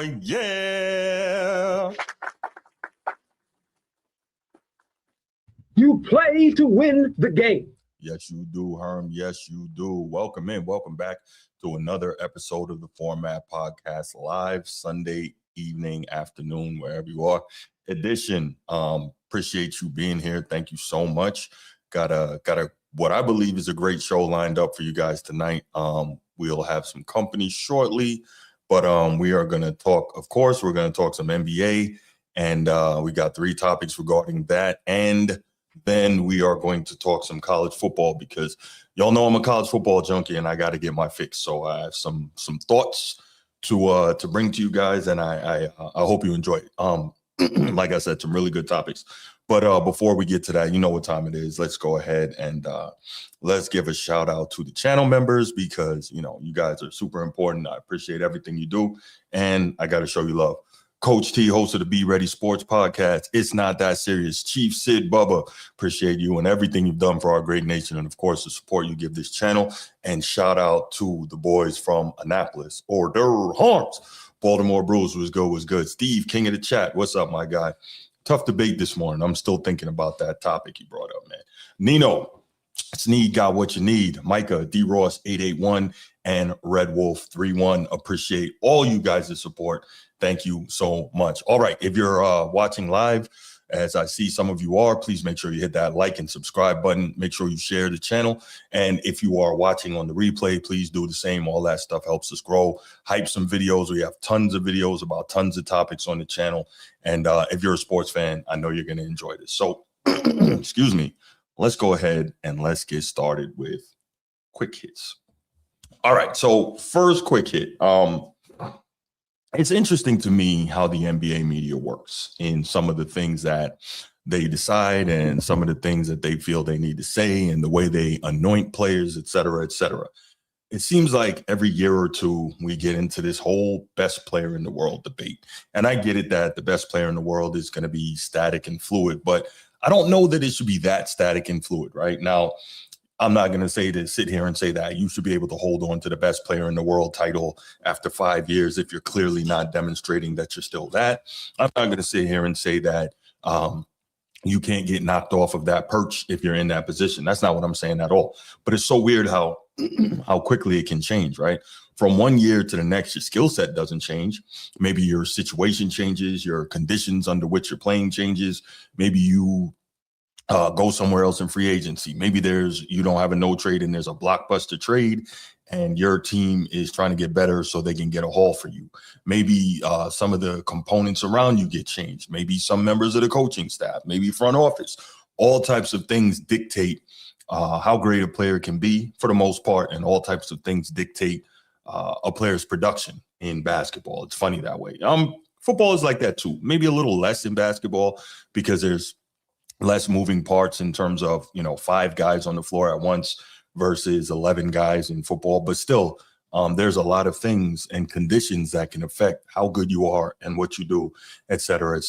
Yeah. You play to win the game. Yes, you do, Herm. Yes, you do. Welcome in. Welcome back to another episode of the Format Podcast, live Sunday evening, afternoon, wherever you are. Edition. Appreciate you being here. Thank you so much. Got a what I believe is a great show lined up for you guys tonight. We'll have some company shortly, but we are going to talk. Of course, we're going to talk some NBA, and we got 3 topics regarding that, and then we are going to talk some college football because y'all know I'm a college football junkie and I got to get my fix. So I have some thoughts to bring to you guys, and I hope you enjoy it. Like I said, some really good topics. But before we get to that, you know what time it is. Let's go ahead and let's give a shout out to the channel members because, you know, you guys are super important. I appreciate everything you do, and I got to show you love. Coach T, host of the Be Ready Sports Podcast. It's Not That Serious. Chief Sid Bubba, appreciate you and everything you've done for our great nation, and of course the support you give this channel. And shout out to the boys from Annapolis, Order Harms. Baltimore Bruce was good. Steve, king of the chat. What's up, my guy? Tough debate this morning. I'm still thinking about that topic you brought up, man. Nino, Sneed got what you need. Micah, D Ross 881, and Red Wolf 31. Appreciate all you guys' support. Thank you so much. All right, if you're watching live, as I see some of you are, please make sure you hit that like and subscribe button. Make sure you share the channel. And if you are watching on the replay, please do the same. All that stuff helps us grow. Hype some videos. We have tons of videos about tons of topics on the channel. And if you're a sports fan, I know you're going to enjoy this. So, excuse me. Let's go ahead and let's get started with quick hits. All right, so first quick hit. It's interesting to me how the NBA media works in some of the things that they decide and some of the things that they feel they need to say and the way they anoint players, et cetera, et cetera. It seems like every year or two, we get into this whole best player in the world debate. And I get it that the best player in the world is going to be static and fluid, but I don't know that it should be that static and fluid right now. I'm not going to sit here and say that you should be able to hold on to the best player in the world title after 5 years if you're clearly not demonstrating that you're still that. I'm not going to sit here and say that you can't get knocked off of that perch if you're in that position. That's not what I'm saying at all. But it's so weird how quickly it can change, right? From one year to the next, your skill set doesn't change. Maybe your situation changes, your conditions under which you're playing changes. Maybe you go somewhere else in free agency. Maybe you don't have a no trade and there's a blockbuster trade and your team is trying to get better so they can get a haul for you. Maybe some of the components around you get changed. Maybe some members of the coaching staff, maybe front office. All types of things dictate how great a player can be for the most part, and all types of things dictate a player's production in basketball. It's funny that way. Football is like that too. Maybe a little less in basketball because there's less moving parts in terms of, 5 guys on the floor at once versus 11 guys in football. But still, there's a lot of things and conditions that can affect how good you are and what you do, et cetera,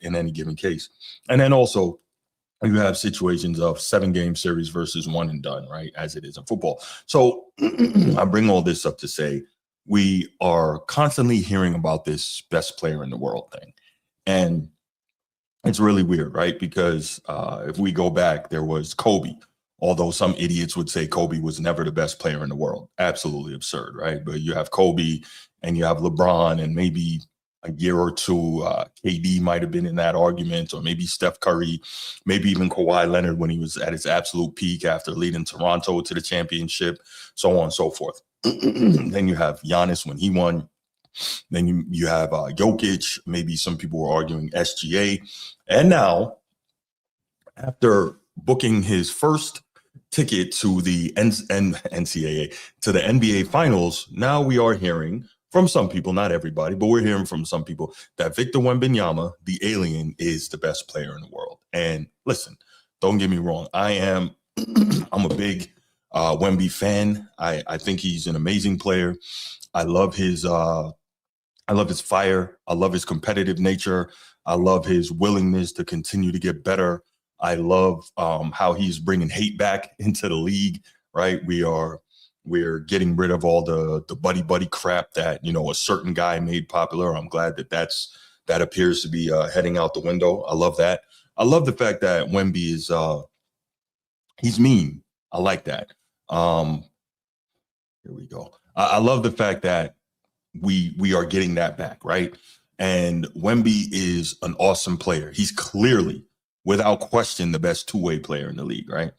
in any given case. And then also you have situations of 7-game series versus one and done, right, as it is in football. So I bring all this up to say we are constantly hearing about this best player in the world thing. And it's really weird, right? Because if we go back, there was Kobe, although some idiots would say Kobe was never the best player in the world. Absolutely absurd, right? But you have Kobe and you have LeBron, and maybe a year or two, KD might have been in that argument, or maybe Steph Curry, maybe even Kawhi Leonard when he was at his absolute peak after leading Toronto to the championship, so on and so forth. Then you have Giannis when he won. Then you have Jokic. Maybe some people were arguing SGA. And now, after booking his first ticket to the NCAA, to the NBA Finals, now we are hearing from some people, not everybody, but we're hearing from some people that Victor Wembanyama, the alien, is the best player in the world. And listen, don't get me wrong. I'm a big Wemby fan. I think he's an amazing player. I love his fire. I love his competitive nature. I love his willingness to continue to get better. I love how he's bringing hate back into the league, right? We're getting rid of all the buddy crap that, you know, a certain guy made popular. I'm glad that appears to be heading out the window. I love that. I love the fact that Wemby is he's mean. I like that. Here we go. I love the fact that we are getting that back, right? And Wemby is an awesome player. He's clearly, without question, the best two-way player in the league, right?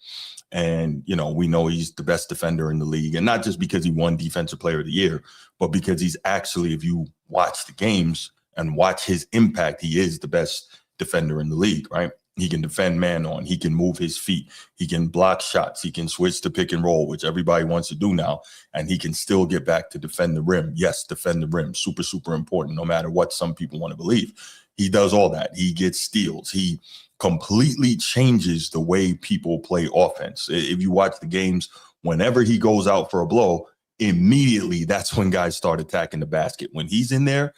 And, you know, we know he's the best defender in the league. And not just because he won Defensive Player of the Year, but because he's actually, if you watch the games and watch his impact, he is the best defender in the league, right? He can defend man on. He can move his feet. He can block shots. He can switch to pick and roll, which everybody wants to do now. And he can still get back to defend the rim. Yes, defend the rim. Super, super important, no matter what some people want to believe. He does all that. He gets steals. He completely changes the way people play offense. If you watch the games, whenever he goes out for a blow, immediately that's when guys start attacking the basket. When he's in there,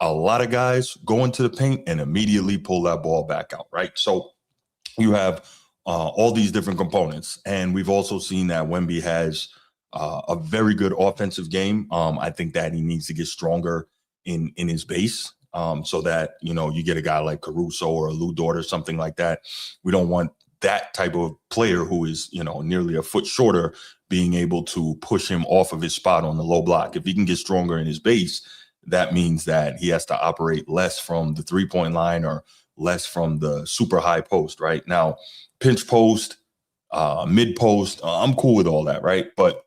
a lot of guys go into the paint and immediately pull that ball back out, right? So you have all these different components. And we've also seen that Wemby has a very good offensive game. I think that he needs to get stronger in his base so that, you know, you get a guy like Caruso or a Lou Dort or something like that. We don't want that type of player who is, you know, nearly a foot shorter being able to push him off of his spot on the low block. If he can get stronger in his base, that means that he has to operate less from the three-point line or less from the super high post, right? Now, pinch post, mid post, I'm cool with all that, right? But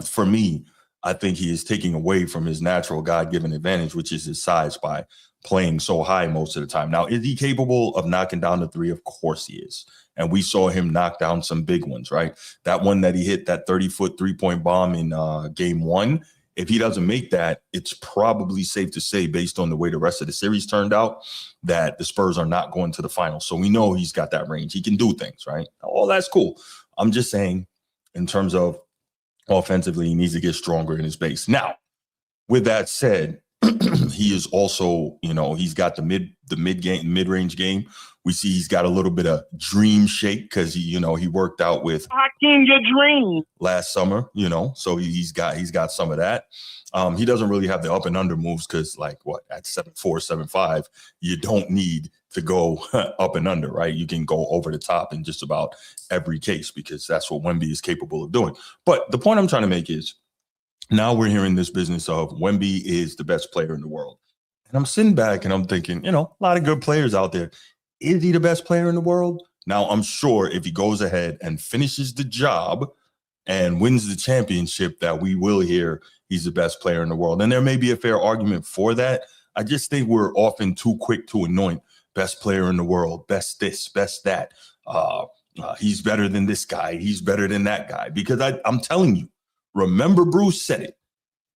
for me, I think he is taking away from his natural God-given advantage, which is his size, by playing so high most of the time. Now, is he capable of knocking down the three? Of course he is. And we saw him knock down some big ones, right? That one that he hit, that 30-foot three-point bomb in game one, if he doesn't make that, it's probably safe to say, based on the way the rest of the series turned out, that the Spurs are not going to the finals. So we know he's got that range. He can do things, right? All that's cool. I'm just saying, in terms of offensively, he needs to get stronger in his base. Now, with that said, he is also, you know, he's got the mid-range game. We see he's got a little bit of dream shake because he worked out with Hakeem your dream last summer, so he's got some of that. He doesn't really have the up and under moves because, like, at 7'4", 7'5", you don't need to go up and under, right? You can go over the top in just about every case because that's what Wemby is capable of doing. But the point I'm trying to make is, now we're hearing this business of Wemby is the best player in the world. And I'm sitting back and I'm thinking, a lot of good players out there. Is he the best player in the world? Now, I'm sure if he goes ahead and finishes the job and wins the championship, that we will hear he's the best player in the world. And there may be a fair argument for that. I just think we're often too quick to anoint best player in the world, best this, best that. He's better than this guy. He's better than that guy. Because I'm telling you, remember Bruce said it.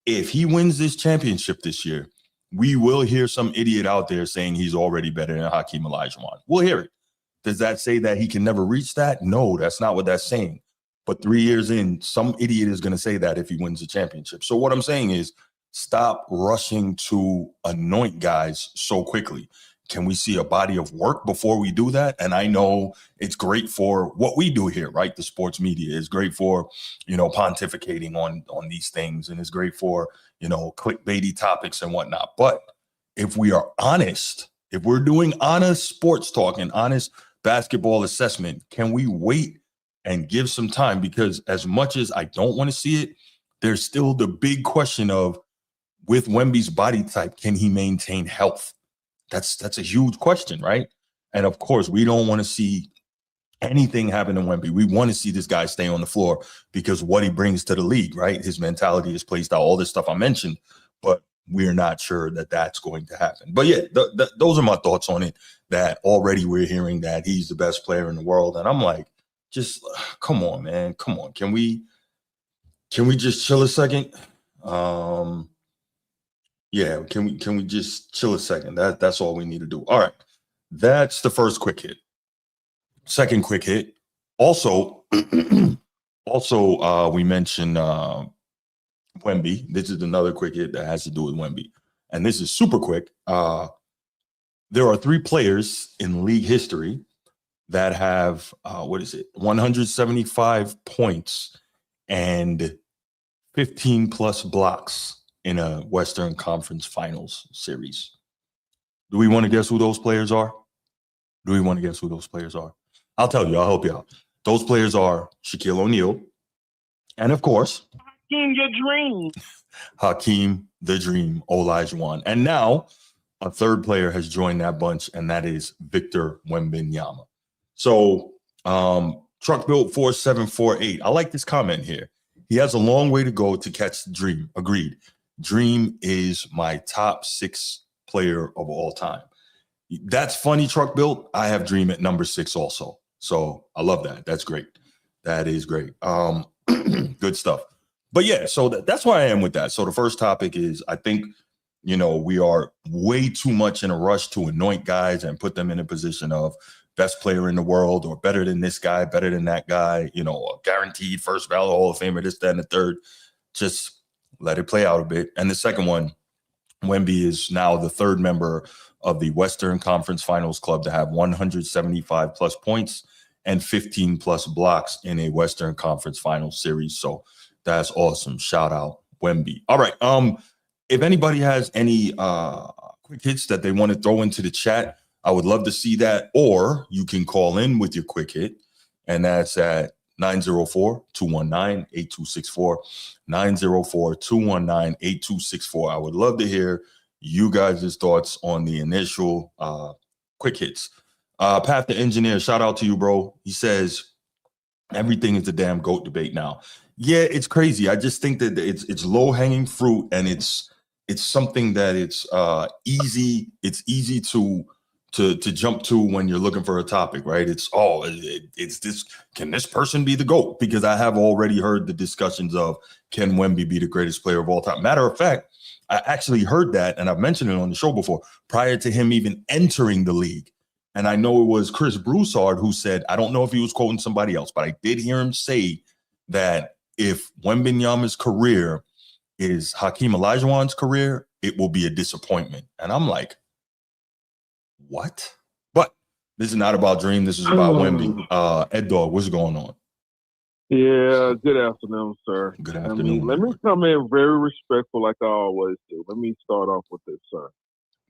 If he wins this championship this year, we will hear some idiot out there saying he's already better than Hakeem Olajuwon. We'll hear it. Does that say that he can never reach that? No, that's not what that's saying. But 3 years in, some idiot is going to say that if he wins the championship. So what I'm saying is, stop rushing to anoint guys so quickly. Can we see a body of work before we do that? And I know it's great for what we do here, right? The sports media is great for, pontificating on these things, and it's great for, clickbaity topics and whatnot. But if we are honest, if we're doing honest sports talk and honest basketball assessment, can we wait and give some time? Because as much as I don't want to see it, there's still the big question of, with Wemby's body type, can he maintain health? That's a huge question, right? And of course, we don't want to see anything happen to Wemby. We want to see this guy stay on the floor because what he brings to the league, right? His mentality is placed out, all this stuff I mentioned, but we're not sure that that's going to happen. But yeah, those are my thoughts on it, that already we're hearing that he's the best player in the world. And I'm like, just come on, man. Come on. Can we just chill a second? Yeah, can we just chill a second? That's all we need to do. All right. That's the first quick hit. Second quick hit. Also, we mentioned Wemby. This is another quick hit that has to do with Wemby. And this is super quick. There are 3 players in league history that have 175 points and 15 plus blocks in a Western Conference Finals series. Do we want to guess who those players are? I'll tell you. I'll help you out. Those players are Shaquille O'Neal and, of course, Hakeem the Dream Olajuwon. And now a third player has joined that bunch, and that is Victor Wembanyama. So Truck Built 4748. I like this comment here. He has a long way to go to catch the Dream. Agreed. Dream is my top 6 player of all time. That's funny, Truck Built. I have Dream at number 6 also. So I love that. That's great. That is great. Good stuff. But yeah, so that's where I am with that. So the first topic is, I think, we are way too much in a rush to anoint guys and put them in a position of best player in the world or better than this guy, better than that guy, a guaranteed first ballot Hall of Famer, this, that, and the third. Just let it play out a bit. And the second one, Wemby is now the third member of the Western Conference Finals club to have 175 plus points and 15 plus blocks in a Western Conference Finals series. So that's awesome. Shout out Wemby. All right. If anybody has any quick hits that they want to throw into the chat, I would love to see that. Or you can call in with your quick hit, and that's at 904-219-8264. 904-219-8264. I would love to hear you guys' thoughts on the initial quick hits. Path the Engineer, shout out to you, bro. He says, everything is a damn GOAT debate now. Yeah, it's crazy. I just think that it's low-hanging fruit, and it's something that it's easy to jump to when you're looking for a topic, right? It's this, can this person be the GOAT? Because I have already heard the discussions of, can Wemby be the greatest player of all time? Matter of fact, I actually heard that, and I've mentioned it on the show before, prior to him even entering the league. And I know it was Chris Broussard who said, I don't know if he was quoting somebody else, but I did hear him say that if Wembanyama's career is Hakeem Olajuwon's career, it will be a disappointment. And I'm like, what? But this is not about Dream. This is about Wemby. Ed Dog, what's going on? Yeah, good afternoon, sir. Good afternoon. Let me come in very respectful like I always do. Let me start off with this, sir.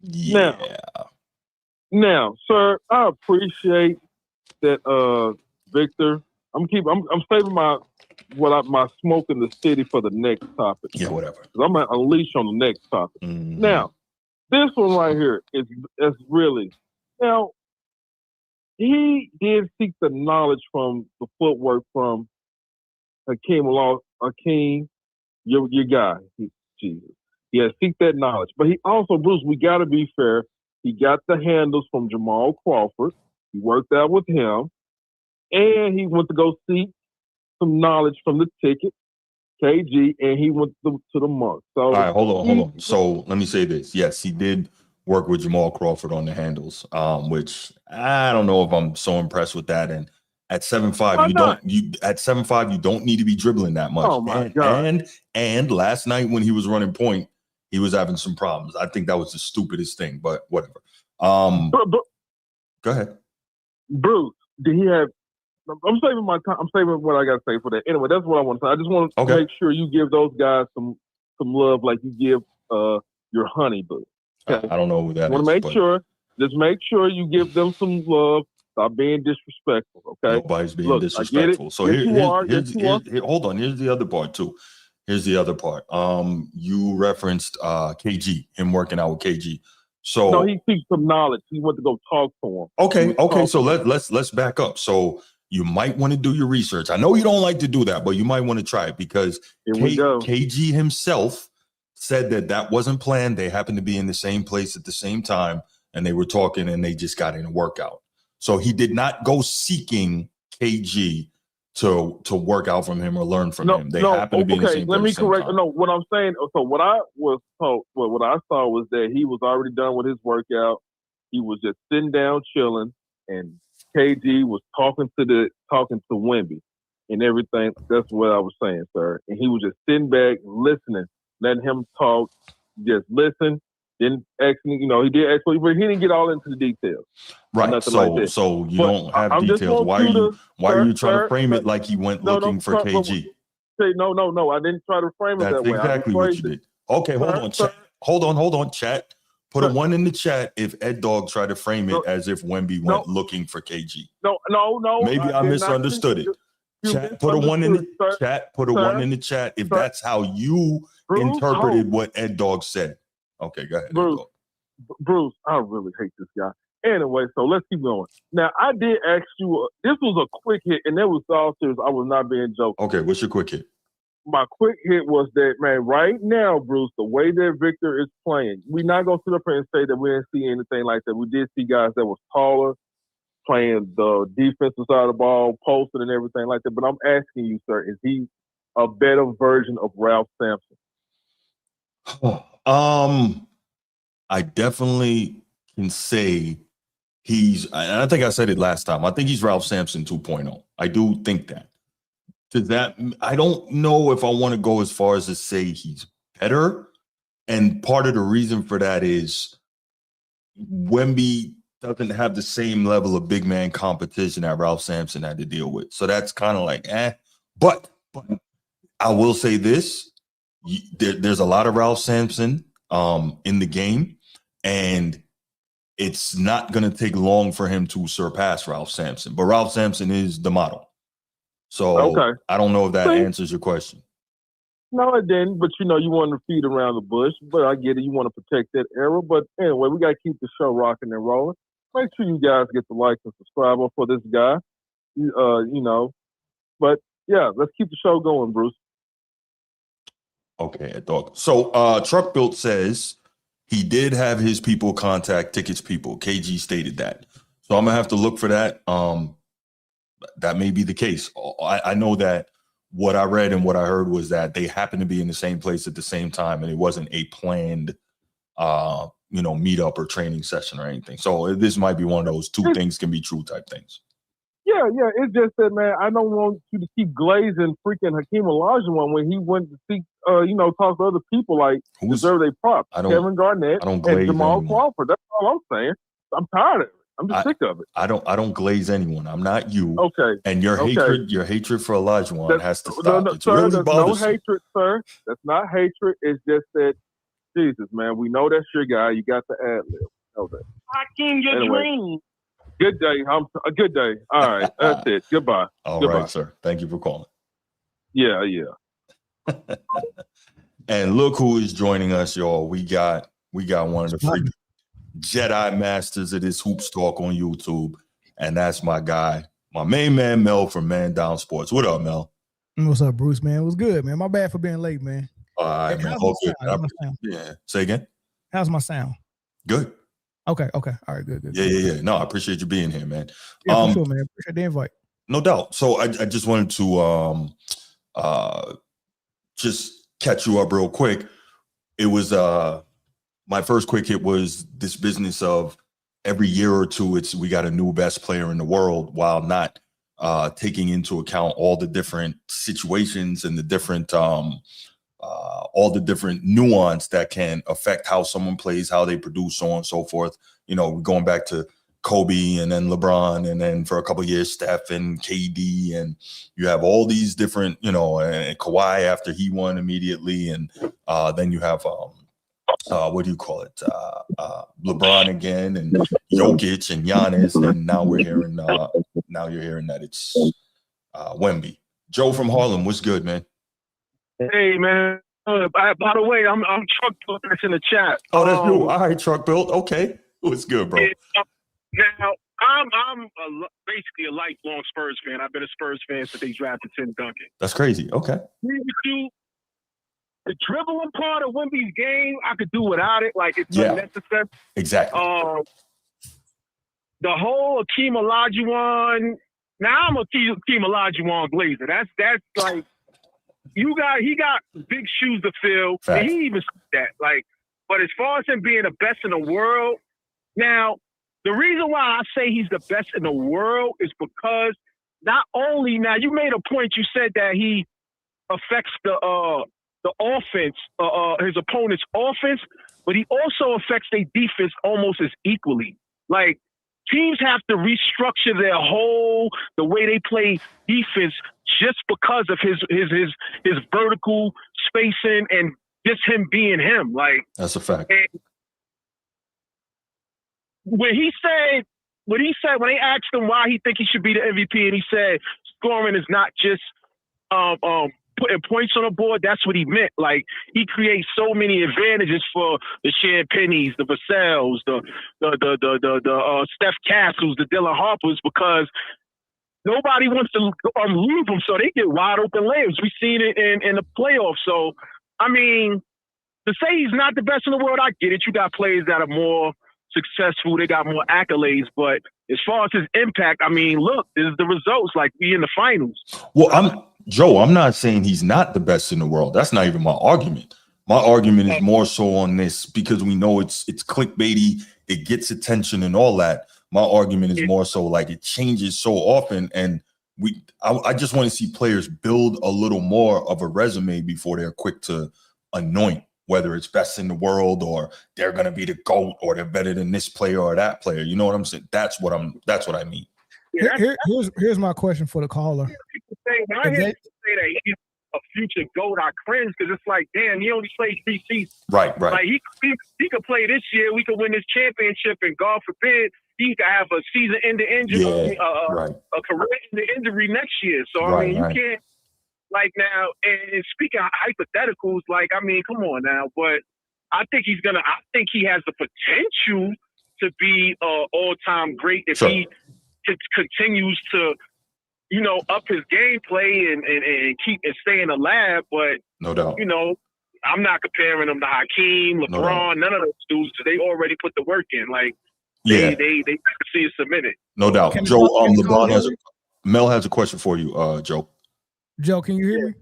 Yeah. Now, sir, I appreciate that Victor. I'm saving my smoke in the city for the next topic. Yeah, whatever. I'm gonna unleash on the next topic. Mm-hmm. Now, this one right here is really, now, he did seek the knowledge from the footwork from Hakeem, your guy, Jesus. He had seek that knowledge. But he also, Bruce, we got to be fair. He got the handles from Jamal Crawford. He worked out with him. And he went to go seek some knowledge from the ticket, KG, and he went to the monk. So, all right, hold on. So let me say this. Yes, he did work with Jamal Crawford on the handles, which I don't know if I'm so impressed with that. And at 7'5", you don't need to be dribbling that much. Oh my God. And last night when he was running point, he was having some problems. I think that was the stupidest thing, but whatever. Go ahead. Bruce, did he have, I'm saving my time. I'm saving what I got to say for that. Anyway, that's what I want to say. I just want to make sure you give those guys some love like you give your honey boo. Okay? I don't know who that is. I want to make sure you give them some love. Stop being disrespectful, okay? Nobody's being disrespectful. So hold on. Here's the other part too. You referenced KG, him working out with KG. So no, he seeks some knowledge. He went to go talk to him. Okay. So let's back up. So you might want to do your research. I know you don't like to do that, but you might want to try it because KG himself said that wasn't planned. They happened to be in the same place at the same time, and they were talking, and they just got in a workout. So he did not go seeking KG to work out from him or learn from him. They happened to be in the same place. Let me correct. No, what I'm saying. So what I was told, what I saw was that he was already done with his workout. He was just sitting down, chilling, and KG was talking to Wemby and everything. That's what I was saying, sir. And he was just sitting back, listening, letting him talk, just listen. Didn't actually, he did actually, but he didn't get all into the details. Right. So you don't have details. Why are you trying to frame it like he went looking for KG? say no. I didn't try to frame it That's that way. exactly what you did. Okay, hold on, chat. Hold on, chat. Put a 1 in the chat if Ed Dog tried to frame it as if Wemby went looking for KG. No. Maybe I misunderstood it. Chat, put a 1 in the chat. Put a 1 in the chat if that's how you interpreted what Ed Dog said. Okay, go ahead, Ed Dog. Bruce, I really hate this guy. Anyway, so let's keep going. Now, I did ask you, this was a quick hit, and that was all serious. I was not being joking. Okay, what's your quick hit? My quick hit was that, man, right now, Bruce, the way that Victor is playing, we're not going to sit up here and say that we didn't see anything like that. We did see guys that was taller, playing the defensive side of the ball, posting and everything like that. But I'm asking you, sir, is he a better version of Ralph Sampson? I definitely can say and I think I said it last time, I think he's Ralph Sampson 2.0. I do think that. I don't know if I want to go as far as to say he's better. And part of the reason for that is Wemby doesn't have the same level of big man competition that Ralph Sampson had to deal with. So that's kind of like, But I will say this, there's a lot of Ralph Sampson in the game, and it's not going to take long for him to surpass Ralph Sampson. But Ralph Sampson is the model. So I don't know if that answers your question. No, it didn't. But, you want to feed around the bush. But I get it. You want to protect that era. But anyway, we got to keep the show rocking and rolling. Make sure you guys get the like and subscribe for this guy. But, yeah, let's keep the show going, Bruce. Okay, dog. So Truck Built says he did have his people contact Tickets people. KG stated that. So I'm going to have to look for that. That may be the case. I know that what I read and what I heard was that they happened to be in the same place at the same time, and it wasn't a planned, meetup or training session or anything. So this might be one of those two things can be true type things. Yeah. It's just that, man, I don't want you to keep glazing freaking Hakeem Olajuwon when he went to see, talk to other people like deserve their props. Kevin Garnett and Jamal Crawford. That's all I'm saying. I'm tired of it. I'm just sick of it. I don't glaze anyone. I'm not you. Okay. And your hatred for Olajuwon has to stop. It's really bothersome. No hatred, sir. That's not hatred. It's just that, Jesus, man, we know that's your guy. You got the ad-lib. Know that. Hakeem, your dream. Good day. A good day. All right. That's it. Goodbye. All Goodbye. right, sir. Thank you for calling. Yeah. And look who is joining us, y'all. We got one of the freak Jedi masters of this hoops talk on YouTube, and that's my guy, my main man Mel from Man Down Sports. What up, Mel? What's up, Bruce, man? What's good, man? My bad for being late, man. All right, man. Yeah. Say again. How's my sound? Good. Okay. All right, good. Yeah. No, I appreciate you being here, man. Yeah, for sure, man. Appreciate the invite. No doubt. So I just wanted to just catch you up real quick. It was my first quick hit was this business of every year or two, we got a new best player in the world, while not taking into account all the different situations and the different all the different nuance that can affect how someone plays, how they produce, so on and so forth. Going back to Kobe and then LeBron, and then for a couple of years, Steph and KD, and you have all these different, and Kawhi after he won immediately, and then you have what do you call it? LeBron again, and Jokic and Giannis, and now we're hearing now you're hearing that it's Wemby. Joe from Harlem, what's good, man? Hey, man. By the way, I'm Truck Built in the chat. Oh, that's you. All right, Truck Built. Okay, what's good, bro? Now, I'm basically a lifelong Spurs fan. I've been a Spurs fan since they drafted Tim Duncan. That's crazy. Okay. The dribbling part of Wemby's game, I could do without it. Like, it's unnecessary. Exactly. The whole Hakeem Olajuwon. Now I'm a Hakeem Olajuwon glazer. That's like, he got big shoes to fill. Fact. And he even said that. Like, but as far as him being the best in the world, now the reason why I say he's the best in the world is because not only now you made a point. You said that he affects the offense, his opponent's offense, but he also affects their defense almost as equally. Like, teams have to restructure the way they play defense just because of his vertical spacing and just him being him. Like, that's a fact. When they asked him why he think he should be the MVP, and he said scoring is not just putting points on the board, that's what he meant. Like, he creates so many advantages for the Champagnes, the Vassels, the Steph Castles, the Dylan Harpers, because nobody wants to leave them, so they get wide open layups. We've seen it in the playoffs. So, I mean, to say he's not the best in the world, I get it. You got players that are more successful, they got more accolades, but as far as his impact, I mean, look, this is the results. Like, we in the finals. Well, I'm not saying he's not the best in the world. That's not even my argument. My argument is more so on this because we know it's clickbaity, it gets attention and all that. My argument is more so like it changes so often, and I just want to see players build a little more of a resume before they're quick to anoint whether it's best in the world or they're going to be the GOAT or they're better than this player or that player. You know what I'm saying? That's what I mean. Yeah, here's my question for the caller. People say, when I hear people say that he's a future GOAT, I cringe because it's like, damn, he only played 3 seasons. Right. Like, he could play this year. We could win this championship, and God forbid, he could have a season-ending injury, a career-ending injury next year. So, I mean, you can't, like, now, and speaking of hypotheticals, like, I mean, come on now, but I think he has the potential to be an all-time great if he continues to, you know, up his gameplay and keep and stay in the lab. But no doubt, you know, I'm not comparing him to Hakeem, LeBron, none of those dudes. They already put the work in. Like, they see it submitted. No doubt. Joe, Mel has a question for you, Joe. Joe, can you hear me?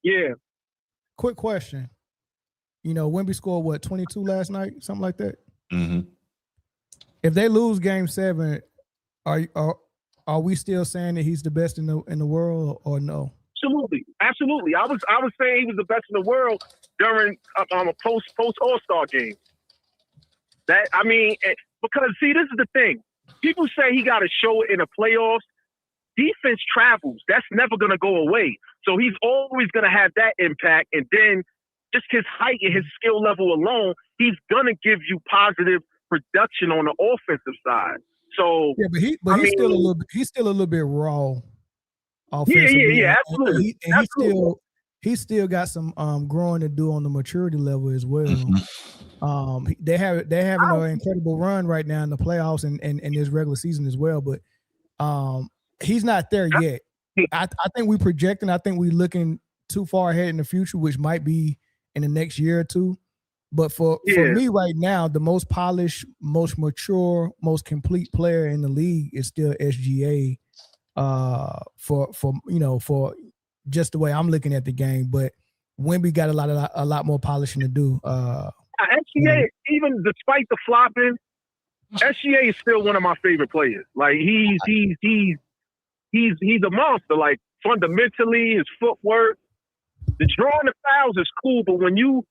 Yeah. Quick question. You know, Wemby scored what, 22 last night, something like that. Mm-hmm. If they lose Game 7, are we still saying that he's the best in the world or no? Absolutely. I was saying he was the best in the world during a post All-Star game. That, I mean, because see, this is the thing. People say he got to show it in the playoffs. Defense travels. That's never going to go away. So he's always going to have that impact. And then just his height and his skill level alone, he's going to give you positive production on the offensive side. So yeah, but he's still a little bit raw. Yeah, absolutely. He still got some growing to do on the maturity level as well. Mm-hmm. They're having an incredible run right now in the playoffs and this regular season as well. But he's not there yet. I think we projecting. I think we're looking too far ahead in the future, which might be in the next year or two. But for me right now, the most polished, most mature, most complete player in the league is still SGA. For just the way I'm looking at the game, but Wemby got a lot more polishing to do. SGA, even despite the flopping, SGA is still one of my favorite players. Like he's a monster. Like fundamentally, his footwork, the drawing the fouls is cool, but when you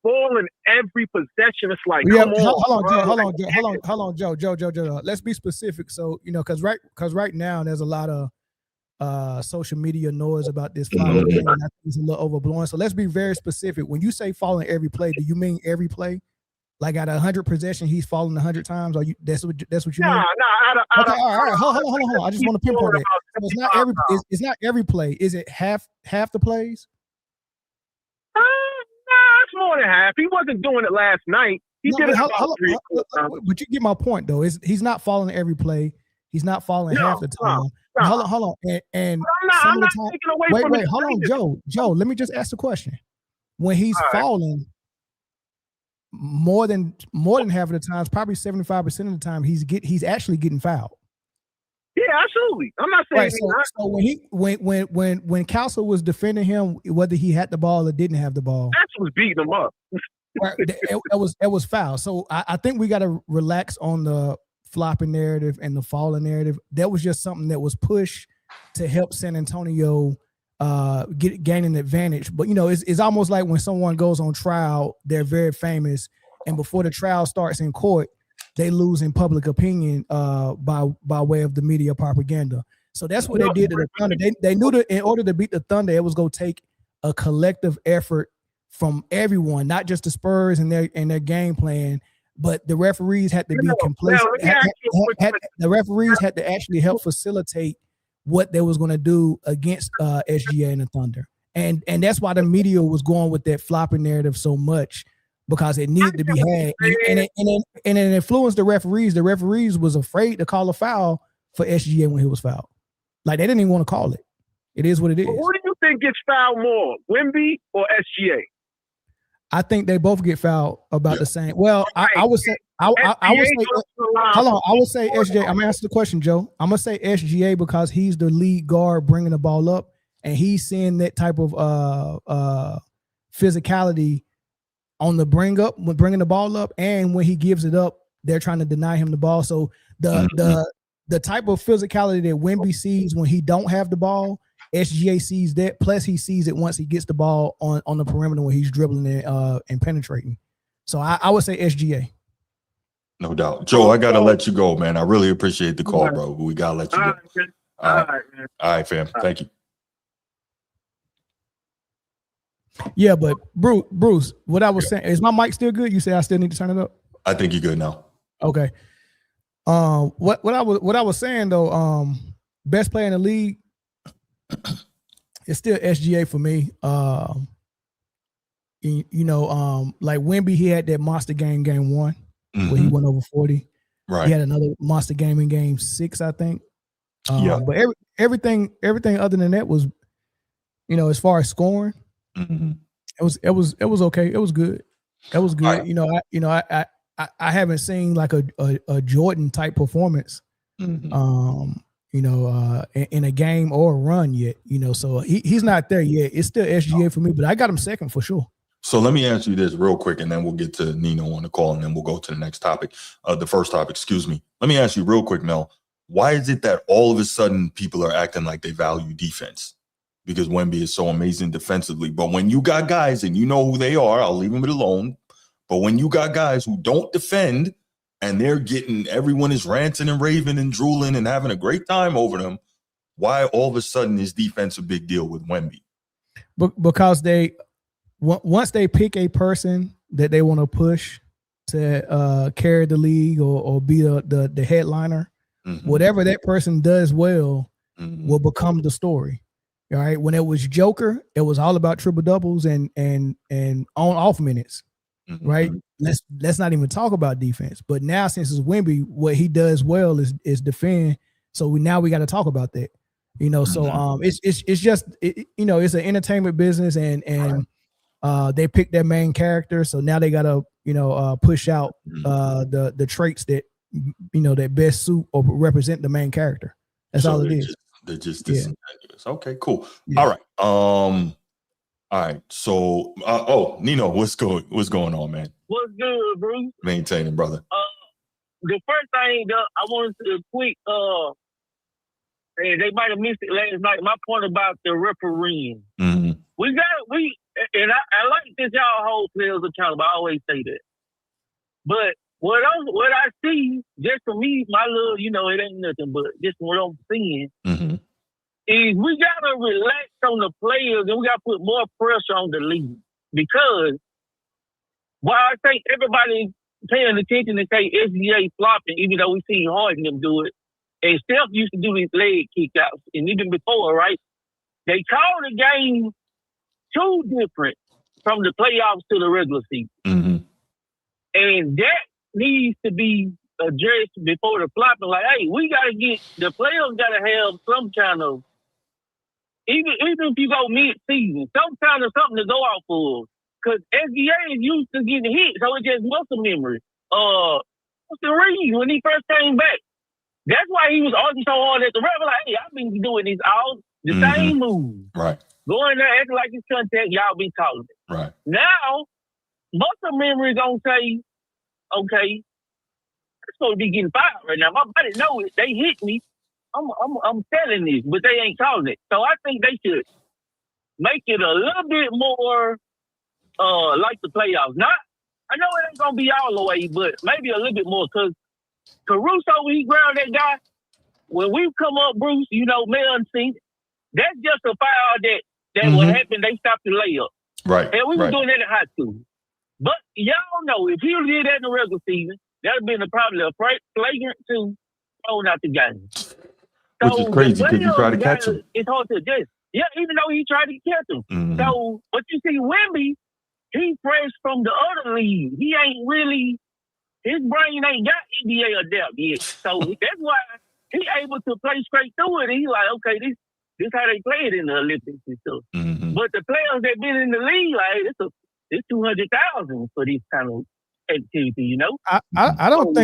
ball in every possession, it's like, come on. Hold on, Joe. Let's be specific. So, you know, because right now there's a lot of social media noise about this falling game, and I think it's a little overblown. So let's be very specific. When you say falling every play, do you mean every play? Like at 100 possession, he's falling 100 times? Or that's what you mean? Okay, all right. Hold on. I just want to pinpoint that. So it's not every play. Is it half the plays? It's more than half. He wasn't doing it last night. He did it about 3 times. But you get my point, though. He's not falling every play. He's not falling half the time. No. Hold on. And I'm not taking away from hold on, Joe. Let me just ask the question. When he's falling, more than half of the times, probably 75% of the time, he's actually getting fouled. Yeah, absolutely. I'm not saying so when Council was defending him, whether he had the ball or didn't have the ball, that's was beating him up. it was foul. So I think we got to relax on the flopping narrative and the falling narrative. That was just something that was pushed to help San Antonio gain an advantage. But you know, it's almost like when someone goes on trial, they're very famous, and before the trial starts in court, they lose in public opinion by way of the media propaganda. So that's what they did to the Thunder. They knew that in order to beat the Thunder, it was going to take a collective effort from everyone, not just the Spurs and their game plan, but the referees had to be complacent. The referees had to actually help facilitate what they was going to do against SGA and the Thunder. And that's why the media was going with that flopping narrative so much, because it needed to be had. And it influenced the referees. The referees was afraid to call a foul for SGA when he was fouled. Like, they didn't even want to call it. It is what it is. Who do you think gets fouled more, Wemby or SGA? I think they both get fouled about the same. Well, I would say I would say hold on. I would say SGA. I'm gonna answer the question, Joe. I'm gonna say SGA because he's the lead guard bringing the ball up, and he's seeing that type of physicality on the bringing the ball up, and when he gives it up, they're trying to deny him the ball. So the type of physicality that Wemby sees when he don't have the ball, SGA sees that. Plus, he sees it once he gets the ball on the perimeter when he's dribbling and penetrating. So I would say SGA. No doubt. Joe, I got to let you go, man. I really appreciate the call, bro. We got to let you go. All right, man. All right, fam. Thank you. Yeah, but Bruce, what I was saying, is my mic still good? You say I still need to turn it up? I think you're good now. Okay. What I was saying though, best player in the league, it's still SGA for me. Like Wemby, he had that monster game 1 where he went over 40. Right. He had another monster game in game 6, I think. But everything other than that was, as far as scoring, it was okay. It was good. It was good. I haven't seen like a Jordan type performance, in a game or a run yet. So he's not there yet. It's still SGA for me, but I got him second for sure. So let me answer you this real quick, and then we'll get to Nino on the call, and then we'll go to the next topic. The first topic, excuse me. Let me ask you real quick, Mel. Why is it that all of a sudden people are acting like they value defense? Because Wemby is so amazing defensively. But when you got guys, and you know who they are, I'll leave them alone. But when you got guys who don't defend and they're getting, everyone is ranting and raving and drooling and having a great time over them, why all of a sudden is defense a big deal with Wemby? Because once they pick a person that they want to push to carry the league or be the headliner, whatever that person does well will become the story. All right. When it was Joker, it was all about triple doubles and on off minutes. Right. Let's not even talk about defense. But now, since it's Wemby, what he does well is defend. So we got to talk about that. So it's just it's an entertainment business, and they picked their main character. So now they got to push out the traits that that best suit or represent the main character. That's all it is. They're just disingenuous. Okay, cool. Yeah. All right. So, Nino, what's going on, man? What's good, Bruce? Maintaining, brother. The first thing I wanted to quick, and they might have missed it last night. My point about the refereeing. I like this y'all hold players accountable. I always say that. But what I see, just for me, my little, it ain't nothing, but just what I'm seeing. Is we gotta relax on the players and we gotta put more pressure on the league. Because while I think everybody paying attention and say SGA flopping, even though we seen Harden them do it, and Steph used to do these leg kickouts, and even before, right? They call the game too different from the playoffs to the regular season. And that needs to be addressed before the flopping. Like, hey, the players gotta have some kind of, even if you go mid-season, some kind of something to go out for. Because SGA is used to getting hit, so it's just muscle memory. What's the reason when he first came back? That's why he was arguing so hard at the ref. Like, hey, I've been doing this all the same moves. Right. Going there acting like it's contact, y'all be calling it. Right. Now, muscle memory gonna say, okay, I'm supposed to be getting fired right now. My body know it. They hit me. I'm telling this, but they ain't calling it. So I think they should make it a little bit more like the playoffs. I know it ain't gonna be all the way, but maybe a little bit more, because Caruso, when he ground that guy, when we come up, Bruce, Mel and seen, that's just a foul that what happened. They stopped the layup. Right. And we were doing that in high school. But y'all know, if he did that in the regular season, that would have been probably a flagrant 2 thrown out the game. Which is crazy because you try to catch him. It's hard to adjust. Yeah, even though he tried to catch him. Mm-hmm. So, but you see, Wemby, he fresh from the other league. He ain't really, his brain ain't got NBA depth yet. So that's why he able to play straight through it. And he like, okay, this how they play it in the Olympics and stuff. Mm-hmm. But the players that been in the league, like, it's 200,000 for this kind of activity, I don't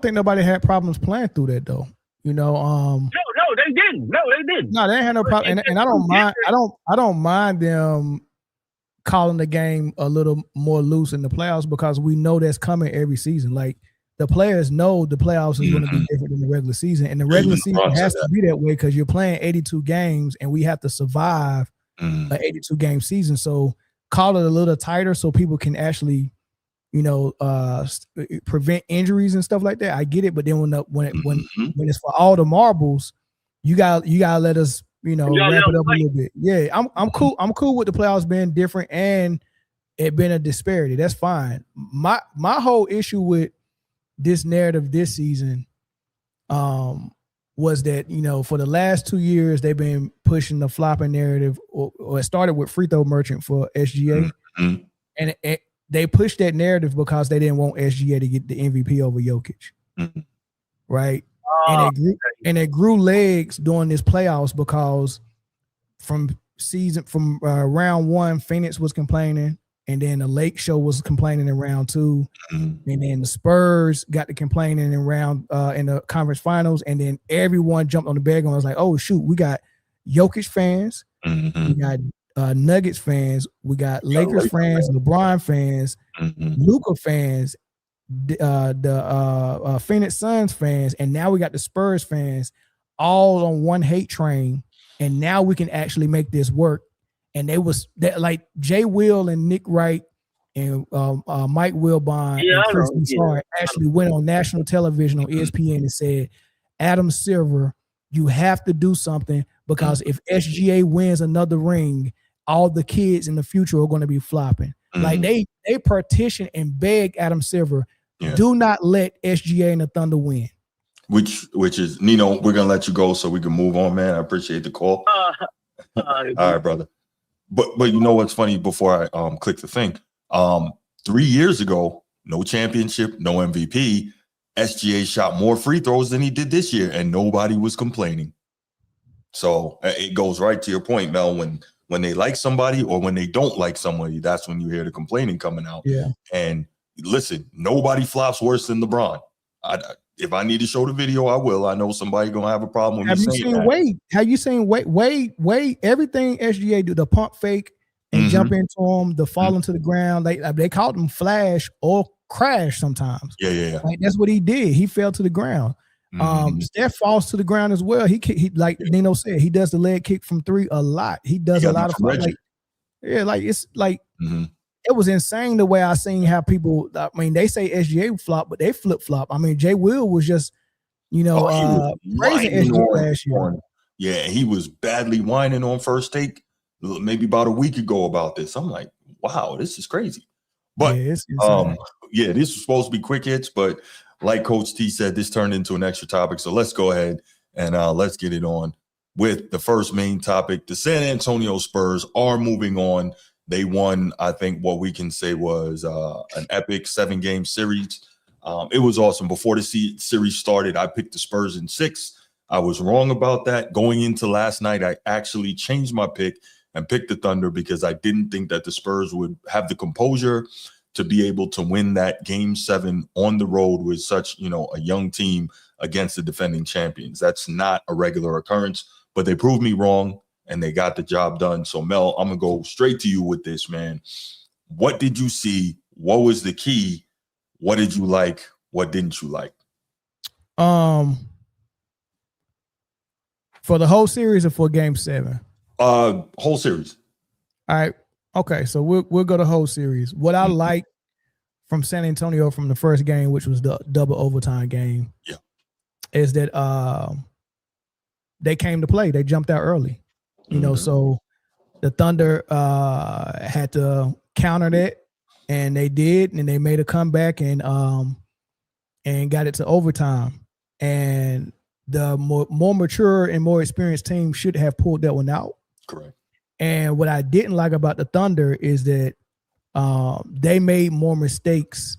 think nobody had problems playing through that though. No, they didn't. No, they ain't had no problem, and I don't mind. I don't mind them calling the game a little more loose in the playoffs because we know that's coming every season. Like the players know the playoffs is going to be different than the regular season, and the regular season has to be that way because you're playing 82 games, and we have to survive an 82 game season. So call it a little tighter so people can actually, prevent injuries and stuff like that. I get it, but then when it's for all the marbles, you got let us, wrap it up a little bit. Yeah, I'm cool. I'm cool with the playoffs being different and it being a disparity. That's fine. My whole issue with this narrative this season, was that for the last 2 years they've been pushing the flopping narrative, or it started with Free Throw Merchant for SGA, and they pushed that narrative because they didn't want SGA to get the MVP over Jokic, right? And it grew legs during this playoffs because from round 1, Phoenix was complaining, and then the Lake Show was complaining in round 2, and then the Spurs got to complaining in the conference finals, and then everyone jumped on the bag and was like, "Oh shoot, we got Jokic fans, we got Nuggets fans, we got Lakers fans, LeBron fans, Luka fans, the Phoenix Suns fans, and now we got the Spurs fans, all on one hate train, and now we can actually make this work." And like Jay Will and Nick Wright and Mike Wilbon and Chris Broussard actually went on national television on ESPN and said, "Adam Silver, you have to do something because if SGA wins another ring, all the kids in the future are going to be flopping." Like they petition and beg Adam Silver, do not let SGA and the Thunder win. Which is, Nino, we're gonna let you go so we can move on, man. I appreciate the call. All right, brother. But you know what's funny? Before I click the thing, 3 years ago, no championship, no MVP. SGA shot more free throws than he did this year, and nobody was complaining. So it goes right to your point, Mel. When they like somebody or when they don't like somebody, that's when you hear the complaining coming out. Yeah. And listen, nobody flops worse than LeBron. If I need to show the video, I will. I know somebody gonna have a problem with me saying that. Wade? Have you seen Wade? Everything SGA do, the pump fake and jump into him, the falling to the ground. They called him flash or crash sometimes. Yeah. Like that's what he did. He fell to the ground. Steph falls to the ground as well. He like Nino said, he does the leg kick from 3 a lot. He does a lot of it's like it was insane the way I seen how people. I mean, they say SGA flop, but they flip flop. I mean, Jay Will was just praising SGA last year. Yeah, he was badly whining on First Take maybe about a week ago about this. I'm like, wow, this is crazy. But this was supposed to be quick hits, but like Coach T said, this turned into an extra topic. So let's go ahead and let's get it on with the first main topic. The San Antonio Spurs are moving on. They won, I think, what we can say was an epic 7-game series. It was awesome. Before the series started, I picked the Spurs in 6. I was wrong about that. Going into last night, I actually changed my pick and picked the Thunder because I didn't think that the Spurs would have the composure to be able to win that Game 7 on the road with such, a young team against the defending champions. That's not a regular occurrence, but they proved me wrong. And they got the job done. So, Mel, I'm going to go straight to you with this, man. What did you see? What was the key? What did you like? What didn't you like? For the whole series or for Game 7? Whole series. All right. Okay. So we'll go to whole series. What I like from San Antonio from the first game, which was the double overtime game, is that they came to play. They jumped out early, you know. So the Thunder had to counter that, and they did, and they made a comeback and got it to overtime. And the more mature and more experienced team should have pulled that one out. Correct. And what I didn't like about the Thunder is that they made more mistakes,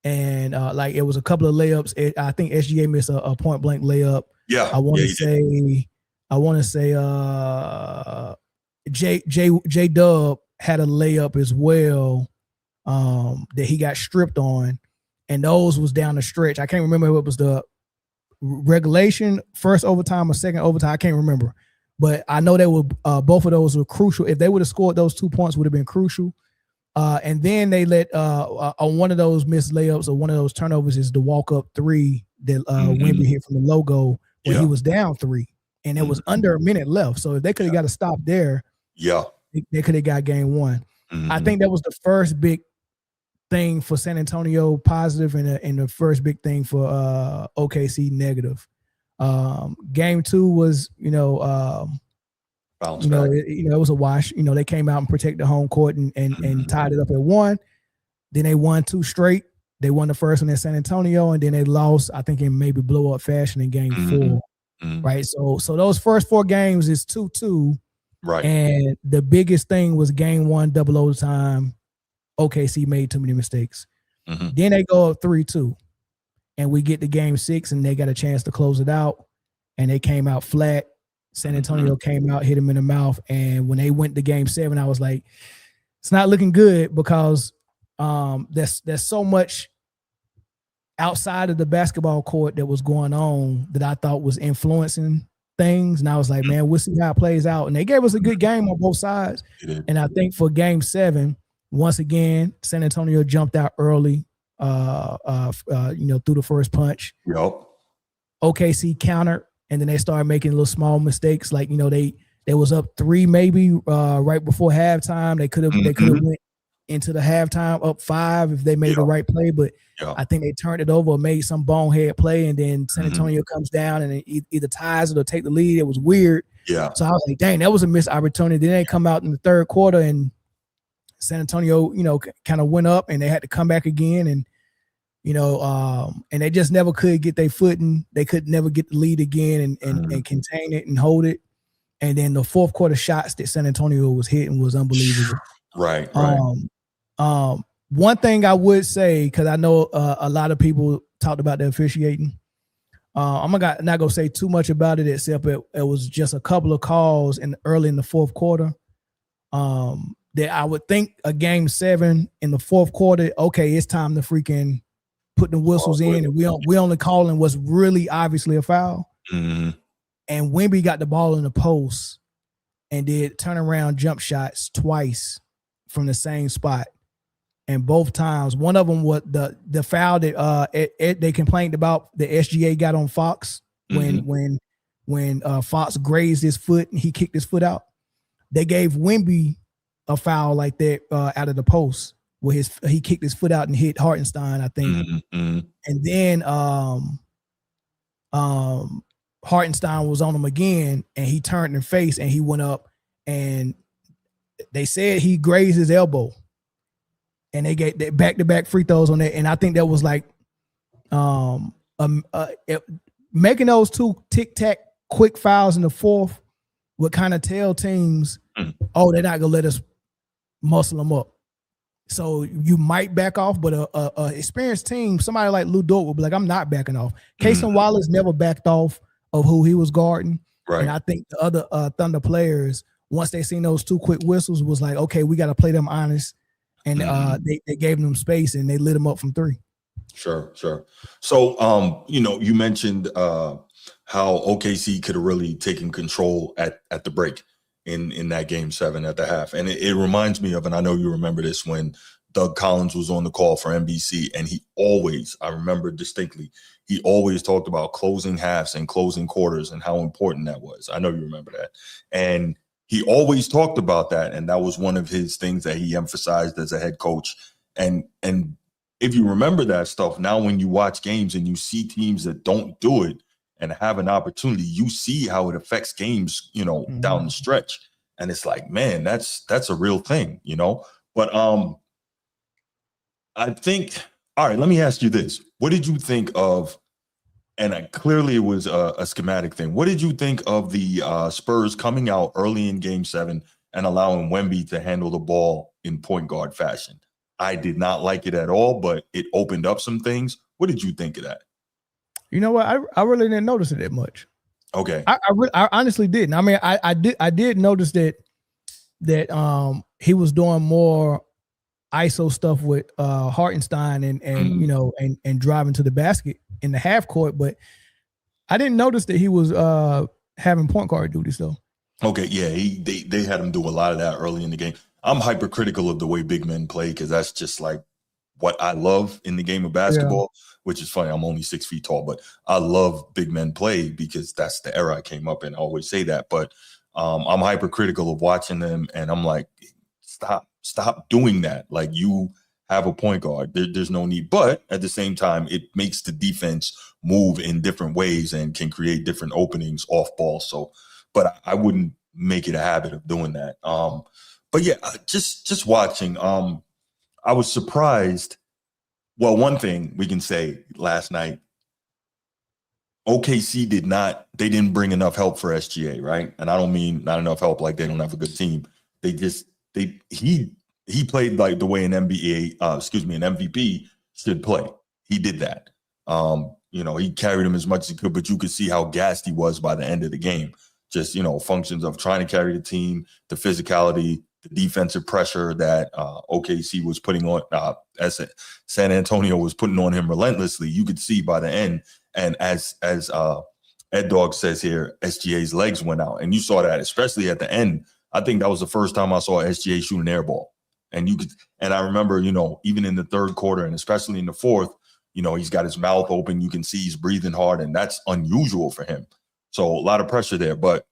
and like it was a couple of layups. I think SGA missed a point blank layup. Yeah, I want to say J Dub had a layup as well that he got stripped on, and those was down the stretch. I can't remember if it was the regulation, first overtime or second overtime. I can't remember, but I know they were both of those were crucial. If they would have scored those 2 points, would have been crucial. And then they let on one of those missed layups or one of those turnovers is the walk up three that Wemby hit from the logo where he was down 3, and it was under a minute left. So if they could have got a stop there, they could have got game 1. I think that was the first big thing for San Antonio positive, and the first big thing for OKC negative. Game 2 was, it was a wash. They came out and protected the home court and tied it up at 1. Then they won 2 straight. They won the first one in San Antonio, and then they lost, I think, in maybe blow up fashion in game 4. Right. So those first 4 games is 2-2. Right. And the biggest thing was game 1, double overtime. OKC made too many mistakes. Then they go up 3-2. And we get to game 6, and they got a chance to close it out. And they came out flat. San Antonio came out, hit him in the mouth. And when they went to game 7, I was like, it's not looking good, because there's so much outside of the basketball court that was going on that I thought was influencing things. And I was like, man, we'll see how it plays out. And they gave us a good game on both sides. And I think for game 7, once again, San Antonio jumped out early, through the first punch. OKC countered, and then they started making little small mistakes. Like, they was up 3 maybe right before halftime. They could have went into the halftime up 5 if they made the right play, but I think they turned it over or made some bonehead play, and then San Antonio comes down and it either ties it or take the lead. It was weird. So I was like, dang, that was a missed opportunity. Then they come out in the third quarter, and San Antonio, kind of went up, and they had to come back again, and and they just never could get their footing. They could never get the lead again and contain it and hold it. And then the fourth quarter shots that San Antonio was hitting was unbelievable. Right. One thing I would say, because I know a lot of people talked about the officiating. I'm not gonna say too much about it, except it was just a couple of calls early in the fourth quarter. That I would think a game 7 in the fourth quarter. Okay, it's time to freaking put the whistles in, and we only calling what's really obviously a foul. And Wemby got the ball in the post and did turnaround jump shots twice from the same spot. And both times, one of them was the foul that they complained about the SGA got on Fox when Fox grazed his foot and he kicked his foot out. They gave Wemby a foul like that out of the post where he kicked his foot out and hit Hartenstein, I think. And then Hartenstein was on him again, and he turned and face, and he went up, and they said he grazed his elbow. And they get back-to-back free throws on that. And I think that was like making those 2 tic-tac quick fouls in the fourth would kind of tell teams, oh, they're not going to let us muscle them up. So you might back off, but a experienced team, somebody like Lou Dort would be like, I'm not backing off. Cason Wallace never backed off of who he was guarding. Right. And I think the other Thunder players, once they seen those 2 quick whistles, was like, okay, we got to play them honest. And they gave them space, and they lit them up from 3. Sure. So, you mentioned how OKC could have really taken control at the break in that game 7 at the half. And it reminds me of, and I know you remember this, when Doug Collins was on the call for NBC, and I remember distinctly, he always talked about closing halves and closing quarters and how important that was. I know you remember that. And he always talked about that, and that was one of his things that he emphasized as a head coach. And if you remember that stuff, now when you watch games and you see teams that don't do it and have an opportunity, you see how it affects games, down the stretch. And it's like, man, that's a real thing, But I think, all right, let me ask you this. What did you think of, and clearly it was a schematic thing, what did you think of the Spurs coming out early in Game 7 and allowing Wemby to handle the ball in point guard fashion? I did not like it at all, but it opened up some things. What did you think of that? You know what? I really didn't notice it that much. Okay. I honestly didn't. I mean, I did notice that he was doing more ISO stuff with Hartenstein and driving to the basket in the half court, but I didn't notice that he was having point guard duties though. Okay, yeah, they had him do a lot of that early in the game. I'm hypercritical of the way big men play because that's just like what I love in the game of basketball, which is funny. I'm only 6 feet tall, but I love big men play because that's the era I came up in. I always say that, but I'm hypercritical of watching them, and I'm like, stop doing that. Like, you have a point guard. There's no need. But at the same time, it makes the defense move in different ways and can create different openings off ball. So, but I wouldn't make it a habit of doing that. But yeah, just watching, I was surprised. Well, one thing we can say last night, OKC didn't bring enough help for SGA, right? And I don't mean not enough help like they don't have a good team. He played like the way an MVP should play. He did that. He carried him as much as he could, but you could see how gassed he was by the end of the game. Just, functions of trying to carry the team, the physicality, the defensive pressure that OKC was putting on, as San Antonio was putting on him relentlessly. You could see by the end, and as Ed Dog says here, SGA's legs went out, and you saw that, especially at the end. I think that was the first time I saw SGA shoot an air ball, and I remember, even in the third quarter and especially in the fourth, he's got his mouth open. You can see he's breathing hard, and that's unusual for him. So a lot of pressure there, but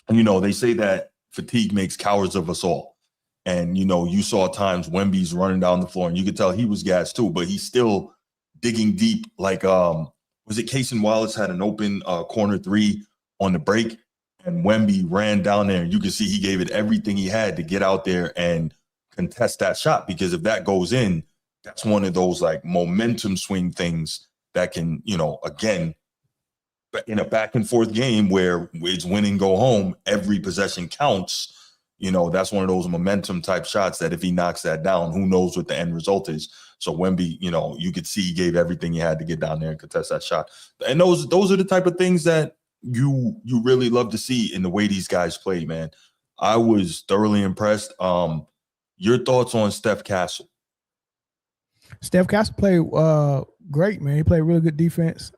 they say that fatigue makes cowards of us all. And, you saw times Wemby's running down the floor and you could tell he was gassed too, but he's still digging deep. Like, was it Cason Wallace had an open corner three on the break and Wemby ran down there and you could see he gave it everything he had to get out there and contest that shot. Because if that goes in, that's one of those like momentum swing things that can, again, in a back and forth game where it's win and go home, every possession counts. That's one of those momentum type shots that if he knocks that down, who knows what the end result is. So Wemby, you could see he gave everything he had to get down there and contest that shot. And those are the type of things that you really love to see in the way these guys play, man. I was thoroughly impressed. Your thoughts on Steph Castle? Steph Castle played great, man. He played really good defense.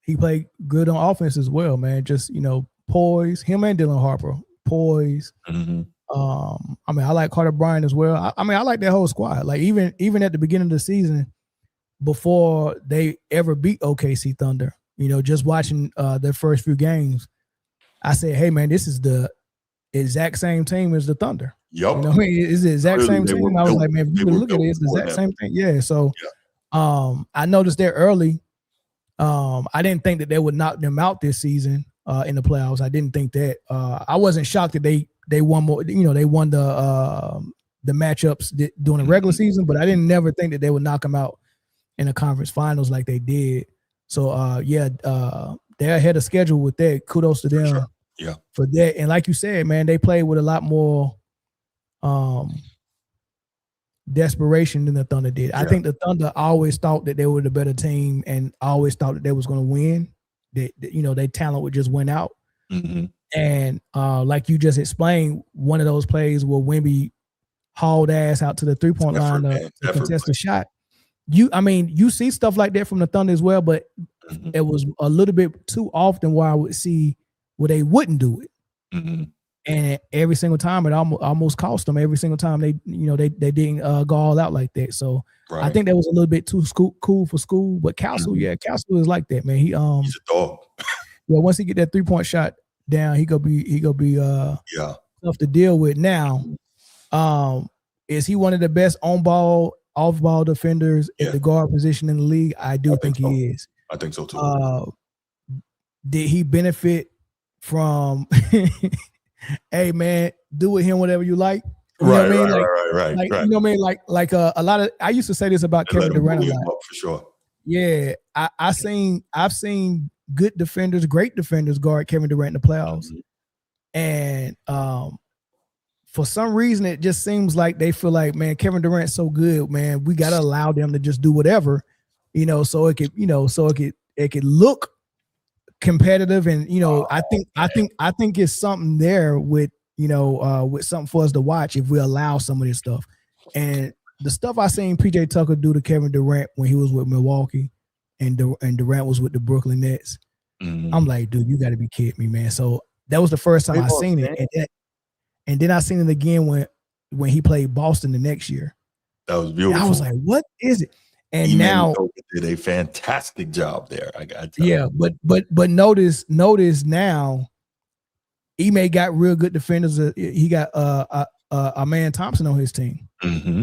He played good on offense as well, man. Just, poise. Him and Dylan Harper, poise. I I like Carter Bryant as well. I like that whole squad. Like even at the beginning of the season, before they ever beat OKC Thunder, just watching their first few games, I said, hey, man, this is the exact same team as the Thunder. Yep. It's the exact same team. I was like, man, if you look at it, it's the exact same thing. Yeah. So I noticed there early. I didn't think that they would knock them out this season in the playoffs. I didn't think that. I wasn't shocked that they won more. They won the matchups during the regular season, but I didn't never think that they would knock them out in the conference finals like they did. So they're ahead of schedule with that. Kudos to them for that. And like you said, man, they played with a lot more desperation than the Thunder did. I think the Thunder always thought that they were the better team and always thought that they was going to win. Their talent would just win out. And like you just explained, one of those plays where Wemby hauled ass out to the 3-point line to contest the shot. You see stuff like that from the Thunder as well, but it was a little bit too often where I would see where they wouldn't do it. And every single time it almost cost them. Every single time they didn't go all out like that. So I think that was a little bit too cool for school. But Castle, Castle is like that, man. He's a dog. Once he get that 3-point shot down, he gonna be tough to deal with. Now, is he one of the best on ball off-ball defenders at the guard position in the league? I do think he is. I think so too. Did he benefit from? Hey man, do with him whatever you like. You know what I mean? Right. You know what I mean? Like a lot of. I used to say this about Kevin Durant a lot. For sure. Yeah, I've seen good defenders, great defenders guard Kevin Durant in the playoffs, and for some reason it just seems like they feel like, man, Kevin Durant's so good, man, we gotta allow them to just do whatever, so it could, it could look competitive, and I think it's something there with with something for us to watch if we allow some of this stuff. And the stuff I seen PJ Tucker do to Kevin Durant when he was with Milwaukee and Durant was with the Brooklyn Nets, I'm like, dude, you got to be kidding me, man. So that was the first time I seen it, and then I seen it again when he played Boston the next year. That was beautiful. And I was like, what is it? And now did a fantastic job there. I got to tell you. But notice now, Ime got real good defenders. He got a man Thompson on his team. Mm-hmm.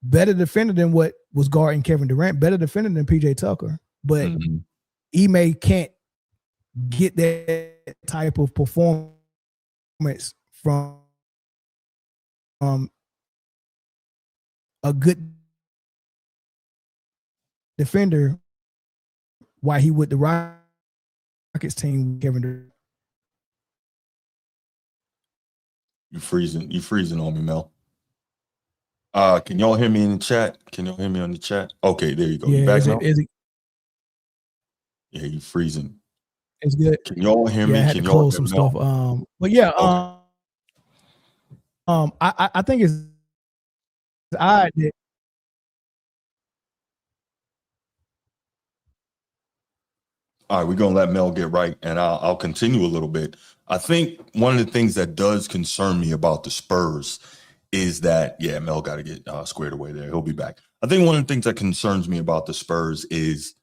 Better defender than what was guarding Kevin Durant. Better defender than PJ Tucker. But Ime can't get that type of performance from a good defender while he with the Rockets team, Kevin Durant. You freezing on me, Mel. Can y'all hear me in the chat? Can y'all hear me on the chat? Okay, there you go. Yeah, you back now? Yeah, you freezing. It's good. Can y'all hear me? I had Can to y'all close some stuff. But yeah, I think it's odd that all right, we're gonna let Mel get right, and I'll continue a little bit. I think one of the things that does concern me about the Spurs is that, Mel got to get squared away there. He'll be back. I think one of the things that concerns me about the Spurs is,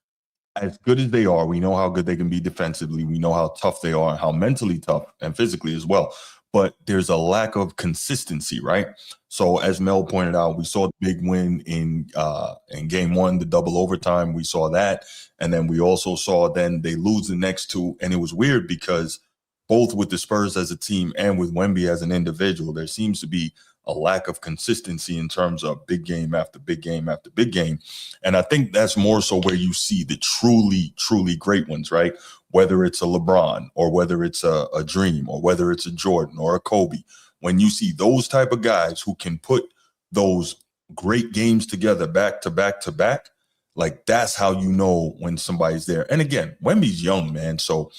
as good as they are, we know how good they can be defensively. We know how tough they are and how mentally tough and physically as well. But there's a lack of consistency, right? So as Mel pointed out, we saw the big win in game one, the double overtime. We saw that. And then we also saw then they lose the next two. And it was weird because both with the Spurs as a team and with Wemby as an individual, there seems to be a lack of consistency in terms of big game after big game after big game. And I think that's more so where you see the truly, truly great ones, right? Whether it's a LeBron or whether it's a Dream or whether it's a Jordan or a Kobe, when you see those type of guys who can put those great games together back to back to back, like that's how you know when somebody's there. And again, Wemby's young, man. So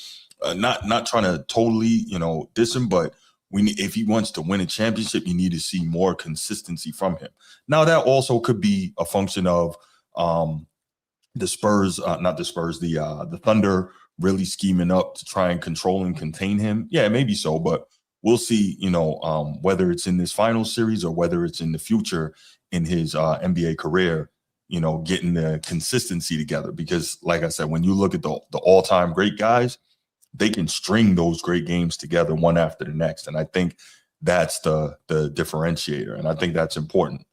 not trying to totally, diss him, but if he wants to win a championship, you need to see more consistency from him. Now, that also could be a function of the Spurs, not the Spurs, the Thunder really scheming up to try and control and contain him. Yeah, maybe so, but we'll see, whether it's in this final series or whether it's in the future in his NBA career, getting the consistency together. Because like I said, when you look at the all-time great guys, they can string those great games together one after the next. And I think that's the differentiator. And I think that's important.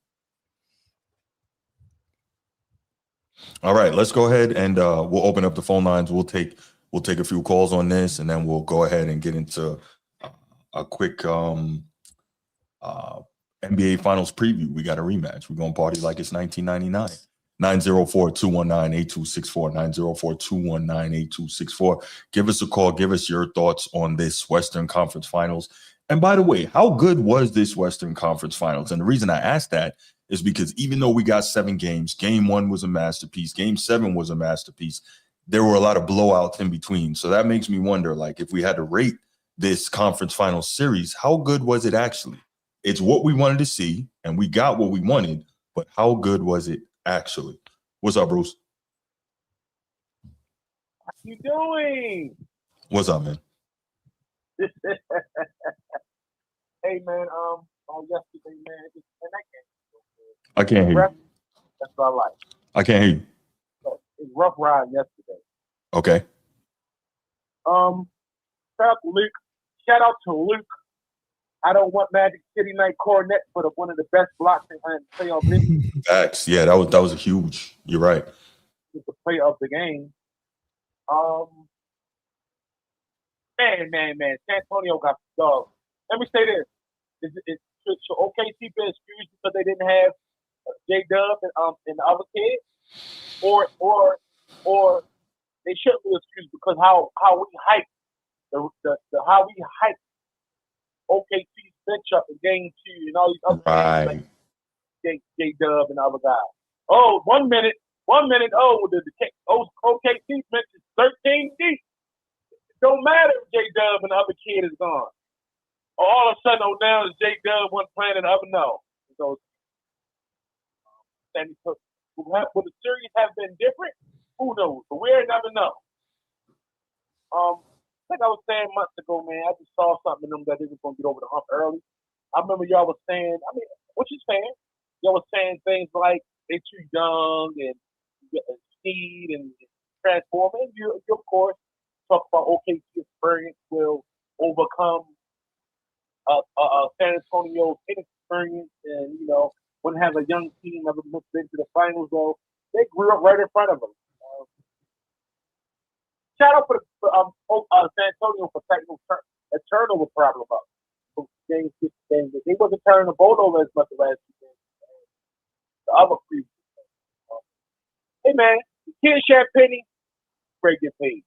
All right, let's go ahead and we'll open up the phone lines. We'll take a few calls on this, and then we'll go ahead and get into a quick NBA Finals preview. We got a rematch. We're going to party like it's 1999. 904-219-8264, 904-219-8264. Give us a call. Give us your thoughts on this Western Conference Finals. And by the way, how good was this Western Conference Finals? And the reason I asked that is because even though we got 7 games, game 1 was a masterpiece, game 7 was a masterpiece, there were a lot of blowouts in between. So that makes me wonder, like, if we had to rate this conference final series, how good was it actually? It's what we wanted to see, and we got what we wanted, but how good was it actually? What's up, Bruce? How you doing? What's up, man? Hey, man, on yesterday, man, I can't hear you. That's what I like. I can't hear you. It's rough ride yesterday. Okay. Shout out to Luke. I don't want Magic City Night Cornet, but one of the best blocks in playoff history. Facts. Yeah, that was a huge. You're right. It's the play of the game. Man. San Antonio got the dog. Let me say this. Should OKC be excused because they didn't have J-Dub and the other kid? Or they shouldn't be excused because how we hype how we hype OKC's bench up in game 2 and all these other Right. like J-Dub and the other guys. Oh, 1 minute. Oh, the OKC bench is 13 deep. It don't matter if J-Dub and the other kid is gone. All of a sudden, now is J-Dub one playing and the other no. So, would the series have been different? Who knows? But we'll never know. Like I was saying months ago, man, I just saw something in them that they were going to get over the hump early. I remember y'all was saying, which is fair. Y'all was saying things like they too young and speed and transforming. You of course, talk about OKC experience will overcome San Antonio's inexperience and, wouldn't have a young team ever been to the finals, though. They grew up right in front of them. Shout out for San Antonio for tackling a turnover problem up. They wasn't turning the ball over as much the last 2 games. The other previous games. Hey, man, the kid Penny, great get paid.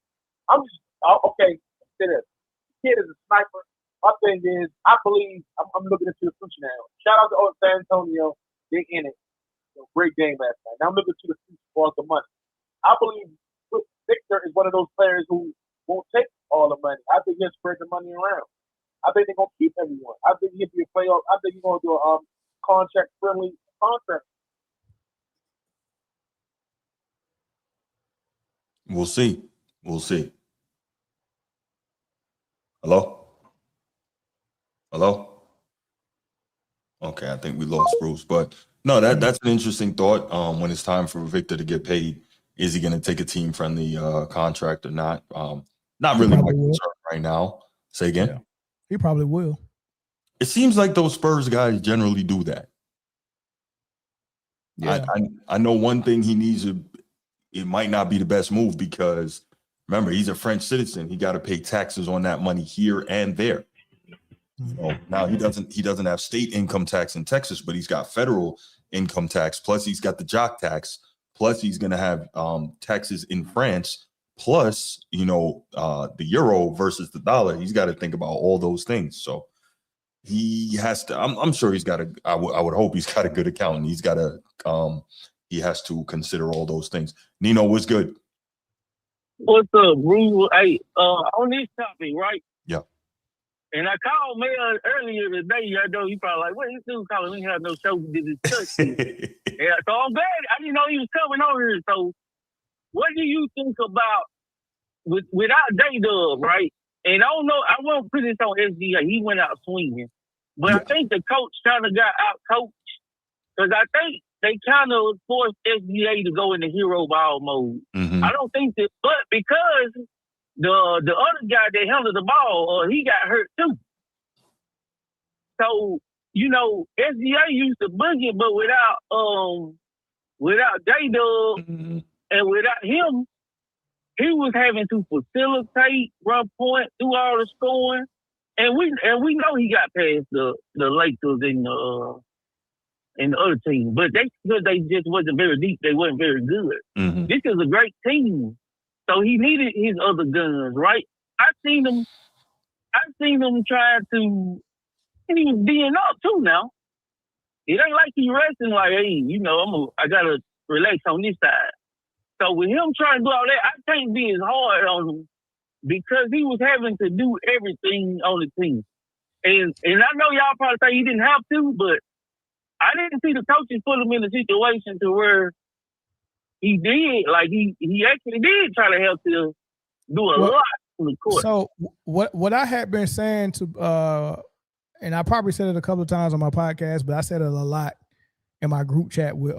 Okay, consider this. The kid is a sniper. My thing is, I believe, I'm looking into the future now. Shout out to San Antonio. They in it. Great game last night. Now I'm looking to the future for the money. I believe Victor is one of those players who won't take all the money. I think he'll spread the money around. I think they're going to keep everyone. I think he'll be a playoff. I think he's going to do a contract-friendly contract. We'll see. Hello? Okay, I think we lost Bruce, but no, that's an interesting thought. When it's time for Victor to get paid, is he going to take a team-friendly contract or not? Not really my concern right now. Say again? Yeah. He probably will. It seems like those Spurs guys generally do that. Yeah. I know one thing he needs it might not be the best move because remember, he's a French citizen. He got to pay taxes on that money here and there. So now he doesn't have state income tax in Texas, but he's got federal income tax. Plus he's got the jock tax. Plus he's going to have taxes in France. Plus, the euro versus the dollar. He's got to think about all those things. So he has to. I'm sure he's got a. I would hope he's got a good accountant. He's got a. He has to consider all those things. Nino, what's good? What's up, Bruce? Hey, on this topic, right? Yeah. And I called Mel earlier today. I know he probably like, what this dude calling? We have no show to discuss. Yeah, so I'm glad. I didn't know he was coming over here. So, what do you think about without J-Dub, right? And I don't know. I won't put this on SGA. He went out swinging, but I think the coach kind of got out coached because I think they kind of forced SGA to go into hero ball mode. Mm-hmm. I don't think that, but because the other guy that handled the ball, he got hurt too. So, SGA used to boogie, but without J-Dub and without him, he was having to facilitate, run point, do all the scoring. And we know he got past the Lakers and the other team. But because they just wasn't very deep, they wasn't very good. Mm-hmm. This is a great team. So he needed his other guns, right? I seen him trying to, and he was being up too now. It ain't like he resting like, hey, I gotta relax on this side. So with him trying to do all that, I can't be as hard on him because he was having to do everything on the team. And I know y'all probably say he didn't have to, but I didn't see the coaches put him in a situation to where he did. Like he actually did try to help to do a lot on the court. So what I had been saying to and I probably said it a couple of times on my podcast, but I said it a lot in my group chat with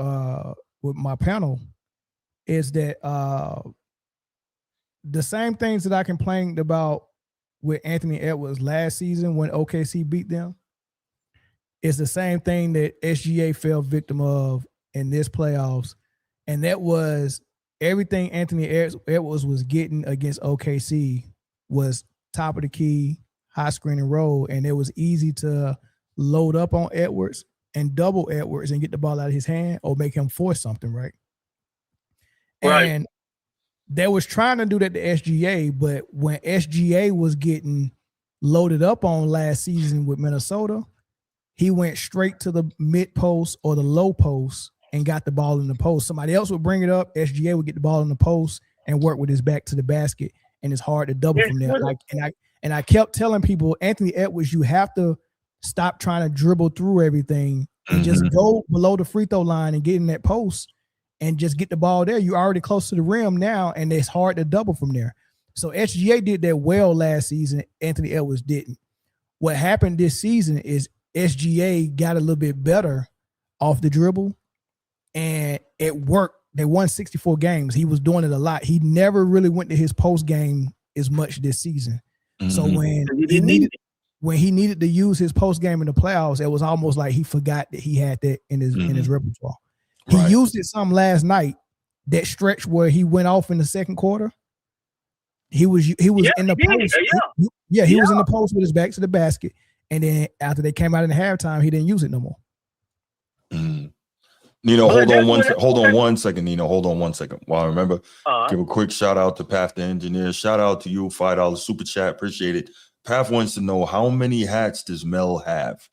my panel, is that the same things that I complained about with Anthony Edwards last season when OKC beat them, is the same thing that SGA fell victim of in this playoffs, and that was everything Anthony Edwards was getting against OKC was top of the key, high screen and roll, and it was easy to load up on Edwards and double Edwards and get the ball out of his hand or make him force something, right? And they was trying to do that to SGA, but when SGA was getting loaded up on last season with Minnesota, he went straight to the mid post or the low post and got the ball in the post. Somebody else would bring it up. SGA would get the ball in the post and work with his back to the basket, and it's hard to double from there. I kept telling people, Anthony Edwards, you have to stop trying to dribble through everything and just go below the free throw line and get in that post and just get the ball there. You're already close to the rim now, and it's hard to double from there. So SGA did that well last season. Anthony Edwards didn't. What happened this season is SGA got a little bit better off the dribble, and it worked. They won 64 games. He was doing it a lot. He never really went to his post game as much this season. So when he needed to use his post game in the playoffs, it was almost like he forgot that he had that in his repertoire. He used it some last night. That stretch where he went off in the second quarter. He was in the post. He was in the post with his back to the basket. And then after they came out in halftime, he didn't use it no more. Nino, hold on one second, Nino. Hold on 1 second. Well, I remember, give a quick shout out to Path the Engineer. Shout out to you, $5 super chat. Appreciate it. Path wants to know, how many hats does Mel have?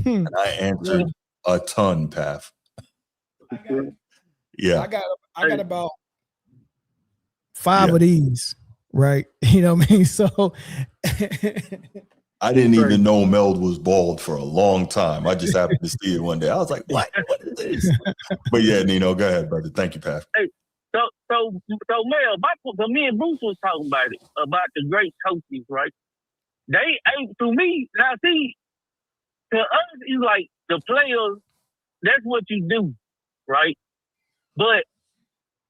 And I answered a ton, Path. I got about 5 of these, right? You know what I mean? So I didn't even know Mel was bald for a long time. I just happened to see it one day. I was like, what is this? But yeah, Nino, go ahead, brother. Thank you, Pat. Hey, so Mel, me and Bruce was talking about it, about the great coaches, right? To me, now see, to us, it's like the players, that's what you do, right? But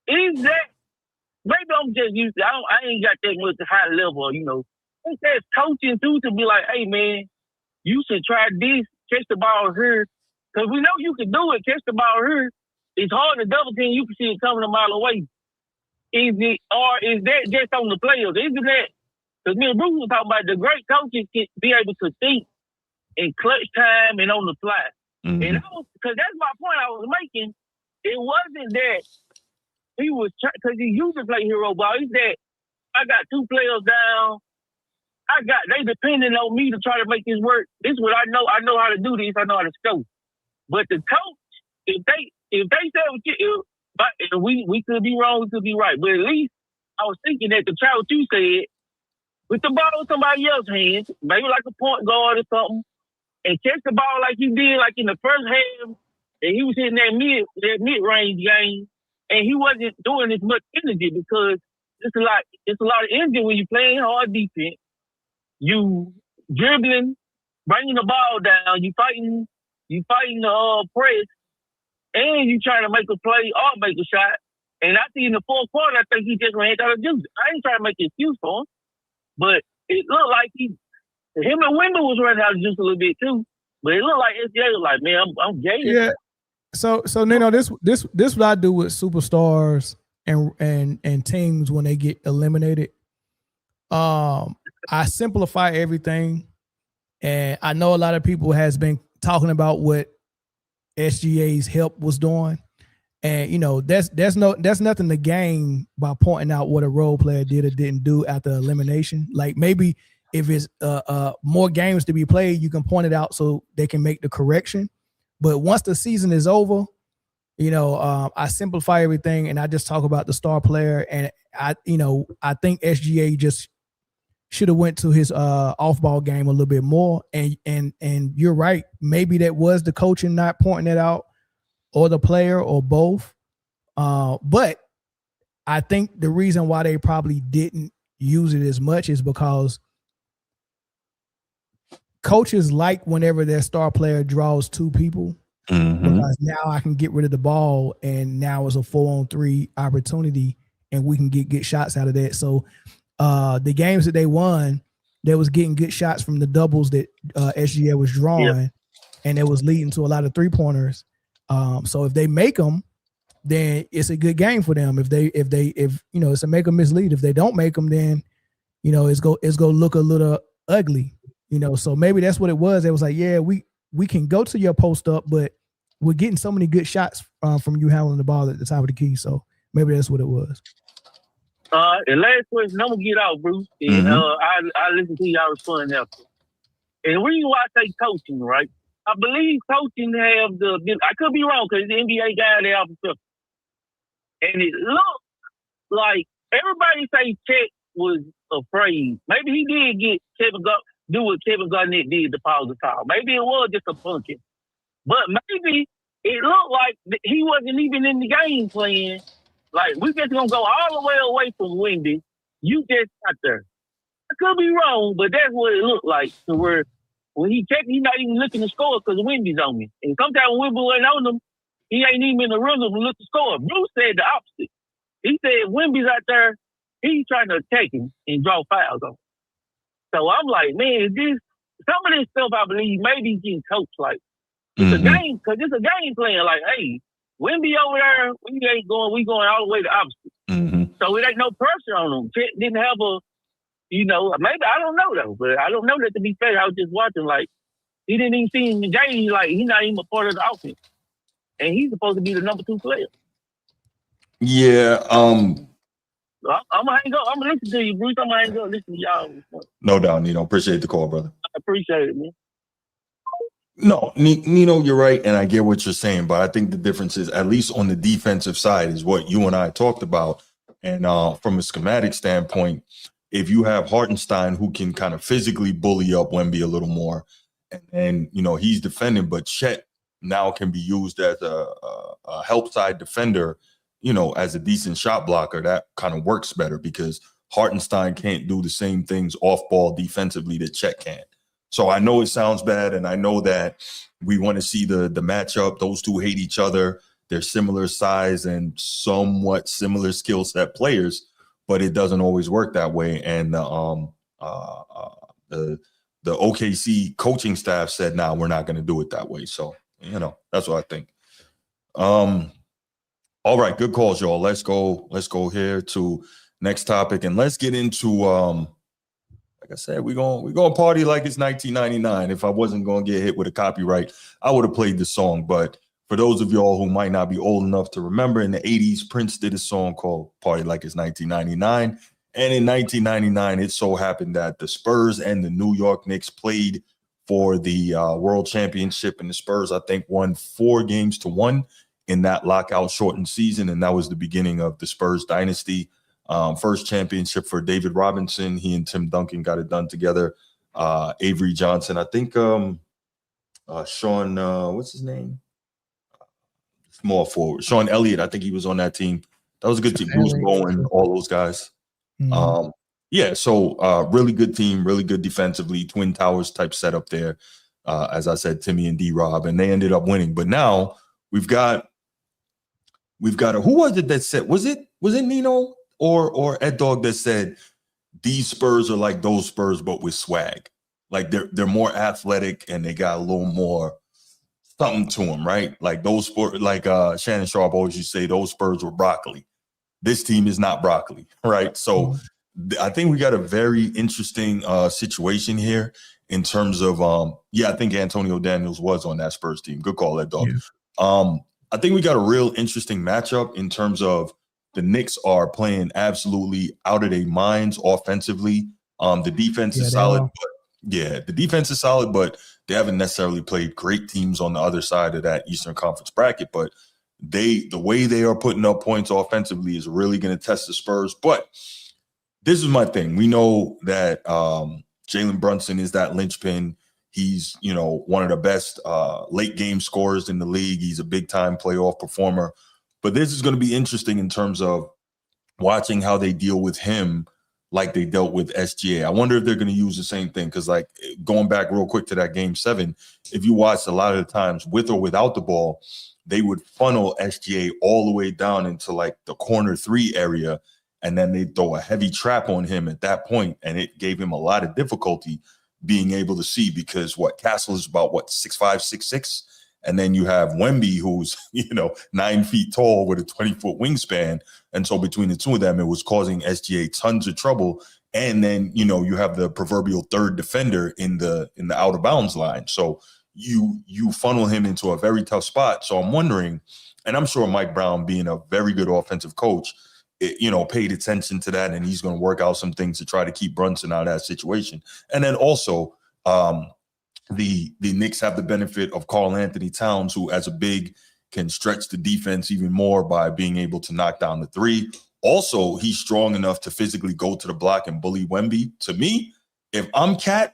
is that, maybe I'm just used to, I ain't got that much high level, you know. It's that coaching too, to be like, hey man, you should try this, catch the ball here. Because we know you can do it, catch the ball here. It's hard to double team, you can see it coming a mile away. Is that just on the players? Isn't that, because me and Bruce was talking about the great coaches can be able to think in clutch time and on the fly. And because that's my point I was making. It wasn't that he was, because he used to play hero ball. It's that I got 2 players down. They depending on me to try to make this work. This is what I know. I know how to do this. I know how to scope. But the coach, if they say we could be wrong, we could be right. But at least I was thinking that to try what you said, with the ball in somebody else's hands, maybe like a point guard or something, and catch the ball like you did, like in the first half, and he was hitting that mid-range game, and he wasn't doing as much energy because it's a lot of energy when you're playing hard defense. You dribbling, bringing the ball down, you fighting the press, and you trying to make a play or make a shot. And I think in the fourth quarter, I think he just ran out of juice. I ain't trying to make an excuse for him, but it looked like him and Wemby was running out of juice a little bit too. But it looked like SJ was like, man, I'm gay. Yeah. So Nino, this what I do with superstars and teams when they get eliminated. I simplify everything, and I know a lot of people has been talking about what SGA's help was doing, and you know that's nothing to gain by pointing out what a role player did or didn't do after elimination. Like maybe if it's more games to be played, you can point it out so they can make the correction. But once the season is over, you know, I simplify everything and I just talk about the star player. And I think SGA just should have went to his off-ball game a little bit more. And you're right. Maybe that was the coaching not pointing it out, or the player, or both. But I think the reason why they probably didn't use it as much is because coaches like whenever their star player draws 2 people, because now I can get rid of the ball, and now it's a 4-on-3 opportunity, and we can get good shots out of that. So the games that they won, they was getting good shots from the doubles that SGA was drawing. and it was leading to a lot of 3-pointers. So if they make them, then it's a good game for them. If it's a make or mislead. If they don't make them, then it's go look a little ugly. So maybe that's what it was. It was like, yeah, we can go to your post up, but we're getting so many good shots from you handling the ball at the top of the key. So maybe that's what it was. And last question, I'm gonna get out, Bruce. And I listen to y'all respond after. And the reason why I say coaching, right? I believe coaching have I could be wrong because the NBA guy they have stuff. And it looked like everybody say Chet was afraid. Maybe he did get do what Kevin Garnett did to Paul Gasol. Maybe it was just a punkin'. But maybe it looked like he wasn't even in the game plan. Like, we just gonna go all the way away from Wemby. You just got there. I could be wrong, but that's what it looked like. To where when he checked, he's not even looking to score because Wemby's on him. And sometimes when Wemby wasn't on him, he ain't even in the rhythm to look to score. Bruce said the opposite. He said Wemby's out there, he's trying to attack him and draw fouls on him. So I'm like, man, some of this stuff I believe maybe he's getting coached like. It's a game, because it's a game plan. Like, hey, Wemby over there, we going all the way the opposite. So it ain't no pressure on him. Chet didn't have maybe, I don't know though, but I don't know that to be fair. I was just watching, like, he didn't even see him in the game. Like, he's not even a part of the offense. And he's supposed to be the number 2 player. Yeah. I'm gonna hang up. I'm gonna listen to you, Bruce. I'm gonna hang up, listen to y'all. No doubt, Nino. Appreciate the call, brother. I appreciate it, man. No, Nino, you're right, and I get what you're saying, but I think the difference is, at least on the defensive side, is what you and I talked about. And from a schematic standpoint, if you have Hartenstein who can kind of physically bully up Wemby a little more, and he's defending, but Chet now can be used as a help side defender, as a decent shot blocker, that kind of works better because Hartenstein can't do the same things off ball defensively that Chet can. So I know it sounds bad, and I know that we want to see the matchup. Those two hate each other. They're similar size and somewhat similar skill set players, but it doesn't always work that way. And the OKC coaching staff said, "Nah, we're not going to do it that way." So that's what I think. All right, good calls, y'all. Let's go here to next topic, and let's get into like I said, we're gonna party like it's 1999. If I wasn't gonna get hit with a copyright, I would have played the song. But for those of y'all who might not be old enough to remember, in the 80s, Prince did a song called Party Like It's 1999. And in 1999, it so happened that the Spurs and the New York Knicks played for the World Championship, and the Spurs, I think, won 4-1 in that lockout shortened season, and that was the beginning of the Spurs dynasty. First championship for David Robinson. He and Tim Duncan got it done together. Avery Johnson, I think Sean, what's his name? Small forward. Sean Elliott, I think he was on that team. That was a good team. Bruce Bowen, all those guys. So really good team, really good defensively, Twin Towers type setup there. As I said, Timmy and D-Rob, and they ended up winning. But now we've got who was it that said, was it Nino or Ed Dog that said these Spurs are like those Spurs but with swag? Like they're more athletic and they got a little more something to them, right? Like those Spurs, like Shannon Sharp always used to say, those Spurs were broccoli. This team is not broccoli, right? So I think we got a very interesting situation here in terms of I think Antonio Daniels was on that Spurs team. Good call, Ed Dog. Yeah. I think we got a real interesting matchup in terms of the Knicks are playing absolutely out of their minds offensively. The defense is solid, but they haven't necessarily played great teams on the other side of that Eastern Conference bracket. But the way they are putting up points offensively is really going to test the Spurs. But this is my thing. We know that Jalen Brunson is that linchpin. He's, one of the best late game scorers in the league. He's a big time playoff performer. But this is going to be interesting in terms of watching how they deal with him like they dealt with SGA. I wonder if they're going to use the same thing because, like, going back real quick to that Game 7, if you watched a lot of the times with or without the ball, they would funnel SGA all the way down into, like, the corner 3 area, and then they'd throw a heavy trap on him at that point, and it gave him a lot of difficulty being able to see, because Castle is about 6'5", 6'6", and then you have Wemby, who's 9 feet tall with a 20-foot wingspan, and so between the two of them, it was causing SGA tons of trouble. And then you have the proverbial third defender in the out of bounds line, so you funnel him into a very tough spot. So I'm wondering, and I'm sure Mike Brown, being a very good offensive coach, paid attention to that, and he's going to work out some things to try to keep Brunson out of that situation. And then also, the Knicks have the benefit of Karl Anthony Towns, who as a big can stretch the defense even more by being able to knock down the three. Also, he's strong enough to physically go to the block and bully Wemby. To me, if I'm Cat,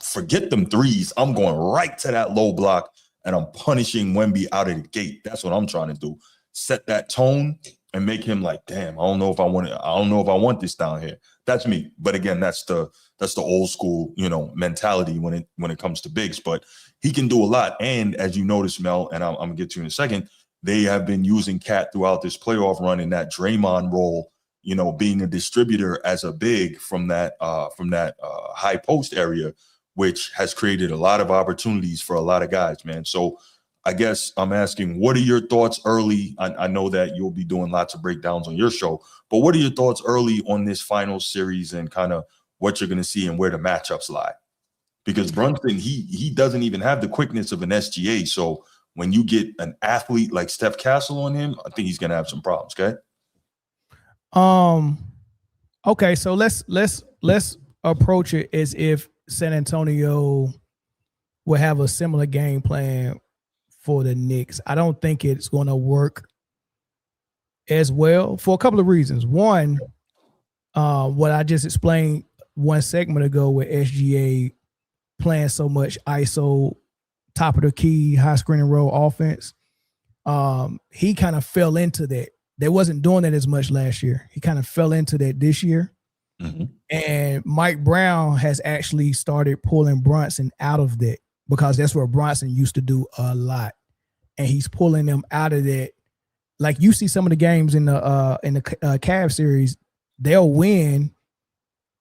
forget them threes. I'm going right to that low block and I'm punishing Wemby out of the gate. That's what I'm trying to do. Set that tone and make him like, damn, I don't know if I want this down here. That's me. But again, that's the old school, mentality when it comes to bigs. But he can do a lot. And as you notice, Mel, and I'm gonna get to you in a second, they have been using Cat throughout this playoff run in that Draymond role, being a distributor as a big from that high post area, which has created a lot of opportunities for a lot of guys, man. So I guess I'm asking, what are your thoughts early? I know that you'll be doing lots of breakdowns on your show, but what are your thoughts early on this final series and kind of what you're going to see and where the matchups lie? Because Brunson, he doesn't even have the quickness of an SGA. So when you get an athlete like Steph Castle on him, I think he's going to have some problems. Okay. Okay. So let's approach it as if San Antonio will have a similar game plan for the Knicks. I don't think it's going to work as well for a couple of reasons. One, what I just explained one segment ago with SGA playing so much ISO, top of the key, high screen and roll offense. He kind of fell into that. They wasn't doing that as much last year. He kind of fell into that this year. Mm-hmm. And Mike Brown has actually started pulling Brunson out of that, because that's where Brunson used to do a lot. And he's pulling them out of that. Like you see some of the games in the Cavs series, they'll win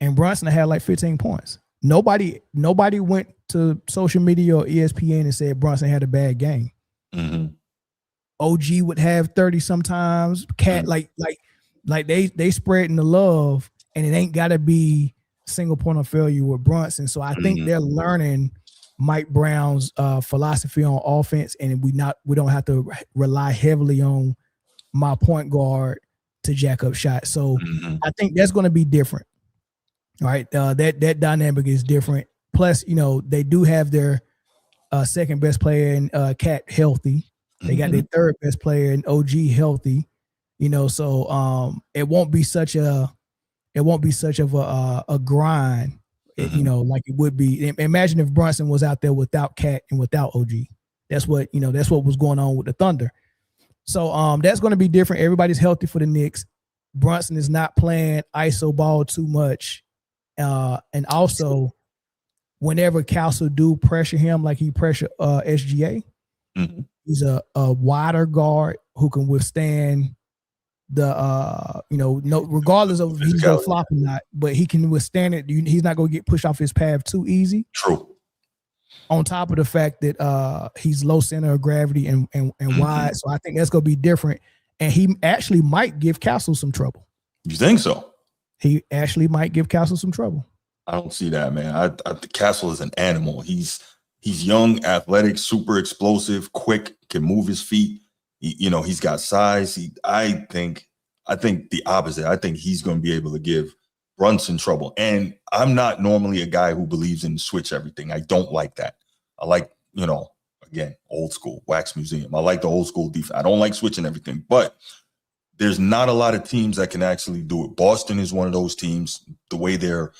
and Brunson had like 15 points. Nobody went to social media or ESPN and said Brunson had a bad game. Mm-hmm. OG would have 30 sometimes. Cat like they spreading the love, and it ain't got to be single point of failure with Brunson. So I think they're learning Mike Brown's philosophy on offense, and we don't have to rely heavily on my point guard to jack up shots. So I think that's going to be different. All right, that dynamic is different. Plus, they do have their second best player in Cat healthy. They got their third best player in OG healthy. So it won't be such of a grind, like it would be. Imagine if Brunson was out there without Cat and without OG. That's what was going on with the Thunder. So that's going to be different. Everybody's healthy for the Knicks. Brunson is not playing ISO ball too much. And also, whenever Castle do pressure him like he pressure SGA, he's a wider guard who can withstand the regardless of if he's gonna flop or not, but he can withstand it. He's not gonna get pushed off his path too easy. True. On top of the fact that he's low center of gravity and wide, so I think that's gonna be different. And he actually might give Castle some trouble. You think so? He actually might give Castle some trouble. I don't see that, man. I Castle is an animal. He's young, athletic, super explosive, quick, can move his feet. He's got size. I think the opposite. I think he's going to be able to give Brunson trouble. And I'm not normally a guy who believes in switch everything. I don't like that. I like, again, old school, wax museum. I like the old school defense. I don't like switching everything, but there's not a lot of teams that can actually do it. Boston is one of those teams. The way their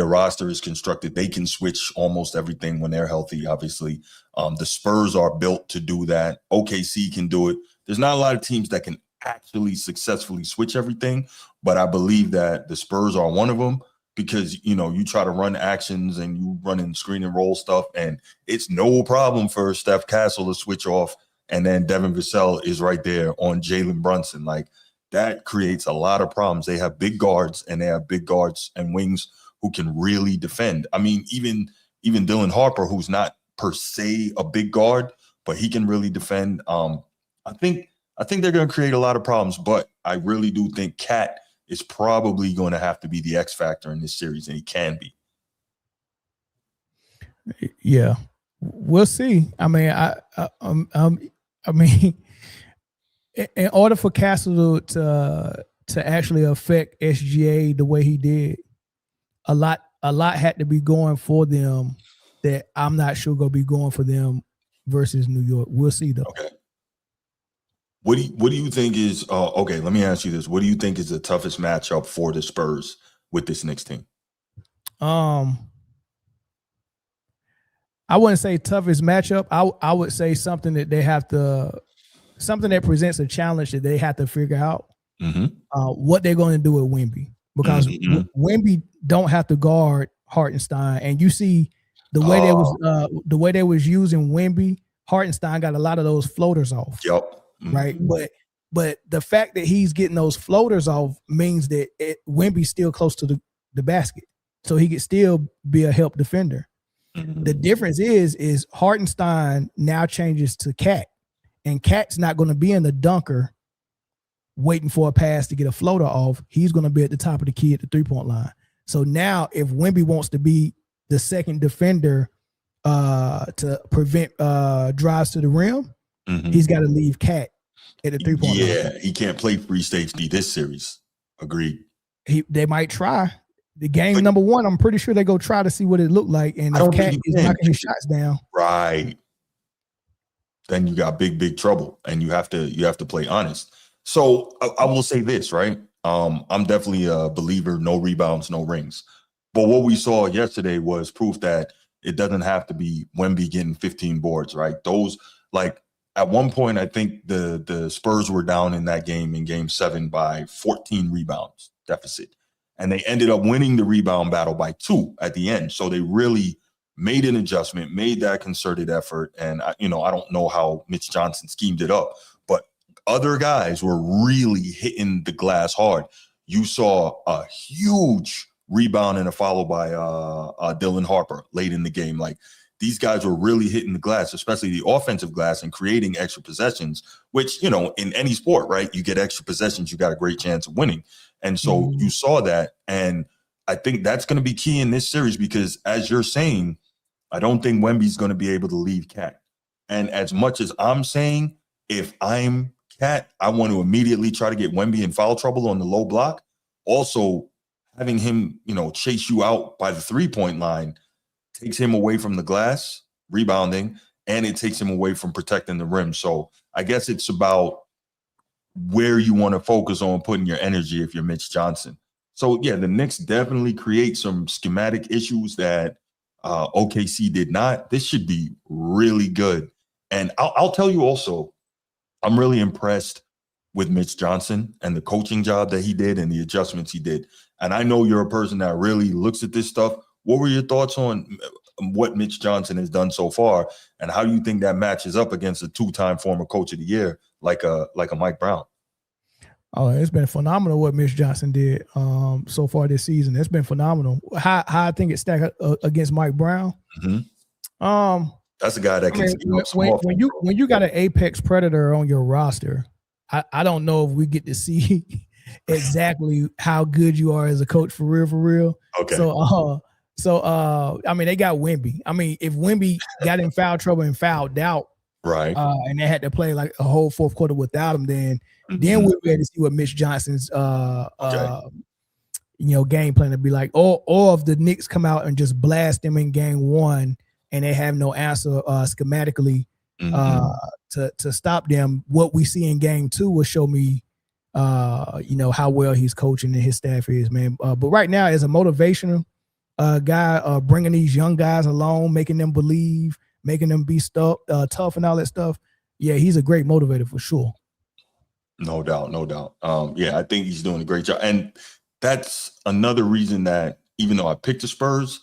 roster is constructed, they can switch almost everything when they're healthy, obviously. The Spurs are built to do that. OKC can do it. There's not a lot of teams that can actually successfully switch everything, but I believe that the Spurs are one of them, because, you try to run actions and you run in screen and roll stuff, and it's no problem for Steph Castle to switch off, and then Devin Vassell is right there on Jalen Brunson. Like, that creates a lot of problems. They have big guards, and they have big guards and wings who can really defend. I mean, even Dylan Harper, who's not per se a big guard, but he can really defend. I think they're going to create a lot of problems, but I really do think Cat is probably going to have to be the X factor in this series, and he can be. Yeah, we'll see. I mean, I mean, in order for Castle to actually affect SGA the way he did, a lot had to be going for them that I'm not sure going to be going for them versus New York. We'll see though. Okay. What do you think is okay? Let me ask you this: what do you think is the toughest matchup for the Spurs with this Knicks team? I wouldn't say toughest matchup. I would say something that they have to, something that presents a challenge that they have to figure out what they're going to do with Wemby, because Wemby don't have to guard Hartenstein, and you see the way they was using Wemby. Hartenstein got a lot of those floaters off. Yep. Right, but the fact that he's getting those floaters off means that Wemby's still close to the basket, so he could still be a help defender. The difference is Hartenstein now changes to Cat, and Cat's not going to be in the dunker waiting for a pass to get a floater off. He's going to be at the top of the key at the 3-point line. So now if Wemby wants to be the second defender to prevent drives to the rim, he's got to leave Cat at the 3-point line. Yeah, he can't play free safety this series. Agreed. They might try. The game number one, I'm pretty sure they go try to see what it looked like, and if Cat is knocking his shots down, right, then you got big trouble, and you have to play honest. So I will say this, right? I'm definitely a believer: no rebounds, no rings. But what we saw yesterday was proof that it doesn't have to be Wemby getting 15 boards, right? Those, like, at one point, I think the Spurs were down in that game, in game 7, by 14 rebounds deficit. And they ended up winning the rebound battle by 2 at the end. So they really made an adjustment, made that concerted effort. And, I don't know how Mitch Johnson schemed it up, but other guys were really hitting the glass hard. You saw a huge rebound and a follow by Dylan Harper late in the game. Like, these guys were really hitting the glass, especially the offensive glass, and creating extra possessions, which, in any sport, right? You get extra possessions, you got a great chance of winning. And so you saw that. And I think that's going to be key in this series, because as you're saying, I don't think Wemby's going to be able to leave Cat. And as much as I'm saying, if I'm Cat, I want to immediately try to get Wemby in foul trouble on the low block. Also, having him, chase you out by the 3-point line takes him away from the glass, rebounding, and it takes him away from protecting the rim. So I guess it's about where you want to focus on putting your energy if you're Mitch Johnson. So, yeah, the Knicks definitely create some schematic issues that OKC did not. This should be really good. And I'll tell you also, I'm really impressed with Mitch Johnson and the coaching job that he did and the adjustments he did. And I know you're a person that really looks at this stuff. What were your thoughts on what Mitch Johnson has done so far, and how do you think that matches up against a 2-time former coach of the year like a Mike Brown? Oh, it's been phenomenal what Mitch Johnson did so far this season. It's been phenomenal. How I think it stacked against Mike Brown. That's a guy that can. When you got an apex predator on your roster, I don't know if we get to see exactly how good you are as a coach for real. Okay. So I mean, they got Wemby. I mean, if Wemby got in foul trouble and fouled out, right, and they had to play like a whole fourth quarter without him, then we'll be able to see what Mitch Johnson's game plan to be like. Or if the Knicks come out and just blast them in game 1 and they have no answer schematically to stop them, what we see in game 2 will show me how well he's coaching and his staff is, man. But right now, as a motivational guy, bringing these young guys along, making them believe, making them be tough and all that stuff. Yeah, he's a great motivator for sure. No doubt. Yeah, I think he's doing a great job. And that's another reason that, even though I picked the Spurs,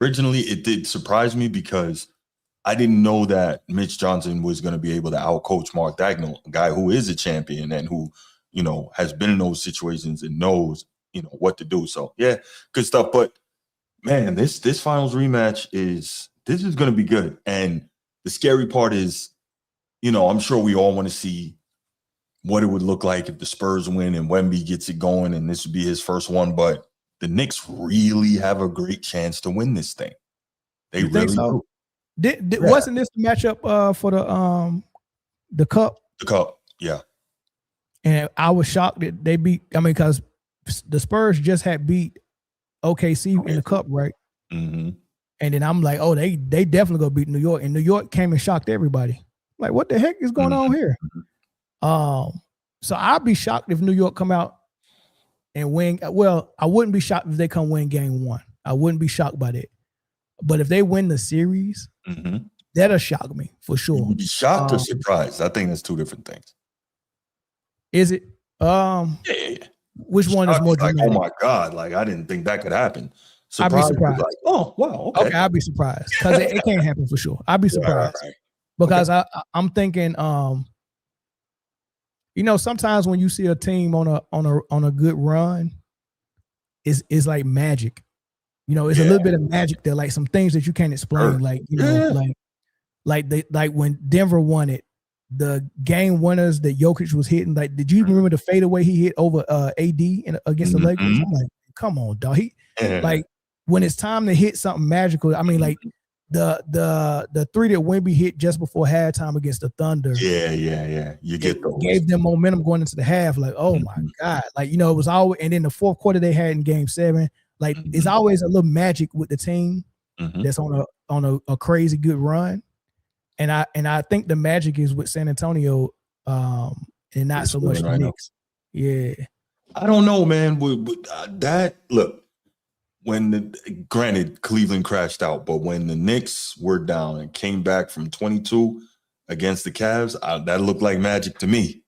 originally it did surprise me, because I didn't know that Mitch Johnson was going to be able to outcoach Mark Daigneault, a guy who is a champion and who, has been in those situations and knows, what to do. So, yeah, good stuff. But Man, this finals rematch is going to be good. And the scary part is, I'm sure we all want to see what it would look like if the Spurs win and Wemby gets it going, and this would be his first one. But the Knicks really have a great chance to win this thing. They really do. Wasn't this the matchup for the cup? The cup, yeah. And I was shocked that they beat. I mean, because the Spurs just had beat OKC in the cup, right? Mm-hmm. And then I'm like, oh, they definitely gonna beat New York, and New York came and shocked everybody. Like, what the heck is going on here? So I'd be shocked if New York come out and win. Well, I wouldn't be shocked if they come win game 1. I wouldn't be shocked by that. But if they win the series, that'll shock me for sure. You would be shocked or surprised? I think that's two different things. Is it? Yeah. Which one is more dramatic? Like, oh my God! Like, I didn't think that could happen. I'd be surprised. Like, oh wow, okay. I'd be surprised because it can't happen for sure. I'd be surprised because I'm thinking, sometimes when you see a team on a good run, it's like magic. It's a little bit of magic there, like some things that you can't explain, like when Denver won it, the game winners that Jokic was hitting. Like, did you remember the fadeaway he hit over AD against the Lakers? I'm like, come on, dog. Like, when it's time to hit something magical. I mean, like the three that Wemby hit just before halftime against the Thunder. Yeah. You get those. Gave them momentum going into the half. Like, oh my God. Like, it was always, and then the fourth quarter they had in game 7. Like, it's always a little magic with the team that's on a crazy good run. And I think the magic is with San Antonio, and not so much the Knicks. Yeah. I don't know, man. Look, granted, Cleveland crashed out, but when the Knicks were down and came back from 22 against the Cavs, that looked like magic to me.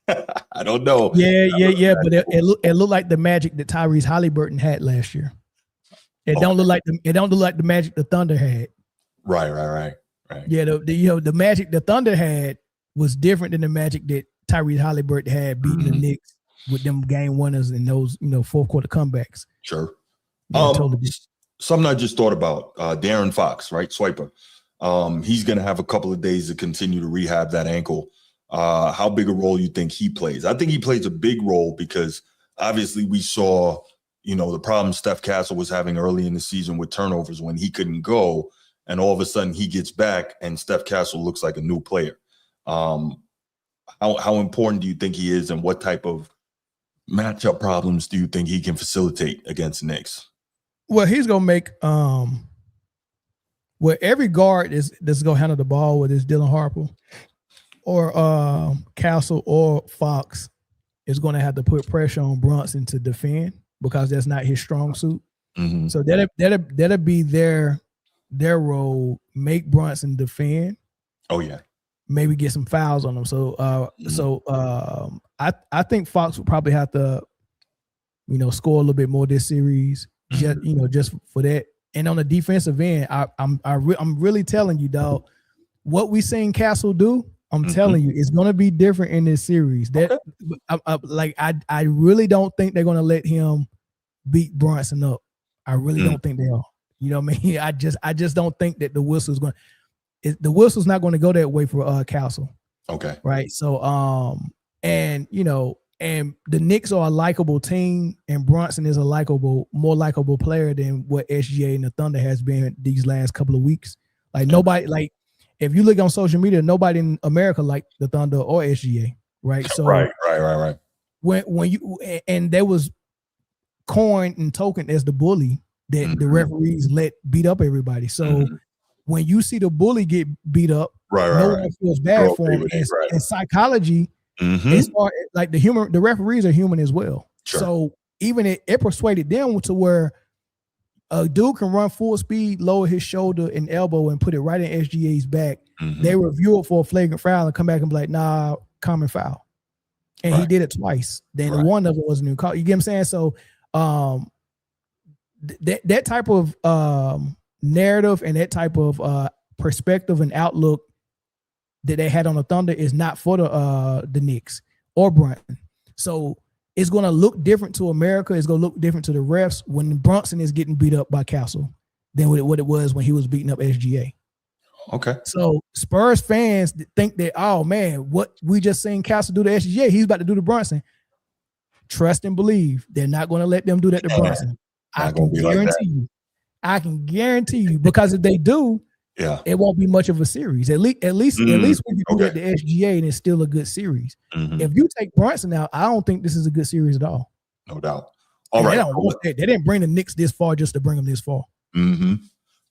I don't know. Yeah. But it looked like the magic that Tyrese Halliburton had last year. It don't look like the magic the Thunder had. Right. Yeah, the magic the Thunder had was different than the magic that Tyrese Halliburton had beating the Knicks with them game winners and those fourth quarter comebacks. Sure. Totally. Something I just thought about, Darren Fox, right? Swiper. He's going to have a couple of days to continue to rehab that ankle. How big a role you think he plays? I think he plays a big role because obviously we saw, the problem Steph Castle was having early in the season with turnovers when he couldn't go, and all of a sudden he gets back and Steph Castle looks like a new player. How important do you think he is, and what type of matchup problems do you think he can facilitate against the Knicks? Well, he's gonna make every guard that's gonna handle the ball, whether it's Dylan Harper or Castle or Fox, is gonna have to put pressure on Brunson to defend because that's not his strong suit. So that'll be their role. Make Brunson defend. Oh yeah. Maybe get some fouls on them. So I think Fox would probably have to, score a little bit more this series. Just for that. And on the defensive end, I'm really telling you, dog, what we seen Castle do, I'm telling you, it's gonna be different in this series. I really don't think they're gonna let him beat Brunson up. I really don't think they are. You know what I mean? I just don't think that the whistle's going. The whistle's not going to go that way for Castle. Okay. Right. So and the Knicks are a likable team, and Brunson is a more likable player than what SGA and the Thunder has been these last couple of weeks. Like nobody, like if you look on social media, nobody in America liked the Thunder or SGA. Right. So right. When you and there was coined and token as the bully that the referees let beat up everybody. So when you see the bully get beat up, no one feels bad for him. And psychology, it's like the referees are human as well. Sure. So even it persuaded them to where a dude can run full speed, lower his shoulder and elbow, and put it right in SGA's back. They review it for a flagrant foul and come back and be like, "Nah, common foul." And he did it twice. Then one of it wasn't even called. You get what I'm saying? So that type of narrative and that type of perspective and outlook that they had on the Thunder is not for the Knicks or Brunson. So it's going to look different to America. It's going to look different to the refs when Brunson is getting beat up by Castle than what it was when he was beating up SGA. Okay. So Spurs fans think that, oh man, what we just seen Castle do to SGA, he's about to do to Brunson. Trust and believe they're not going to let them do that to Brunson. I can guarantee you, because if they do, it won't be much of a series. At least we can do that to SGA, and it's still a good series. If you take Brunson out, I don't think this is a good series at all. No doubt. All right. They didn't bring the Knicks this far just to bring them this far.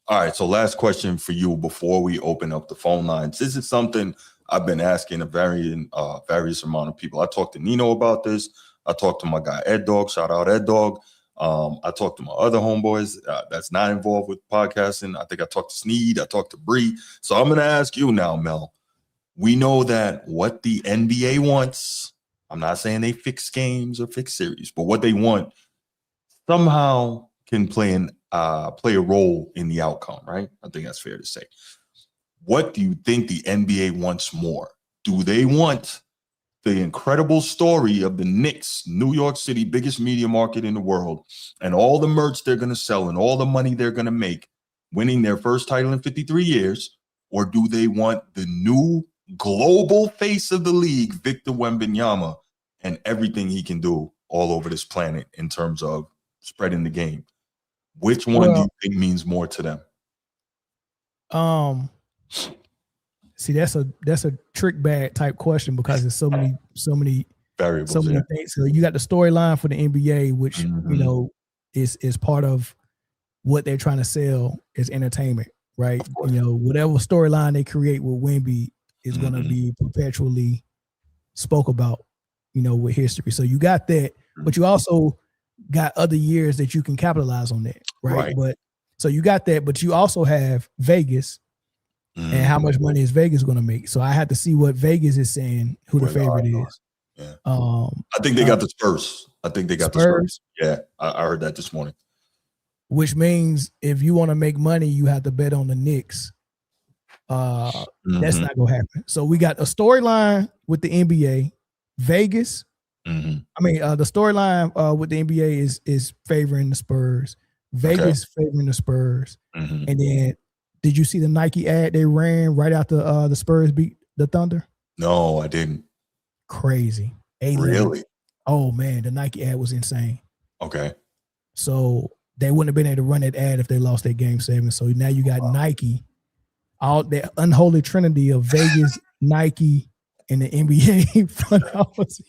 All right. So last question for you before we open up the phone lines. This is something I've been asking a various amount of people. I talked to Nino about this. I talked to my guy Ed Dog. Shout out Ed Dog. I talked to my other homeboys that's not involved with podcasting. I think I talked to Sneed. I talked to Bree. So I'm going to ask you now, Mel. We know that what the NBA wants, I'm not saying they fix games or fix series, but what they want somehow can play a role in the outcome, right? I think that's fair to say. What do you think the NBA wants more? Do they want the incredible story of the Knicks, New York City, biggest media market in the world, and all the merch they're going to sell and all the money they're going to make, winning their first title in 53 years? Or do they want the new global face of the league, Victor Wembanyama, and everything he can do all over this planet in terms of spreading the game? Which one do you think means more to them? See, that's a trick bag type question because there's so many variables, so many things. So you got the storyline for the NBA, which you know is part of what they're trying to sell is entertainment, right? You know, whatever storyline they create with Wemby is going to be perpetually spoke about, you know, with history. So you got that, but you also got other years that you can capitalize on that, right? But so you got that, but you also have Vegas. And how much money is Vegas going to make? So I have to see what Vegas is saying, who the favorite is. Yeah. I think they got the Spurs. I think they got the Spurs. Yeah, I heard that this morning. Which means if you want to make money, you have to bet on the Knicks. That's not going to happen. So we got a storyline with the NBA, Vegas. I mean, the storyline with the NBA is favoring the Spurs. Vegas favoring the Spurs. And then did you see the Nike ad they ran right after the Spurs beat the Thunder? No, I didn't. Crazy. Really? Oh, man, the Nike ad was insane. Okay. So they wouldn't have been able to run that ad if they lost that Game 7. So now you got Nike, all that unholy trinity of Vegas, Nike, and the NBA front office.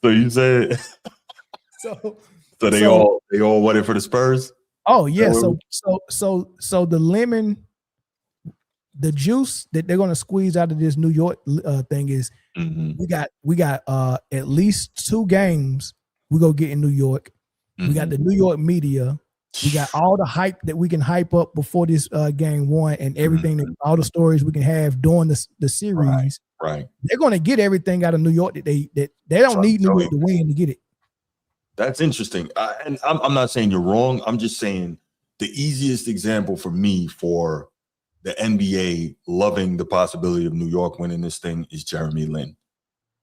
So you said so they all want it for the Spurs? Oh yeah, so the lemon, the juice that they're gonna squeeze out of this New York thing is we got at least 2 games we go get in New York. We got the New York media. We got all the hype that we can hype up before this game 1 and everything that all the stories we can have during the series. Right. They're gonna get everything out of New York that they don't need New York to win to get it. That's interesting. And I'm not saying you're wrong. I'm just saying the easiest example for me for the NBA loving the possibility of New York winning this thing is Jeremy Lin.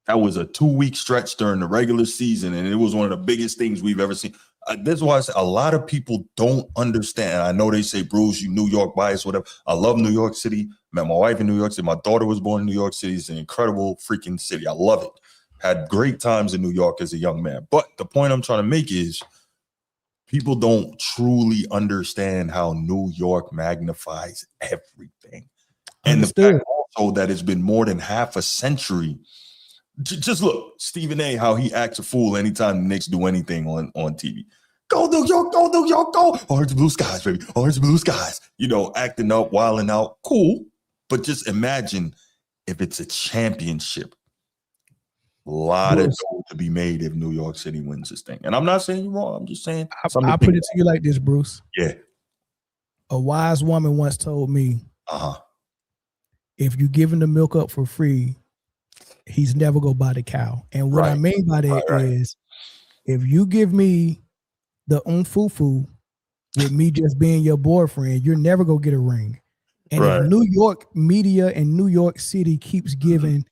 That was a 2-week stretch during the regular season, and it was one of the biggest things we've ever seen. That's why I say a lot of people don't understand. I know they say, Bruce, you New York bias, whatever. I love New York City. Met my wife in New York City. My daughter was born in New York City. It's an incredible freaking city. I love it. Had great times in New York as a young man. But the point I'm trying to make is people don't truly understand how New York magnifies everything. And the fact also that it's been more than half a century. Just look, Stephen A., how he acts a fool anytime the Knicks do anything on TV. Go New York, go New York, go. Orange blue skies, baby. Orange blue skies. You know, acting up, wilding out. Cool. But just imagine if it's a championship. A lot of gold to be made if New York City wins this thing. And I'm not saying you're wrong. I'm just saying. I put it to you like this, Bruce. Yeah. A wise woman once told me, if you giving the milk up for free, he's never go buy the cow. And what I mean by that is if you give me the umfufu with me just being your boyfriend, you're never going to get a ring. And if New York media and New York City keeps giving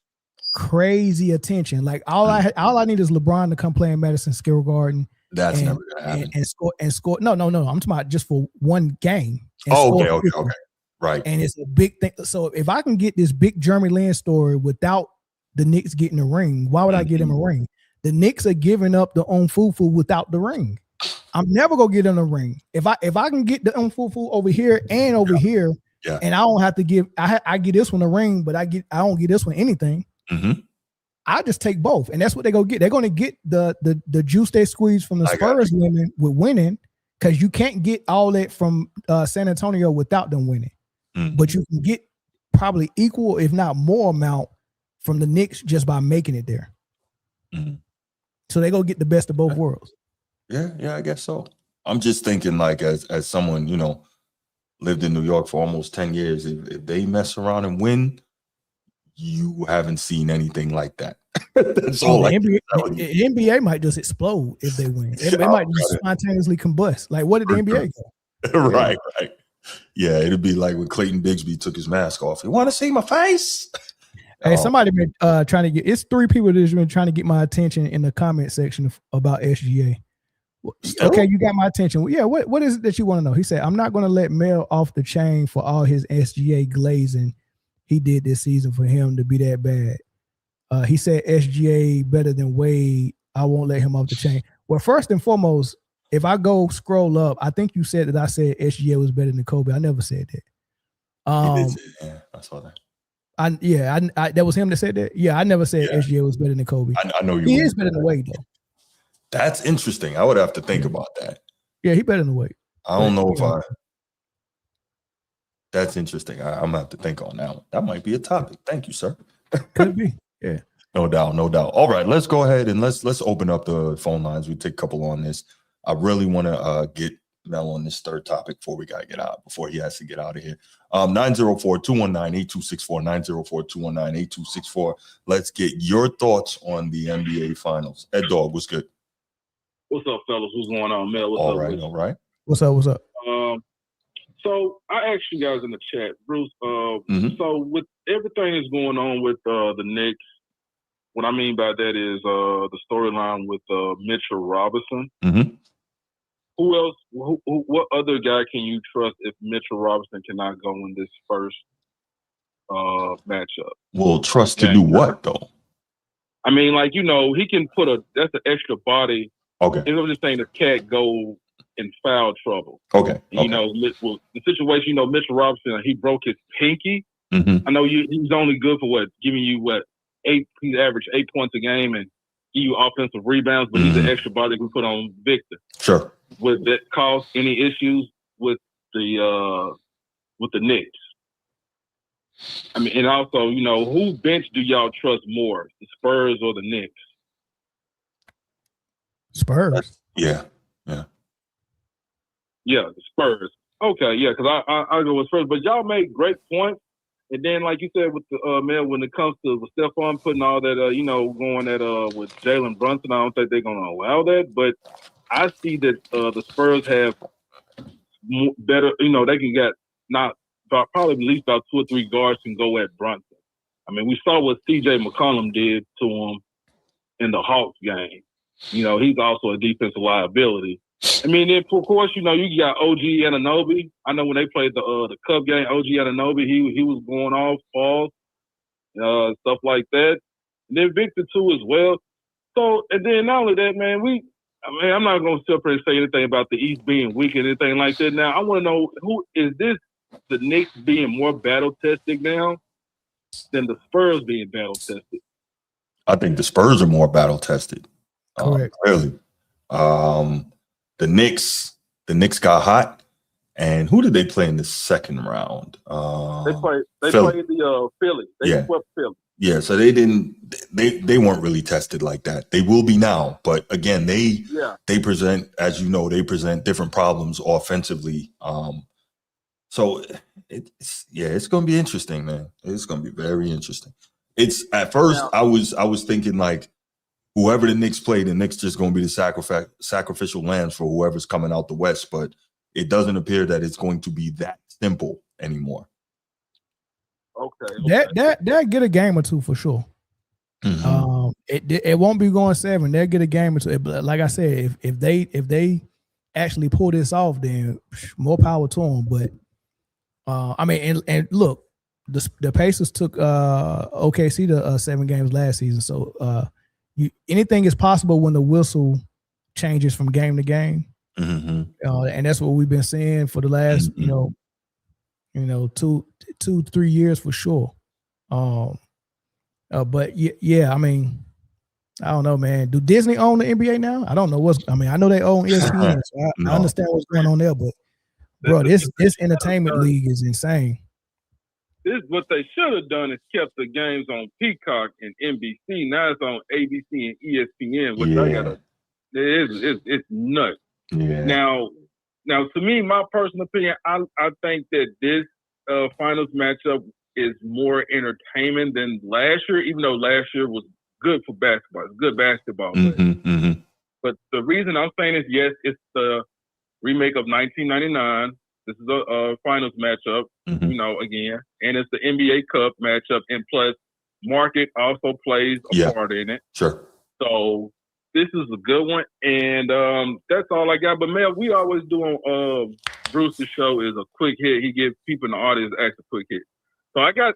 crazy attention. Like all I need is LeBron to come play in Madison Square Garden. That's never gonna happen. And score. No. I'm talking about just for one game. Okay. Right. And it's a big thing. So if I can get this big Jeremy Lin story without the Knicks getting a ring, why would I get him a ring? The Knicks are giving up the Onfufu without the ring. I'm never gonna get him a ring. If I can get the Onfufu over here and over here, and I don't have to give I get this one a ring, but I don't get this one anything. I just take both, and that's what they're gonna get. They're gonna get the juice they squeeze from the Spurs women with winning, because you can't get all that from San Antonio without them winning. But you can get probably equal, if not more amount from the Knicks just by making it there. So they go get the best of both worlds. Yeah, I guess so. I'm just thinking, like, as someone, you know, lived in New York for almost 10 years, if they mess around and win, you haven't seen anything like that. That's all. The NBA might just explode if they win. It might just spontaneously combust. Like, what did the NBA go? Right. Yeah, it'd be like when Clayton Bigsby took his mask off. You want to see my face? Hey, somebody been trying to get. It's 3 people that's been trying to get my attention in the comment section about SGA. Still? Okay, you got my attention. Well, yeah, what is it that you want to know? He said, I'm not going to let Mel off the chain for all his SGA glazing he did this season for him to be that bad. He said SGA better than Wade. I won't let him off the chain. Well, first and foremost, if I go scroll up, I think you said that I said SGA was better than Kobe. I never said that. Yeah, I saw that. I that was him that said that. Yeah, I never said SGA was better than Kobe. I know you. He is better than Wade though. That's interesting. I would have to think about that. Yeah, he better than Wade. I don't know if That's interesting. I'm gonna have to think on that one. That might be a topic. Thank you, sir. Could be. Yeah. No doubt. All right, let's go ahead and let's open up the phone lines. We take a couple on this. I really want to get Mel on this third topic before he has to get out of here. 904-219-8264, 904-219-8264. Let's get your thoughts on the NBA Finals. Ed Dog, what's good? What's up, fellas? What's going on, Mel? All right. What's up? So I asked you guys in the chat, Bruce. So with everything that's going on with the Knicks, what I mean by that is the storyline with Mitchell Robinson. Who else? What other guy can you trust if Mitchell Robinson cannot go in this first matchup? Well, trust to do what though? I mean, like, you know, he can that's an extra body. Okay. And I'm just saying, if Cat go in foul trouble. Okay. And, you know, the situation, you know, Mitchell Robinson, he broke his pinky. I know he's only good for giving you 8. He's averaged 8 points a game and give you offensive rebounds, but he's an extra body we put on Victor. Sure. Would that cause any issues with the Knicks? I mean, and also, you know, whose bench do y'all trust more, the Spurs or the Knicks? Spurs. Yeah, the Spurs. Okay, yeah, because I go with Spurs, but y'all make great points. And then, like you said, with the Mel, when it comes to Stephon putting all that, going at with Jalen Brunson, I don't think they're going to allow that. But I see that the Spurs have better, you know, they can get probably at least about 2 or 3 guards can go at Brunson. I mean, we saw what C.J. McCollum did to him in the Hawks game. You know, he's also a defensive liability. I mean, then, of course, you know, you got OG Anunoby. I know when they played the Cup game, OG Anunoby, he was going off, falls, stuff like that. And then Victor, too, as well. So, and then not only that, man, I'm not going to sit up here and say anything about the East being weak and anything like that. Now, I want to know, who is this, the Knicks being more battle-tested now than the Spurs being battle-tested? I think the Spurs are more battle-tested. Correct. Clearly. The Knicks got hot, and who did they play in the second round? They played the Philly. They swept Philly. Yeah, so they weren't really tested like that. They will be now, but again, they present, as you know, different problems offensively. So it's going to be interesting, man. It's going to be very interesting. It's at first I was thinking like, whoever the Knicks play, the Knicks just going to be the sacrificial lambs for whoever's coming out the West. But it doesn't appear that it's going to be that simple anymore. Okay. That get a game or two for sure. It won't be going 7. They'll get a game or two. But like I said, if they actually pull this off, then more power to them. But I mean, and look, the Pacers took OKC to 7 games last season. So anything is possible when the whistle changes from game to game. And that's what we've been seeing for the last 2-3 years for sure. But yeah, I mean, I don't know, man. Do Disney own the NBA now? I don't know I know they own ESPN, so I understand what's going on there, but bro, this entertainment league is insane. This what they should have done is kept the games on Peacock and NBC. Now it's on ABC and ESPN, which it's nuts. Yeah. Now, to me, my personal opinion, I think that this finals matchup is more entertainment than last year, even though last year was good for basketball. It's good basketball. But the reason I'm saying is, yes, it's the remake of 1999. This is a finals matchup, again. And it's the NBA Cup matchup. And plus, market also plays a part in it. Sure. So this is a good one. And that's all I got. But, Mel, we always do on Bruce's show is a quick hit. He gives people in the audience a quick hit. So I got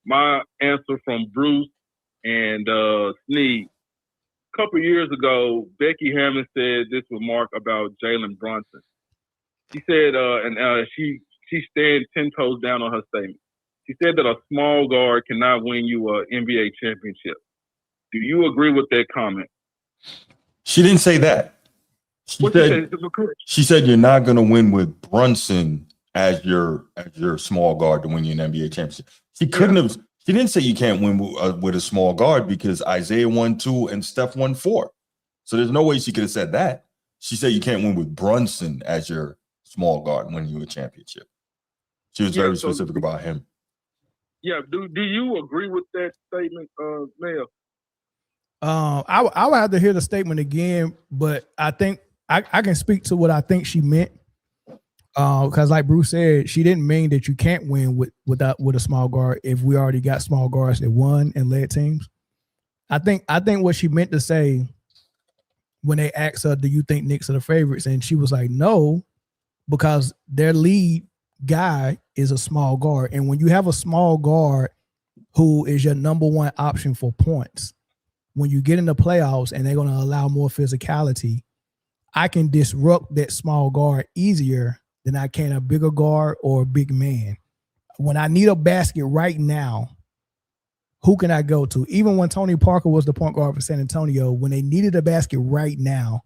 my answer from Bruce and Sneed. A couple years ago, Becky Hammond said this remark about Jalen Brunson. She said, she stayed 10 toes down on her statement. She said that a small guard cannot win you an NBA championship. Do you agree with that comment? She didn't say that. She said you're not going to win with Brunson as your small guard to win you an NBA championship. She couldn't have. She didn't say you can't win with a small guard because Isaiah won 2 and Steph won 4. So there's no way she could have said that. She said you can't win with Brunson as your small guard and win you a championship. She was very specific about him. Yeah. Do you agree with that statement, Mel? I would have to hear the statement again, but I think I can speak to what I think she meant. Because like Bruce said, she didn't mean that you can't win with a small guard if we already got small guards that won and led teams. I think what she meant to say when they asked her, do you think Knicks are the favorites? And she was like, no, because their lead guy is a small guard. And when you have a small guard who is your number one option for points, when you get in the playoffs and they're going to allow more physicality, I can disrupt that small guard easier than I can a bigger guard or a big man. When I need a basket right now, who can I go to? Even when Tony Parker was the point guard for San Antonio, when they needed a basket right now,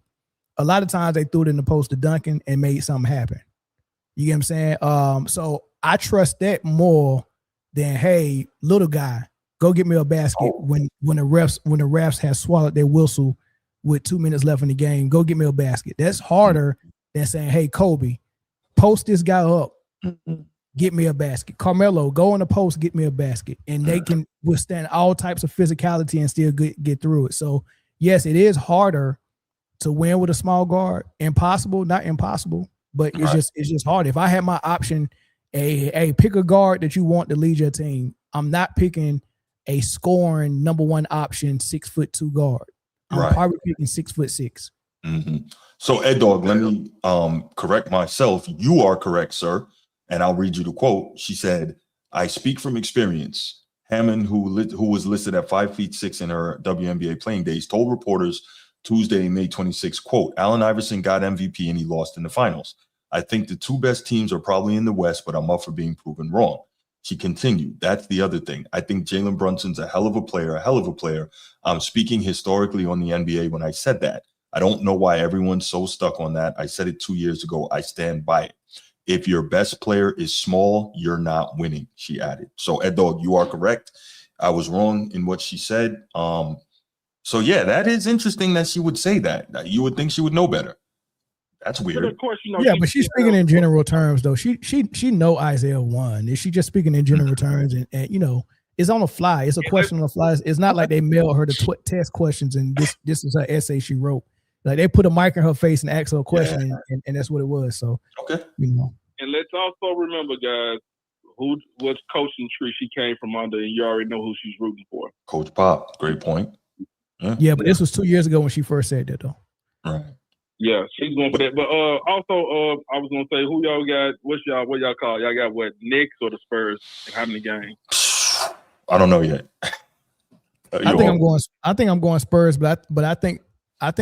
a lot of times they threw it in the post to Duncan and made something happen. You get what I'm saying? So I trust that more than, hey, little guy, go get me a basket when the refs have swallowed their whistle with 2 minutes left in the game. Go get me a basket. That's harder than saying, hey, Kobe, post this guy up, get me a basket. Carmelo, go in the post, get me a basket. And they can withstand all types of physicality and still get through it. So, yes, it is harder to win with a small guard. Impossible, not impossible, but it's just hard. If I had my option, pick a guard that you want to lead your team. I'm not picking a scoring number one option 6'2" guard. I'm probably picking 6'6". So, Ed Dog, let me correct myself. You are correct, sir. And I'll read you the quote. She said, I speak from experience. Hammond, who was listed at 5'6" in her WNBA playing days, told reporters Tuesday, May 26, quote, Allen Iverson got MVP and he lost in the finals. I think the 2 best teams are probably in the West, but I'm up for being proven wrong. She continued, that's the other thing. I think Jalen Brunson's a hell of a player. I'm speaking historically on the NBA when I said that. I don't know why everyone's so stuck on that. I said it 2 years ago. I stand by it. If your best player is small, you're not winning, she added. So, Ed Dog, you are correct. I was wrong in what she said. So, yeah, that is interesting that she would say that. You would think she would know better. That's weird. But of course, but she's speaking in general terms, though. She know Isaiah won. Is she just speaking in general terms? And it's on the fly. It's a question on the fly. It's not like they mailed her the test questions and this is her essay she wrote. Like they put a mic in her face and asked her a question, and that's what it was. So, And let's also remember, guys, What coaching tree she came from under, and you already know who she's rooting for. Coach Pop, great point. Yeah, but this was 2 years ago when she first said that, though. Right. Yeah, she's going for that. But also, I was gonna say, who y'all got? What y'all call? Y'all got what? Knicks or the Spurs? And how many games? I don't know yet. I think I'm going Spurs, but I think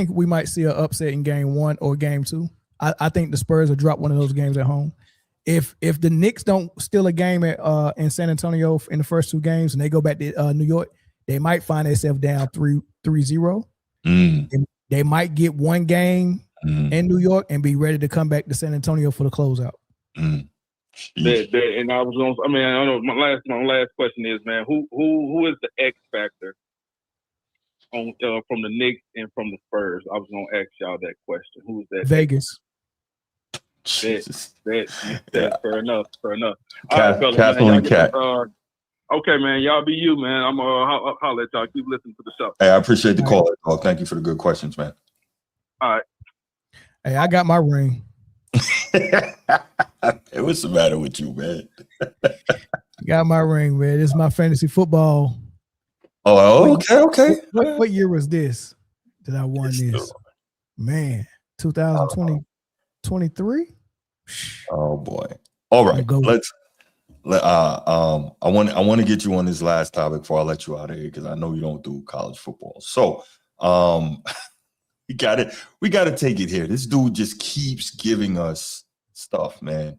we might see an upset in game 1 or game 2. I think the Spurs will drop one of those games at home. If the Knicks don't steal a game in San Antonio in the first 2 games and they go back to New York, they might find themselves down 3-0. They might get one game in New York and be ready to come back to San Antonio for the closeout. And I was going. I mean, I don't know. My last question is, man, who is the X factor on from the Knicks and from the Spurs? I was going to ask y'all that question. Who is that? Vegas. That fair enough. All Cat, right, fellas, man, Cat. Okay, man. Y'all be you, man. I'm holler at y'all. Keep listening to the show. Hey, I appreciate the call, dog. Thank you for the good questions, man. All right. Hey, I got my ring. Hey, what's the matter with you, man? Got my ring, man. This is my fantasy football. Oh, okay. What year was this that I won this? Man, 2020, 23? Oh boy. All right. I want to get you on this last topic before I let you out of here because I know you don't do college football. So we got to take it here. This dude just keeps giving us stuff, man.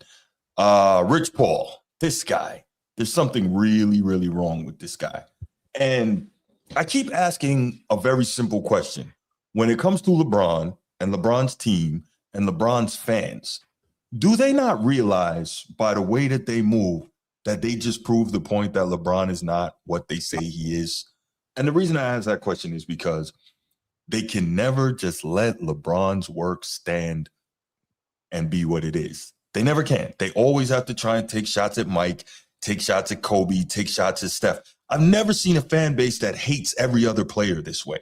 Rich Paul, this guy, there's something really, really wrong with this guy. And I keep asking a very simple question. When it comes to LeBron and LeBron's team and LeBron's fans, do they not realize by the way that they move that they just proved the point that LeBron is not what they say he is? And the reason I ask that question is because they can never just let LeBron's work stand and be what it is. They never can. They always have to try and take shots at Mike, take shots at Kobe, take shots at Steph. I've never seen a fan base that hates every other player this way,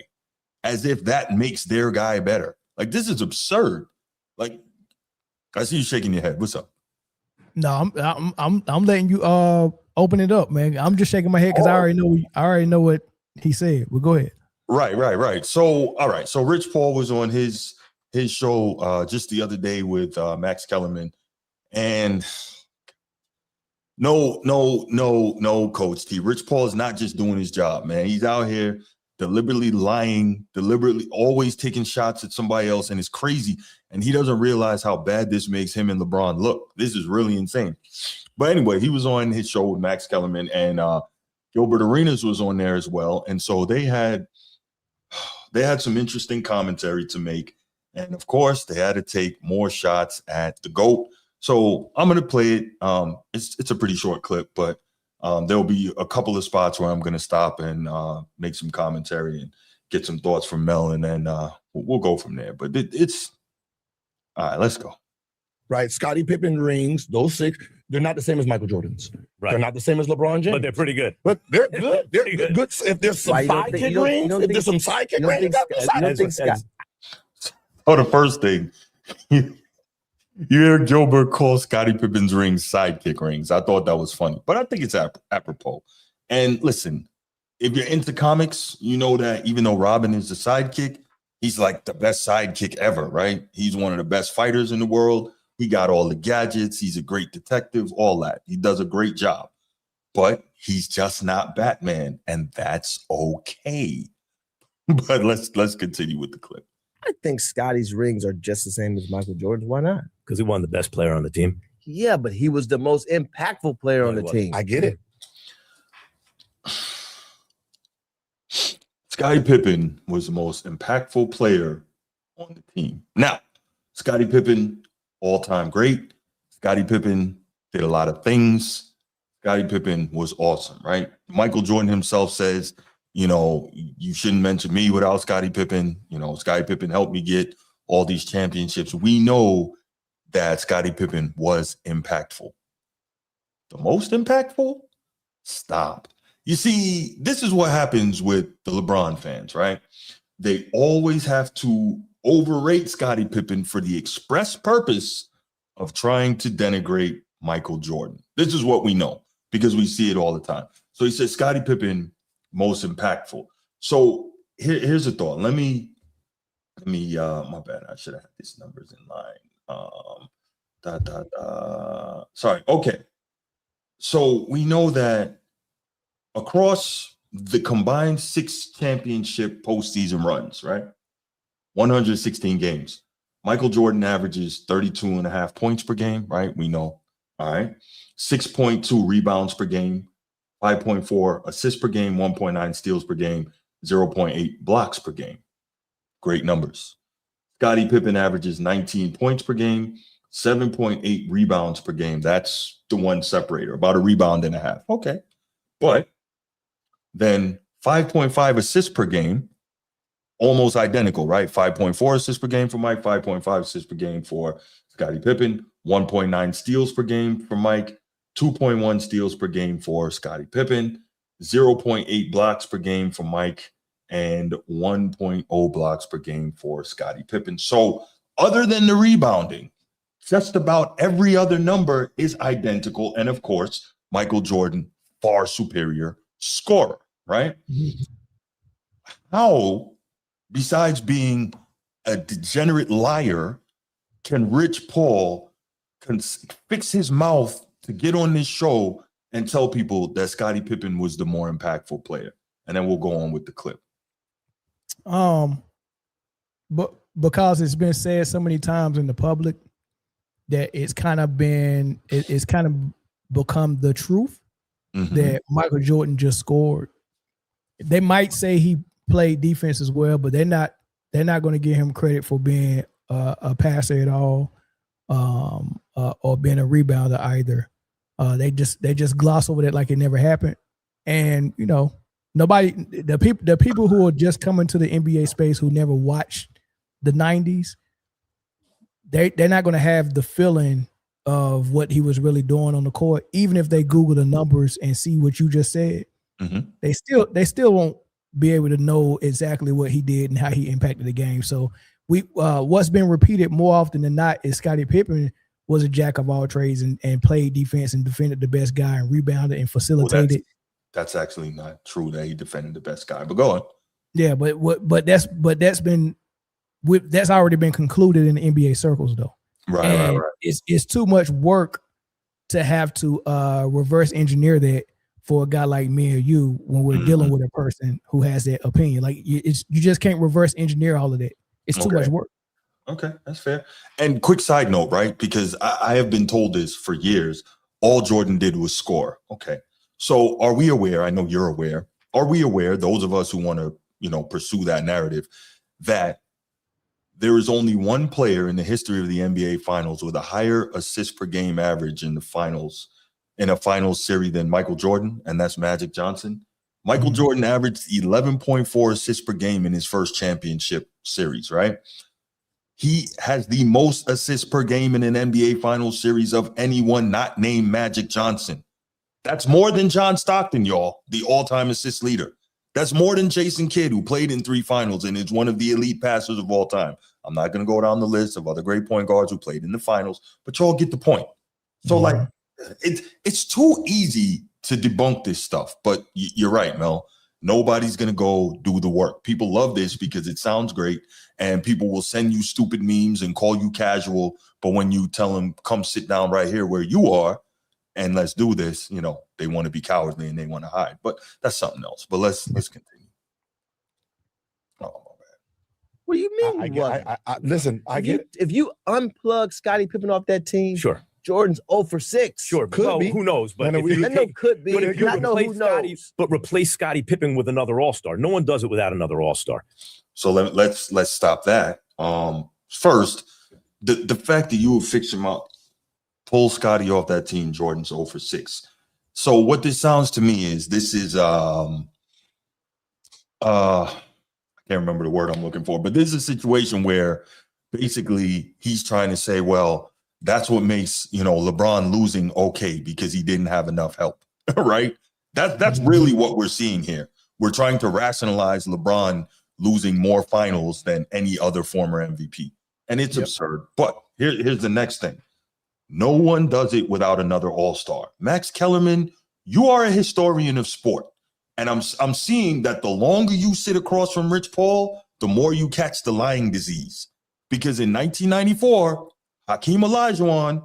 as if that makes their guy better. Like, this is absurd. Like, I see you shaking your head. What's up? No, I'm letting you open it up, man. I'm just shaking my head because I already know what he said. Well, go ahead. Right. So, all right. So Rich Paul was on his show just the other day with Max Kellerman, and no, Coach T. Rich Paul is not just doing his job, man. He's out here deliberately lying, deliberately always taking shots at somebody else, and it's crazy. And he doesn't realize how bad this makes him and LeBron look. This is really insane. But anyway, he was on his show with Max Kellerman, and Gilbert Arenas was on there as well. And so they had some interesting commentary to make. And of course, they had to take more shots at the GOAT. So I'm going to play it. It's a pretty short clip, but there'll be a couple of spots where I'm going to stop and make some commentary and get some thoughts from Mel, and then we'll go from there. But it's all right. Let's go. Right, Scottie Pippen rings, those 6, they're not the same as Michael Jordan's. Right. They're not the same as LeBron James. But they're pretty good. But they're good. They're good. If there's some sidekick rings, if there's some sidekick rings, Oh, the first thing, you hear Gilbert call Scottie Pippen's rings sidekick rings. I thought that was funny, but I think it's apropos. And listen, if you're into comics, you know that even though Robin is the sidekick, he's like the best sidekick ever, right? He's one of the best fighters in the world. He got all the gadgets. He's a great detective, all that. He does a great job, but he's just not Batman, and that's okay. But let's continue with the clip. I think Scottie's rings are just the same as Michael Jordan's. Why not? Because he won the best player on the team. Yeah, but he was the most impactful player on the team. I get it. Scottie Pippen was the most impactful player on the team. Now, Scottie Pippen, all-time great. Scottie Pippen did a lot of things. Scottie Pippen was awesome, right? Michael Jordan himself says, you know, you shouldn't mention me without Scottie Pippen. You know, Scottie Pippen helped me get all these championships. We know that Scottie Pippen was impactful. The most impactful? Stop. You see, this is what happens with the LeBron fans, right? They always have to overrate Scottie Pippen for the express purpose of trying to denigrate Michael Jordan. This is what we know. because we see it all the time. So he said Scottie Pippen most impactful. So here's a thought. Let me my bad. I should have had these numbers in line. Sorry. Okay. So we know that across the combined 6 championship postseason runs, right? 116 games. Michael Jordan averages 32.5 points per game, right? We know. All right. 6.2 rebounds per game, 5.4 assists per game, 1.9 steals per game, 0.8 blocks per game. Great numbers. Scottie Pippen averages 19 points per game, 7.8 rebounds per game. That's the one separator, about a rebound and a half. Okay. But then 5.5 assists per game, almost identical, right? 5.4 assists per game for Mike, 5.5 assists per game for Scottie Pippen, 1.9 steals per game for Mike, 2.1 steals per game for Scottie Pippen, 0.8 blocks per game for Mike, and 1.0 blocks per game for Scottie Pippen. So other than the rebounding, just about every other number is identical. And of course, Michael Jordan, far superior scorer, right? How, besides being a degenerate liar, can Rich Paul fix his mouth to get on this show and tell people that Scottie Pippen was the more impactful player? And then we'll go on with the clip. But because it's been said so many times in the public that it's kind of become the truth that Michael Jordan just scored. They might say he played defense as well, but they're not going to give him credit for being a passer at all, or being a rebounder either. They just gloss over that like it never happened. And you know, the people who are just coming to the NBA space who never watched the 90s, they're not going to have the feeling of what he was really doing on the court, even if they Google the numbers and see what you just said. They still won't be able to know exactly what he did and how he impacted the game. So what's been repeated more often than not is Scottie Pippen was a jack of all trades and played defense and defended the best guy and rebounded and facilitated. Well, that's actually not true that he defended the best guy, but go on. Yeah, but that's already been concluded in the NBA circles though. Right. It's too much work to have to reverse engineer that for a guy like me or you when we're dealing with a person who has that opinion. Like you just can't reverse engineer all of that. It's too much work. Okay, that's fair. And quick side note, right? Because I have been told this for years. All Jordan did was score. Okay. So are we aware? I know you're aware. Are we aware, those of us who want to, pursue that narrative, that there is only one player in the history of the NBA Finals with a higher assist per game average in a finals series than Michael Jordan, and that's Magic Johnson. Michael Jordan averaged 11.4 assists per game in his first championship series, right? He has the most assists per game in an NBA Finals series of anyone not named Magic Johnson. That's more than John Stockton, y'all, the all-time assist leader. That's more than Jason Kidd, who played in 3 finals and is one of the elite passers of all time. I'm not going to go down the list of other great point guards who played in the finals, but y'all get the point. So, it's too easy to debunk this stuff, but you're right, Mel. Nobody's going to go do the work. People love this because it sounds great, and people will send you stupid memes and call you casual, but when you tell them, come sit down right here where you are, and let's do this, they want to be cowardly and they want to hide. But that's something else. But let's continue. Oh, my bad. What do you mean? Listen, I get it. If you unplug Scottie Pippen off that team, sure. Jordan's 0 for 6. Sure, could be. Who knows? But could be. But if you replace replace Scottie Pippen with another All-Star, no one does it without another All-Star. So let's stop that. First, the fact that you would fix him up, pull Scottie off that team, Jordan's 0 for 6. So what this sounds to me is this is I can't remember the word I'm looking for, but this is a situation where basically he's trying to say, well, that's what makes LeBron losing okay because he didn't have enough help, right? That's really what we're seeing here. We're trying to rationalize LeBron losing more finals than any other former MVP, and it's absurd. But here's the next thing. No one does it without another all-star. Max Kellerman you are a historian of sport. And I'm seeing that the longer you sit across from Rich Paul, the more you catch the lying disease. Because in 1994, Hakeem Olajuwon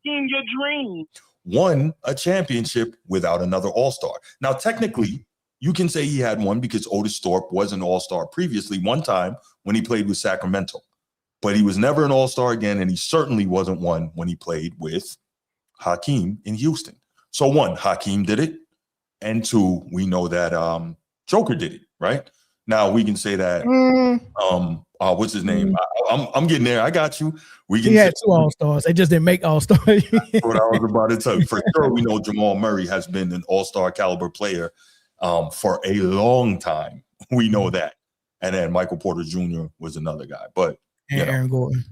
In your dream. won a championship without another All-Star. Now, technically, you can say he had one because Otis Thorpe was an All-Star previously one time when he played with Sacramento. But he was never an All-Star again, and he certainly wasn't one when he played with Hakeem in Houston. So one, Hakeem did it. And two, we know that Joker did it, right? Now we can say that what's his name? I'm getting there. I got you. We can he had 2 All-Stars. They just didn't make All-Stars. what I was about to tell you. For sure, we know Jamal Murray has been an All-Star caliber player for a long time. We know that. And then Michael Porter Jr. was another guy. But and Aaron Gordon.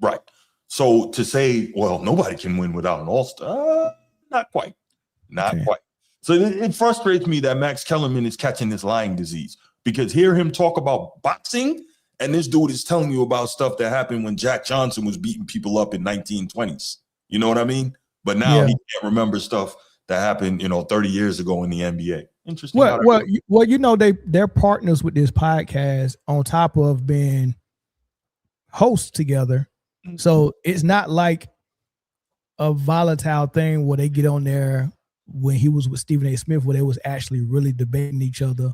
Right. So to say, well, nobody can win without an All-Star, not quite. Not quite. So it frustrates me that Max Kellerman is catching this lying disease, because hear him talk about boxing, and this dude is telling you about stuff that happened when Jack Johnson was beating people up in 1920s. You know what I mean? But now he can't remember stuff that happened, 30 years ago in the NBA. Interesting. Well, they're partners with this podcast on top of being hosts together. Mm-hmm. So it's not like a volatile thing where they get on there when he was with Stephen A. Smith, where they was actually really debating each other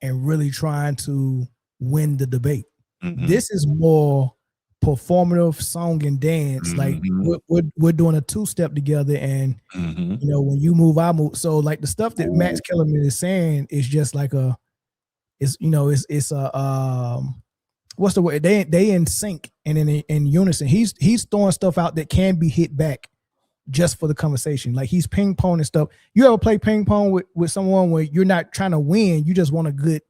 and really trying to win the debate. Mm-hmm. This is more performative song and dance. Mm-hmm. Like we're doing a 2-step together, and when you move, I move. So like the stuff that Max Kellerman is saying is just like it's a what's the word? They in sync and in unison. He's throwing stuff out that can be hit back just for the conversation. Like he's ping pong and stuff. You ever play ping pong with someone where you're not trying to win, you just want a good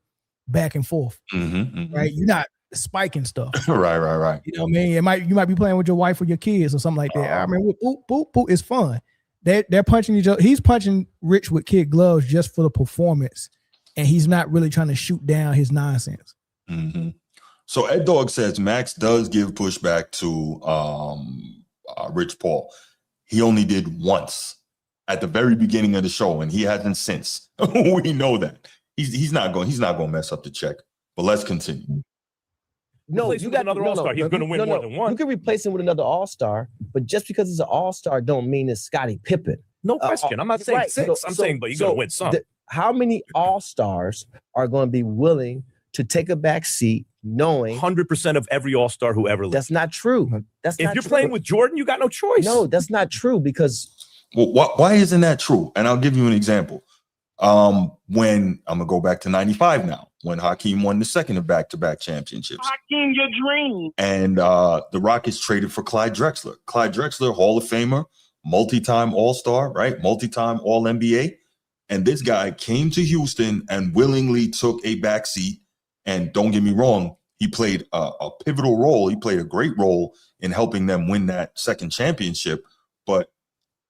back and forth, right? You're not spiking stuff. Right. You know what I mean? You might be playing with your wife or your kids or something like that. I mean, boop, boop, boop, it's fun. They're punching each other. He's punching Rich with kid gloves just for the performance, and he's not really trying to shoot down his nonsense. Mm-hmm. So Ed Dog says Max does give pushback to Rich Paul. He only did once at the very beginning of the show, and he hasn't since. We know that he's not going to mess up the check. But let's continue. No, you got another All-Star. He's going to win more than one. You can replace him with another All-Star, but just because it's an All-Star don't mean it's Scottie Pippen. No question. I'm not saying six. I'm saying, but you're going to win some. How many All-Stars are going to be willing to take a back seat knowing 100% of every All-Star who ever lived? That's not true. If you're playing with Jordan, you got no choice. No, that's not true, because why isn't that true? And I'll give you an example. When I'm gonna go back to 95 now, when Hakeem won the second of back-to-back championships. Hakeem, your dream. And the Rockets traded for Clyde Drexler. Clyde Drexler, Hall of Famer, multi-time All-Star, right? Multi-time All-NBA. And this guy came to Houston and willingly took a backseat. And don't get me wrong, he played a pivotal role. He played a great role in helping them win that second championship. But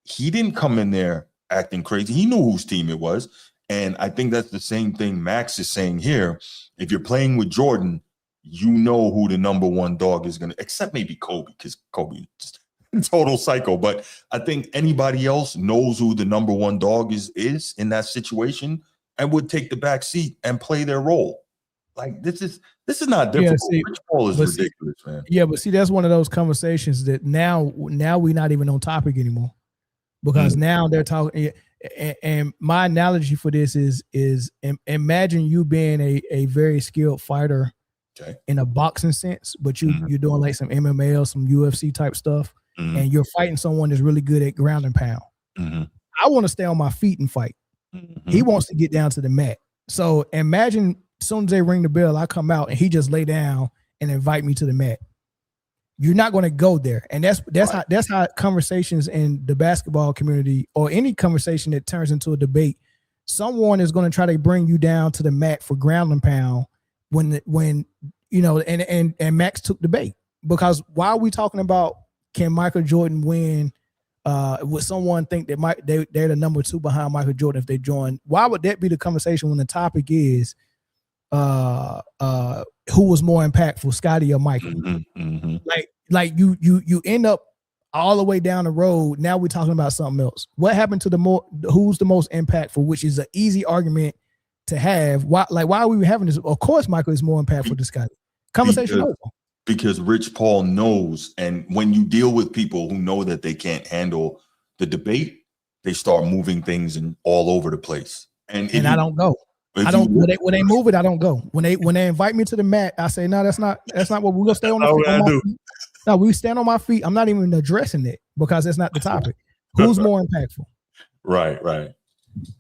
he didn't come in there acting crazy. He knew whose team it was. And I think that's the same thing Max is saying here. If you're playing with Jordan, you know who the number one dog is going to, except maybe Kobe, because Kobe is just total psycho. But I think anybody else knows who the number one dog is in that situation and would take the back seat and play their role. Like this is not difficult. Rich Paul is ridiculous, man. Yeah, but see, that's one of those conversations that now we're not even on topic anymore, because now they're talking. And my analogy for this is imagine you being a very skilled fighter in a boxing sense, but you're doing like some MMA or some UFC type stuff, and you're fighting someone that's really good at ground and pound. I want to stay on my feet and fight. He wants to get down to the mat. So imagine as soon as they ring the bell, I come out and he just lay down and invite me to the mat. You're not going to go there. And that's how conversations in the basketball community, or any conversation that turns into a debate, someone is going to try to bring you down to the mat for ground and pound when and Max took the bait. Because why are we talking about can Michael Jordan win? Would someone think that they're the number 2 behind Michael Jordan if they join? Why would that be the conversation when the topic is who was more impactful, Scottie or Michael? Like you end up all the way down the road, now we're talking about something else. What happened to who's the most impactful, which is an easy argument to have. Why are we having this? Of course, Michael is more impactful to Scotty. Conversation over. Because Rich Paul knows, and when you deal with people who know that they can't handle the debate, they start moving things all over the place. And I don't go. I don't. When they move it, I don't go. When they invite me to the mat, I say, no, that's not what we're gonna stay on the feet. No, we stand on my feet. I'm not even addressing it because that's not the topic. Who's more impactful? Right.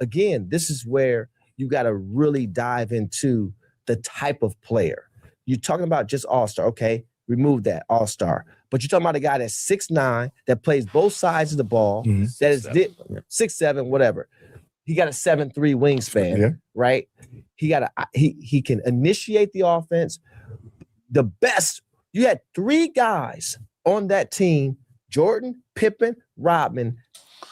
Again, this is where you got to really dive into the type of player. You're talking about just all-star. Okay, remove that all-star. But you're talking about a guy that's 6'9", that plays both sides of the ball, that is 6'7", whatever. He got a 7'3" wingspan, right? He can initiate the offense. The best, you had 3 guys on that team: Jordan, Pippen, Rodman.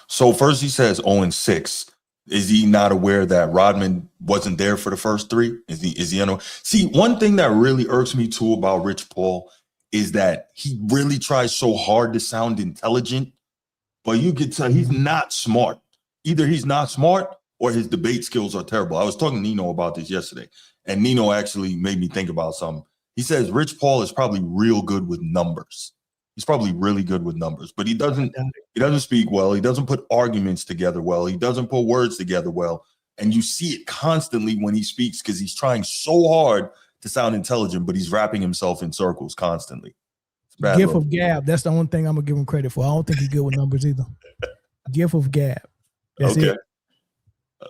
So first he says 0-6. Is he not aware that Rodman wasn't there for the first 3? Is he unaware? See, one thing that really irks me too about Rich Paul is that he really tries so hard to sound intelligent, but you could tell he's not smart. Either he's not smart or his debate skills are terrible. I was talking to Nino about this yesterday, and Nino actually made me think about something. He says Rich Paul is probably real good with numbers. He's probably really good with numbers, but he doesn't speak well. He doesn't put arguments together well. He doesn't put words together well. And you see it constantly when he speaks because he's trying so hard to sound intelligent, but he's wrapping himself in circles constantly. Gift of gab. That's the only thing I'm going to give him credit for. I don't think he's good with numbers either. Gift of gab. That's it.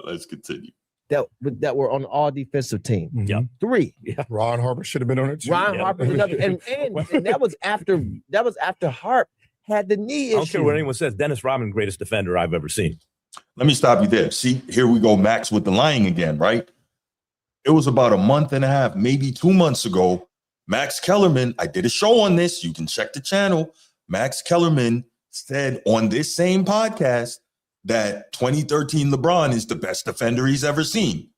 Let's continue. That were on all defensive team. Yeah. 3. Yeah. Ron Harper should have been on it too. Ron Harper, another, and that was after Harp had the knee issue. I don't care what anyone says. Dennis Rodman, greatest defender I've ever seen. Let me stop you there. See, here we go, Max, with the lying again, right? It was about a month and a half, maybe 2 months ago. Max Kellerman, I did a show on this. You can check the channel. Max Kellerman said on this same podcast that 2013 LeBron is the best defender he's ever seen.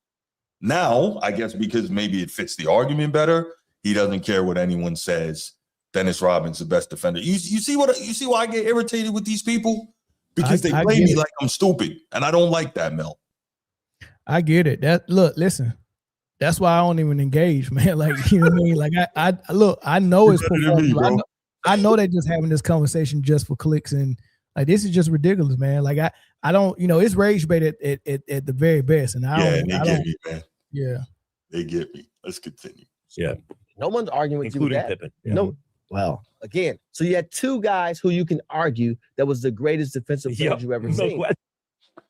Now, I guess because maybe it fits the argument better, he doesn't care what anyone says. Dennis Rodman's the best defender. You see why I get irritated with these people? Because they play me like I'm stupid, and I don't like that, Mel. I get it. Listen. That's why I don't even engage, man. Like, you know what I mean? Like, I know it's performance. I know they're just having this conversation just for clicks, and like this is just ridiculous, man. Like I don't, it's rage bait at the very best, and they get me, man. Yeah, they get me. Let's continue. Yeah, no one's arguing with including you with that. Pippen. Yeah. No, well, again, so you had 2 guys who you can argue that was the greatest defensive player you ever seen.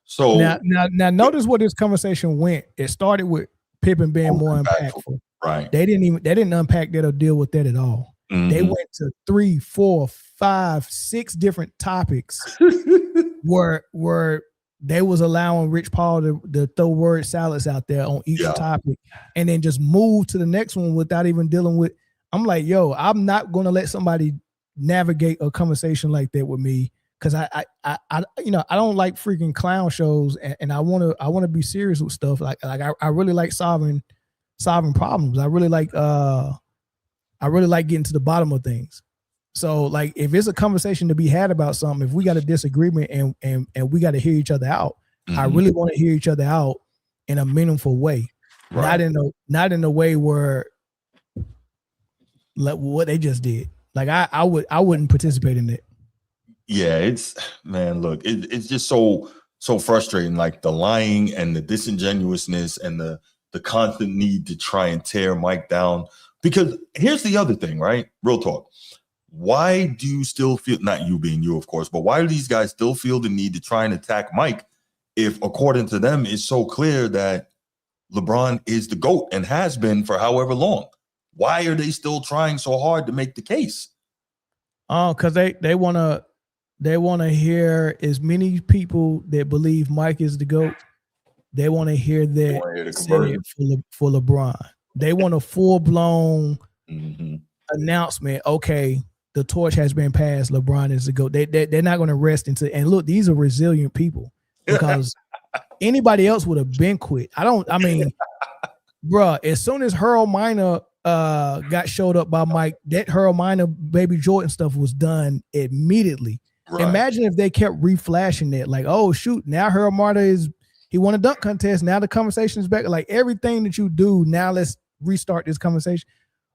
So now notice where this conversation went. It started with Pippen being more impactful. Right. They didn't unpack that or deal with that at all. Mm-hmm. They went to 3, 4, 5, 6 different topics where they was allowing Rich Paul to throw word salads out there on each topic and then just move to the next one without even dealing with. I'm like, yo, I'm not going to let somebody navigate a conversation like that with me. Cause I don't like freaking clown shows, and I want to be serious with stuff. Like I really like solving problems. I really like getting to the bottom of things. So like if it's a conversation to be had about something, if we got a disagreement and we got to hear each other out, I really want to hear each other out in a meaningful way, not in a way where like what they just did. Like I wouldn't participate in it. Yeah, it's just so frustrating. Like the lying and the disingenuousness and the constant need to try and tear Mike down. Because here's the other thing, right? Real talk. Why do you still feel, not you being you, of course, but why do these guys still feel the need to try and attack Mike if, according to them, it's so clear that LeBron is the GOAT and has been for however long? Why are they still trying so hard to make the case? Oh, because they want to hear as many people that believe Mike is the GOAT. They want to hear that said for LeBron. They want a full-blown announcement. Okay, the torch has been passed. LeBron is the GOAT. They're not going to rest until. And look, these are resilient people because anybody else would have been quit. I mean, bruh, as soon as Harold Miner got showed up by Mike, that Harold Miner Baby Jordan stuff was done immediately. Right. Imagine if they kept reflashing it, like, oh shoot, now Harold Marta he won a dunk contest. Now the conversation is back. Like everything that you do, now let's restart this conversation.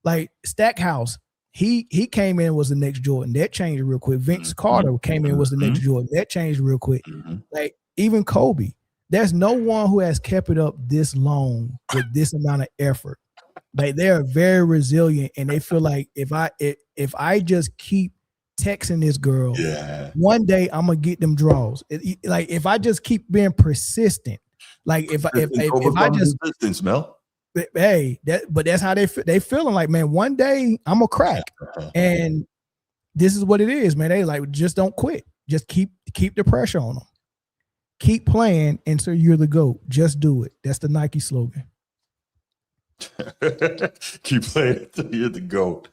Like Stackhouse, he came in was the next Jordan. That changed real quick. Vince Carter came in was the next Jordan. That changed real quick. Like even Kobe. There's no one who has kept it up this long with this amount of effort. Like they are very resilient, and they feel like if I just keep texting this girl, one day I'm gonna get them draws. Like if I just keep being persistent, like if I just persistence, Mel. Hey, but that's how they feeling like, man, one day I'm gonna crack, and this is what it is, man. They like just don't quit, just keep the pressure on them, keep playing until you're the GOAT. Just do it. That's the Nike slogan. Keep playing until you're the GOAT.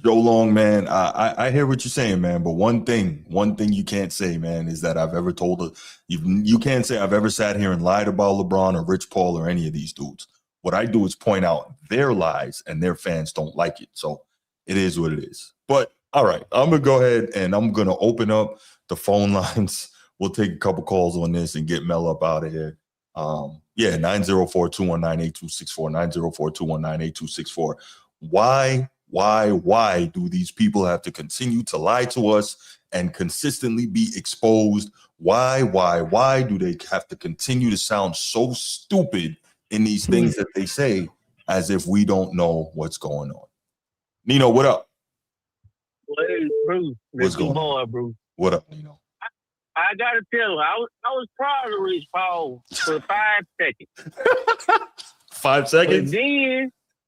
Joe Long, man, I hear what you're saying, man. But one thing you can't say, man, is that I've ever told you can't say I've ever sat here and lied about LeBron or Rich Paul or any of these dudes. What I do is point out their lies, and their fans don't like it. So it is what it is. But all right, I'm gonna go ahead and I'm gonna open up the phone lines. We'll take a couple calls on this and get Mel up out of here. 904-219-8264, 904-219-8264. Why do these people have to continue to lie to us and consistently be exposed? Why do they have to continue to sound so stupid in these things that they say as if we don't know what's going on? Nino, what up? Hey, Bruce. What's going on? Bruce. What up, Nino? I gotta tell you, I was proud of Rich Paul for 5 seconds. 5 seconds? But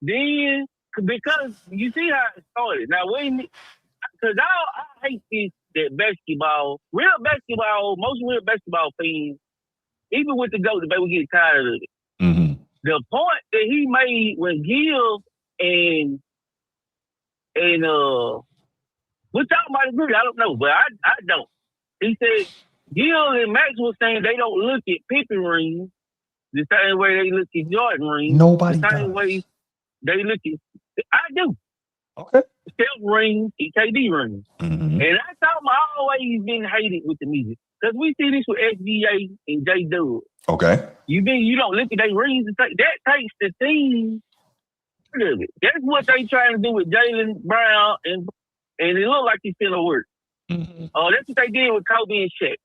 then, because you see how it started. Now, because I hate this, that basketball, most real basketball fans, even with the GOAT debate, we get tired of it. The point that he made when Gil and which I might agree, I don't know, but I don't. He said Gil and Max was saying they don't look at Pippen rings the same way they look at Jordan rings. Nobody the same does. way they look at. I do. Okay. Steph rings, KD rings, and I thought I always been hated with the media because we see this with SGA and J Dub. Okay. You don't look at their rings and say that takes the team. That's what they trying to do with Jaylen Brown, and it look like he's finna work. That's what they did with Kobe and Shaq.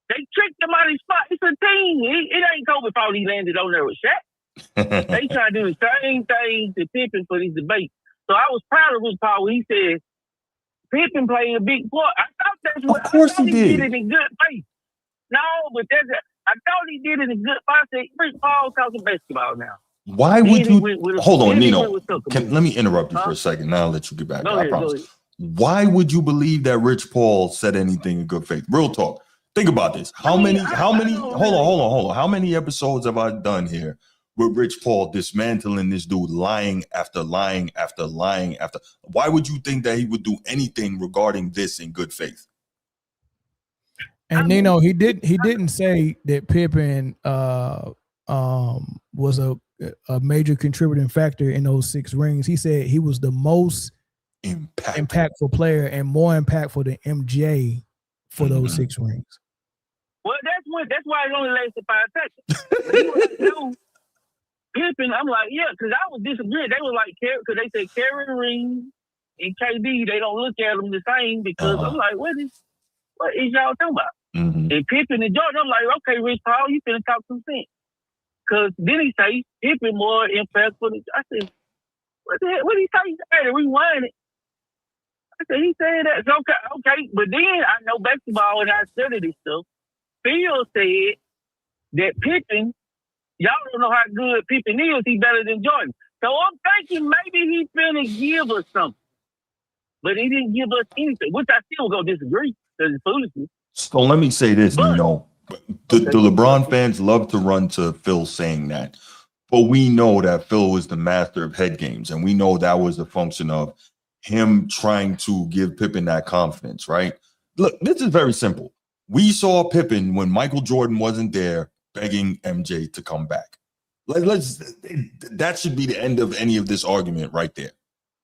They tricked him out of his spot. It's a team. It ain't Kobe fault he landed on there with Shaq. They trying to do the same thing to Pippen for this debate. So I was proud of Rich Paul when he said Pippen played a big part. I thought that's what. Of course I thought he did. Did it in good faith. No, but I thought he did it in good faith. I said Rich Paul talking basketball now. Why would you hold on, Nino? Let me interrupt you for a second. Now I'll let you get back. I promise. Why would you believe that Rich Paul said anything in good faith? Real talk. Think about this. How many? Hold on. How many episodes have I done here with Rich Paul dismantling this dude, lying after lying after lying after? Why would you think that he would do anything regarding this in good faith? And Nino, he didn't say that Pippen was a major contributing factor in those 6 rings. He said he was the most impactful player and more impactful than MJ for those 6 rings. Well, that's why it only lasted 5 seconds. Pippen, I'm like, yeah, because I was disagreeing. They were like, because they said carrying rings and KD, they don't look at them the same because I'm like, what is y'all talking about? And Pippen and Jordan, I'm like, okay, Rich Paul, you finna talk some sense. Because then he say Pippen more impactful. I said, what the hell? What did he say? He had to rewind it. I said, he said that. So, okay. But then I know basketball and I studied this stuff. Phil said that Pippen, y'all don't know how good Pippen is. He's better than Jordan. So I'm thinking maybe he's finna give us something. But he didn't give us anything, which I still go disagree because it's foolishness. So let me say this, Nino. The LeBron fans love to run to Phil saying that. But we know that Phil was the master of head games. And we know that was a function of him trying to give Pippen that confidence, right? Look, this is very simple. We saw Pippen when Michael Jordan wasn't there begging MJ to come back. That should be the end of any of this argument right there.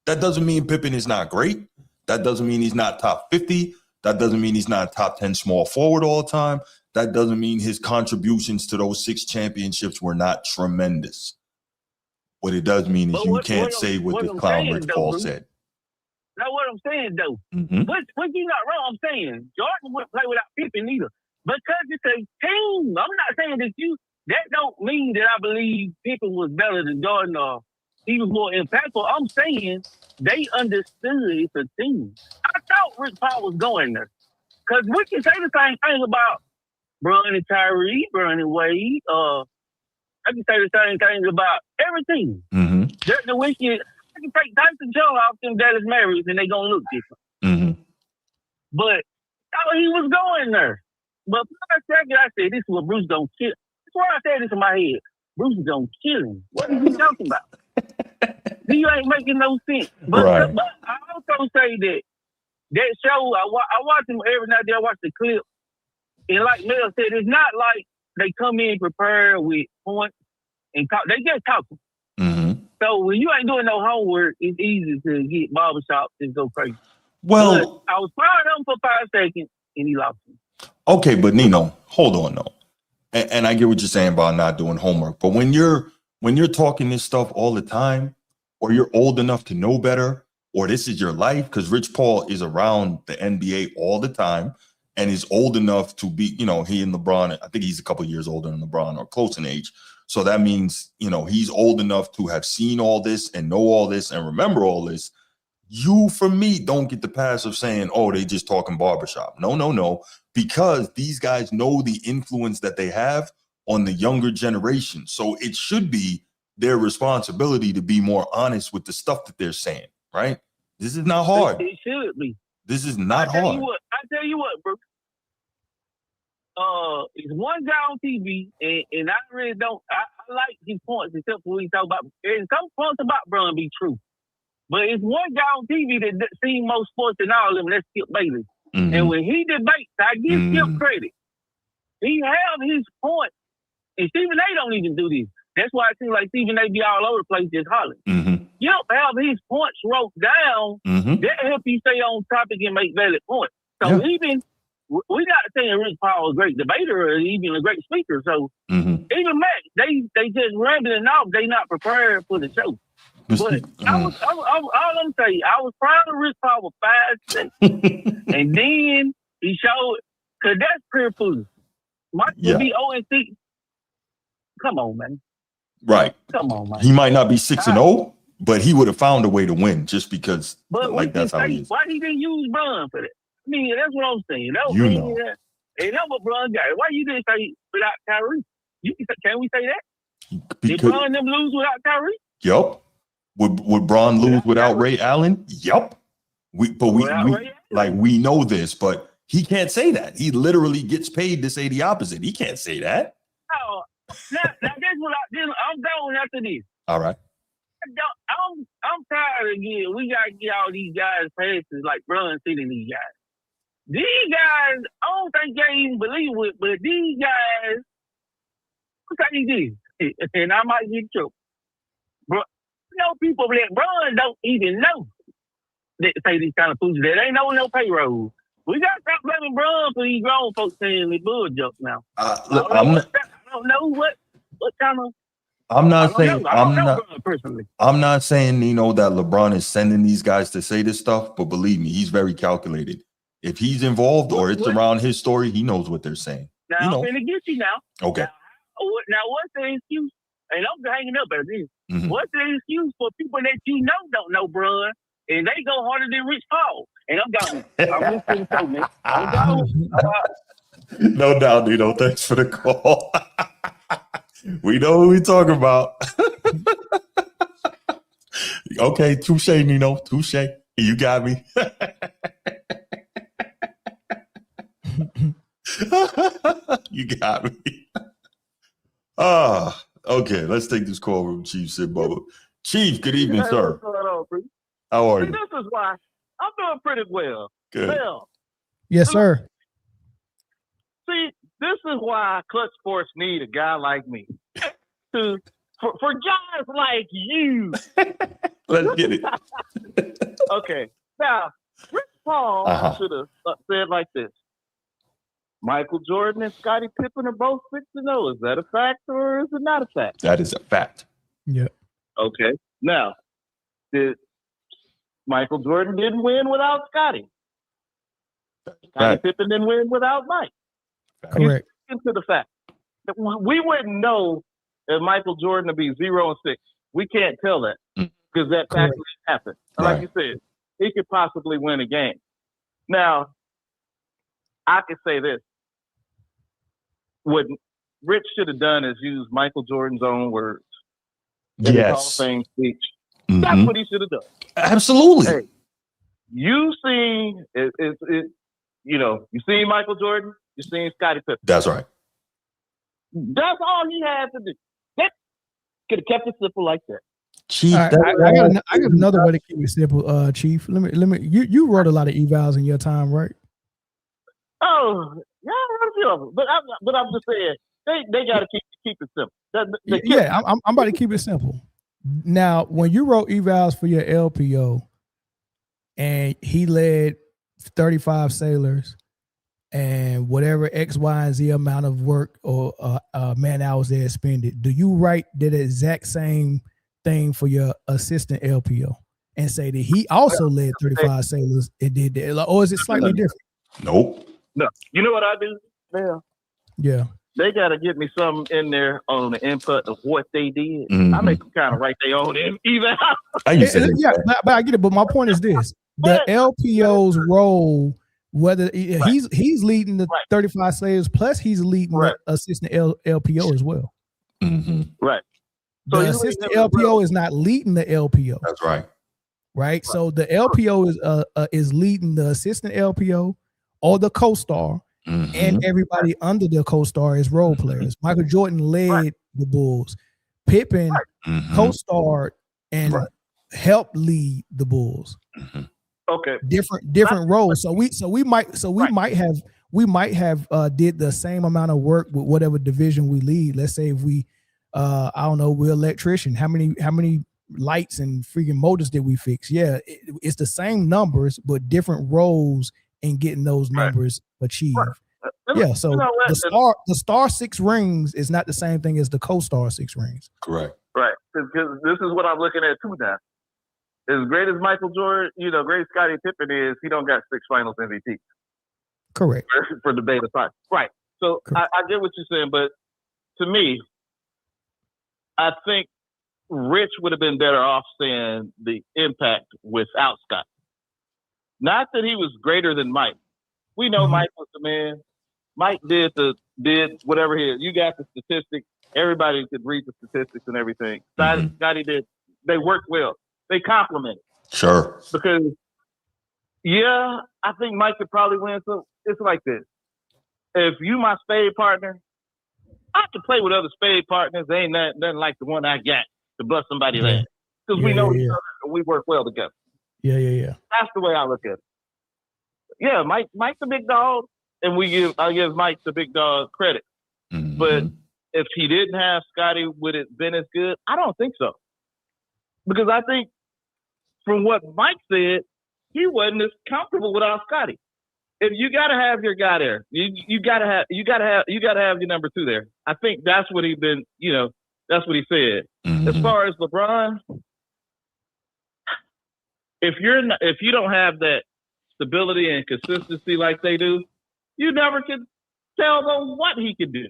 That doesn't mean Pippen is not great. That doesn't mean he's not top 50. That doesn't mean he's not top 10 small forward all the time. That doesn't mean his contributions to those 6 championships were not tremendous. What it does mean is you can't say what the clown Rich Paul said. Now, what I'm saying, though, Mm-hmm. what you're not wrong, I'm saying Jordan wouldn't play without Pippen either. Because it's a team. I'm not saying that don't mean that I believe Pippen was better than Jordan or he was more impactful. I'm saying they understood it's a team. I thought Rich Paul was going there. Because we can say the same thing about Bron and Tyree, Bron and Wade. I can say the same thing about everything. Mm-hmm. During the weekend, I can take Tyson Jones off them Dallas Mavericks and they going to look different. Mm-hmm. But he was going there. But for a second, I said, this is what Bruce going to kill. That's why I said this in my head. Bruce is going to kill him. What are you talking about? You ain't making no sense. But I also say that show, I watch them every night. I watch the clip. And like Mel said, it's not like they come in prepared with points and talk. They just talking. Mm-hmm. So when you ain't doing no homework, it's easy to get barbershops and go crazy. Well, but I was proud of him for 5 seconds, and he lost him. Okay, but Nino, hold on though. And I get what you're saying about not doing homework. But when you're talking this stuff all the time, or you're old enough to know better, or this is your life, because Rich Paul is around the NBA all the time and is old enough to be, he and LeBron, I think he's a couple years older than LeBron or close in age. So that means, he's old enough to have seen all this and know all this and remember all this. You, for me, don't get the pass of saying, oh, they just talking barbershop. No. Because these guys know the influence that they have on the younger generation. So it should be their responsibility to be more honest with the stuff that they're saying, right? This is not hard. It should be. This is not hard. I tell you what, bro. It's one guy on TV, and I really don't. I like his points, except for when he talk about. And some points about Bron be true, but it's one guy on TV that seen more sports than all of them. That's Skip Bayless. Mm-hmm. And when he debates, I give Skip credit. He have his points, and Stephen A. don't even do this. That's why it seems like Stephen A. be all over the place just hollering. Mm-hmm. Yep, have his points wrote down. Mm-hmm. That help you stay on topic and make valid points. So even we're not saying Rich Paul is a great debater or even a great speaker. So even Mac, they just rambling off. They not prepared for the show. But all I'm saying, I was proud of Rich Paul for 5 seconds, and then he showed because that's pure food. Mike would be 0-6. Come on, man. Right. Come on, man. He might not be 6-0, but he would have found a way to win just because. But that's how he is. Why he didn't use Bron for that? I mean, that's what I'm saying. And that's what Bron got. Why you didn't say without Kyrie? Can we say that? Did Bron them lose without Kyrie? Yup. Would Bron lose without Ray Allen? Yup. We know this, but he can't say that. He literally gets paid to say the opposite. He can't say that. Oh, now that's what I'm going after this. All right. I'm tired again. We gotta get all these guys passes like Bron sitting these guys. These guys, I don't think they even believe it, but these guys, what say this? And I might get trouble. Bro, people that Bron don't even know that say these kind of foods. That ain't no payroll. We got to stop blaming Bron for these grown folks saying the bull jokes now. Look, I don't know what kind of. I'm not saying personally. I'm not saying that LeBron is sending these guys to say this stuff, but believe me, he's very calculated. If he's involved or it's around his story, he knows what they're saying. Now I'm gonna get you now. Okay. Now what's the excuse? And I'm hanging up at this. Mm-hmm. What's the excuse for people that don't know Bron and they go harder than Rich Paul? And I'm listening to me. No doubt, Nino. Thanks for the call. We know who we're talking about. Okay, touche, Nino. Touche. You got me. You got me. Okay. Let's take this call from Chief Sidbo. Chief, good evening, sir. How are you? This is why I'm doing pretty well. Good. Well, yes, sir. See, this is why Clutch Sports need a guy like me. For guys like you. Let's get it. Okay. Now, Rich Paul should have said like this. Michael Jordan and Scottie Pippen are both 6-0. Is that a fact or is it not a fact? That is a fact. Yeah. Okay. Now, Michael Jordan didn't win without Scottie. Scottie Pippen didn't win without Mike. Correct. Into the fact that we wouldn't know if Michael Jordan would be 0-6. We can't tell that because that fact didn't happen. Like you said, he could possibly win a game. Now, I could say this. What Rich should have done is use Michael Jordan's own words in his Hall of Fame speech. That's what he should have done. Absolutely. Hey, you seen you seen Michael Jordan, you seen Scottie Pippen. That's right. That's all he had to do. That could have kept it simple like that. Chief, I got another way to keep it simple, Chief. Let me. You wrote a lot of evals in your time, right? Oh, yeah, I wrote a few of them. But I'm just saying they got to keep it simple. I'm about to keep it simple. Now, when you wrote evals for your LPO, and he led 35 sailors, and whatever X, Y, and Z amount of work or man hours they expended, do you write the exact same thing for your assistant LPO and say that he also led 35 sailors and did that, or is it slightly different? Nope. No. You know what I do? Yeah. They got to get me something in there on the input of what they did. I make them kind of write their own eval. But I get it. But my point is this: the LPO's role, whether he's leading the 35 sailors, plus he's leading the assistant LPO as well. Right. So the assistant LPO is not leading the LPO. That's right. Right. So the LPO is leading the assistant LPO or the co-star, and everybody under the co-star is role players. Michael Jordan led the Bulls. Pippen co-starred and helped lead the Bulls. Okay. Different roles. So we might have did the same amount of work with whatever division we lead. Let's say if we I don't know, we're electrician. How many lights and freaking motors did we fix? Yeah, it's the same numbers, but different roles in getting those numbers achieved. Yeah, so the star 6 rings is not the same thing as the co-star 6 rings. Correct. Right. Because this is what I'm looking at too now. As great as Michael Jordan, great Scottie Pippen is, he don't got 6 finals MVP. Correct. For debate aside. Right. So I get what you're saying, but to me, I think Rich would have been better off saying the impact without Scott. Not that he was greater than Mike. We know Mike was the man. Mike did whatever he did. You got the statistics. Everybody could read the statistics and everything. Scotty did. They worked well. They complimented. Sure. Because, I think Mike could probably win. So it's like this. If you my spade partner, I can play with other spade partners. They ain't nothing like the one I got to bust somebody's ass. Because we know each other and we work well together. Yeah. That's the way I look at it. Yeah, Mike's the big dog, and I give Mike the big dog credit. But if he didn't have Scotty, would it been as good? I don't think so. Because I think from what Mike said, he wasn't as comfortable without Scotty. If you gotta have your guy there, you gotta have your number 2 there. I think that's what that's what he said. As far as LeBron, if you don't have that stability and consistency like they do, you never can tell them what he can do.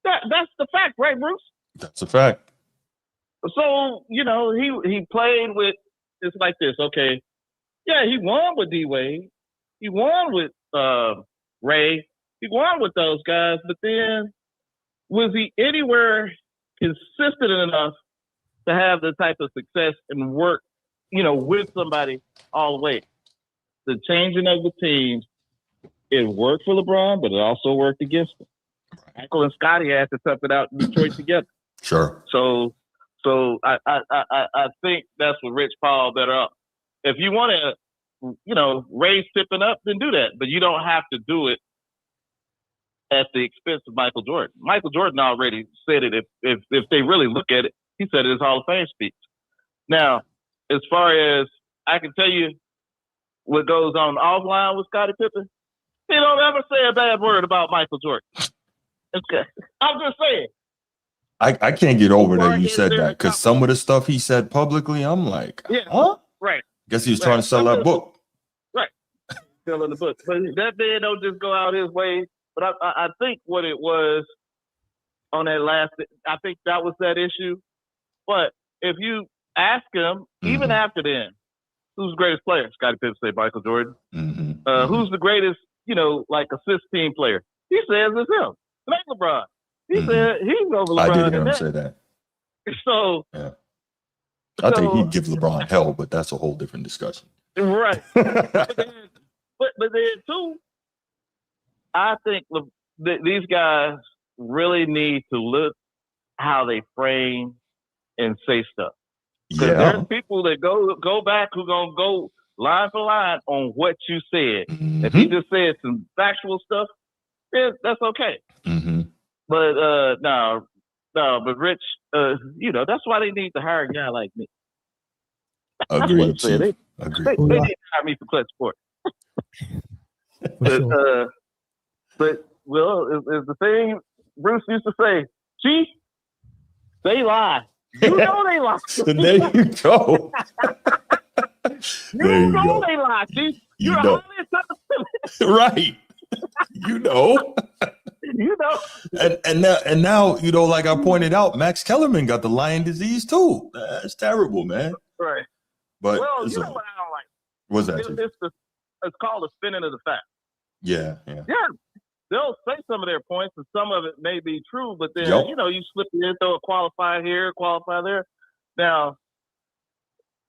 That's the fact, right, Bruce? That's a fact. So, he played with, it's like this, okay. Yeah, he won with D-Wade. He won with Ray. He won with those guys, but then was he anywhere consistent enough to have the type of success and work, with somebody all the way? The changing of the teams, it worked for LeBron, but it also worked against him. Michael and Scotty had to tough it out in Detroit together. Sure. So I think that's what Rich Paul better up. If you want to, raise Pippen up, then do that. But you don't have to do it at the expense of Michael Jordan. Michael Jordan already said it. If they really look at it, he said it in his Hall of Fame speech. Now, as far as I can tell you what goes on offline with Scottie Pippen. He don't ever say a bad word about Michael Jordan. Okay. I'm just saying. I can't get over that you said that, because some of the stuff he said publicly, I'm like, huh? Right. Guess he was trying to sell that book. Right. Selling the book. But that man don't just go out his way. But I think what it was on that last, I think that was that issue. But if you ask him, even after then, who's the greatest player? Scottie Pippen say Michael Jordan. Who's the greatest, like assist team player? He says it's him. Like LeBron. He said he's over LeBron. I did hear him say that. So yeah. I think he'd give LeBron hell, but that's a whole different discussion. Right. but then too, I think these guys really need to look how they frame and say stuff. Because there's people that go back who gonna go line for line on what you said. If you just said some factual stuff, that's okay. But but Rich, that's why they need to hire a guy like me. Agreed. They need to hire me for clutch sport. But it's the thing Bruce used to say, Chief, they lie. You know they lie. There you go. You know they lie, Chief. You're know. Right. You know. You know. And now, like I pointed out, Max Kellerman got the lying disease too. That's terrible, man. Right. But you know what I don't like? What's that? It's called the spinning of the facts. Yeah. They'll say some of their points, and some of it may be true, but then you slip in, throw a qualifier here, qualifier there. Now,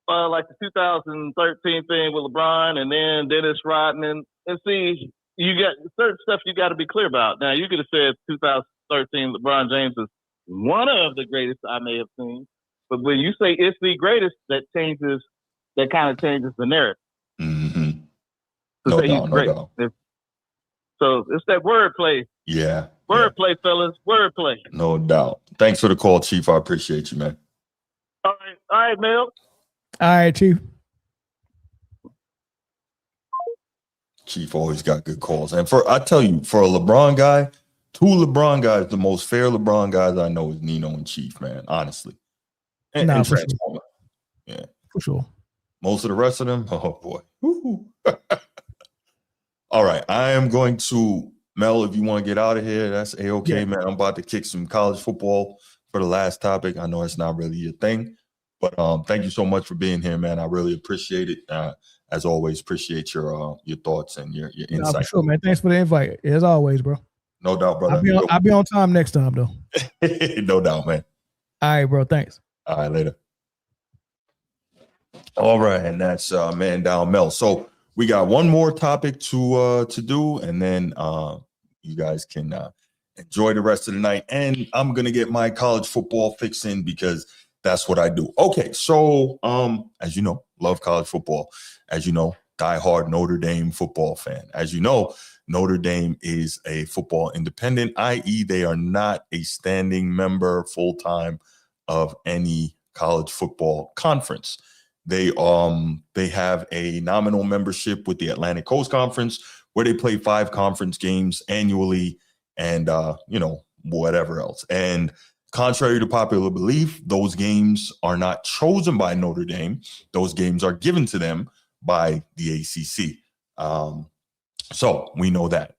like the 2013 thing with LeBron, and then Dennis Rodman, and see, you got certain stuff you got to be clear about. Now, you could have said 2013 LeBron James is one of the greatest I may have seen, but when you say it's the greatest, that kind of changes the narrative. No doubt. So it's that wordplay. Yeah. Wordplay, fellas. Wordplay. No doubt. Thanks for the call, Chief. I appreciate you, man. All right, Mel. All right, Chief. Chief always got good calls. And I tell you, for a LeBron guy, two LeBron guys, the most fair LeBron guys I know is Nino and Chief, man, honestly. And for sure. Yeah. For sure. Most of the rest of them, oh boy. All right, I am going to, Mel, if you want to get out of here, that's A-okay, man. I'm about to kick some college football for the last topic. I know it's not really your thing, but thank you so much for being here, man. I really appreciate it. As always, appreciate your thoughts and your insight. For sure, man. Thanks for the invite. As always, bro. No doubt, brother. I'll be on time next time, though. No doubt, man. All right, bro. Thanks. All right, later. All right, and that's Man Down Mel. So we got one more topic to do, and then you guys can enjoy the rest of the night. And I'm gonna get my college football fix in because that's what I do. Okay, so as you know, love college football. As you know, diehard Notre Dame football fan. As you know, Notre Dame is a football independent, i.e., they are not a standing member full-time of any college football conference. They have a nominal membership with the Atlantic Coast Conference where they play 5 conference games annually and, whatever else. And contrary to popular belief, those games are not chosen by Notre Dame. Those games are given to them by the ACC. So we know that.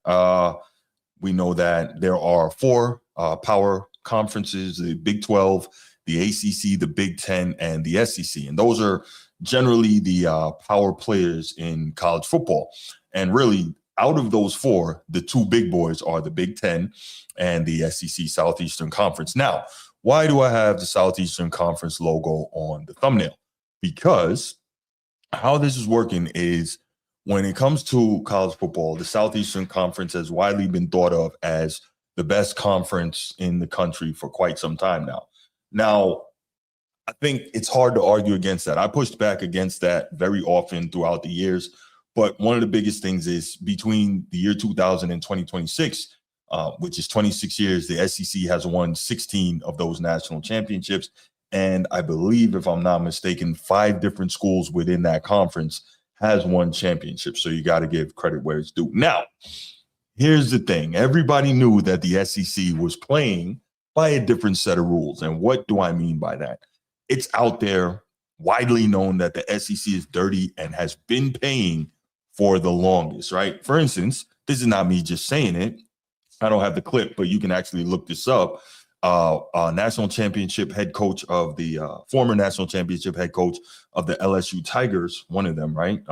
We know that there are 4 power conferences, the Big 12, the ACC, the Big 10, and the SEC. And those are generally the power players in college football. And really, out of those 4, the 2 big boys are the Big 10 and the SEC Southeastern Conference. Now, why do I have the Southeastern Conference logo on the thumbnail? Because how this is working is when it comes to college football, the Southeastern Conference has widely been thought of as the best conference in the country for quite some time now. Now, I think it's hard to argue against that. I pushed back against that very often throughout the years. But one of the biggest things is between the year 2000 and 2026, which is 26 years, the SEC has won 16 of those national championships, And I believe, if I'm not mistaken, 5 different schools within that conference has won championships. So you got to give credit where it's due. Now, here's the thing. Everybody knew that the SEC was playing by a different set of rules. And what do I mean by that? It's out there, widely known, that the SEC is dirty and has been paying for the longest, right? For instance, this is not me just saying it. I don't have the clip, but you can actually look this up. National championship head coach of the former national championship head coach of the LSU Tigers, one of them, right?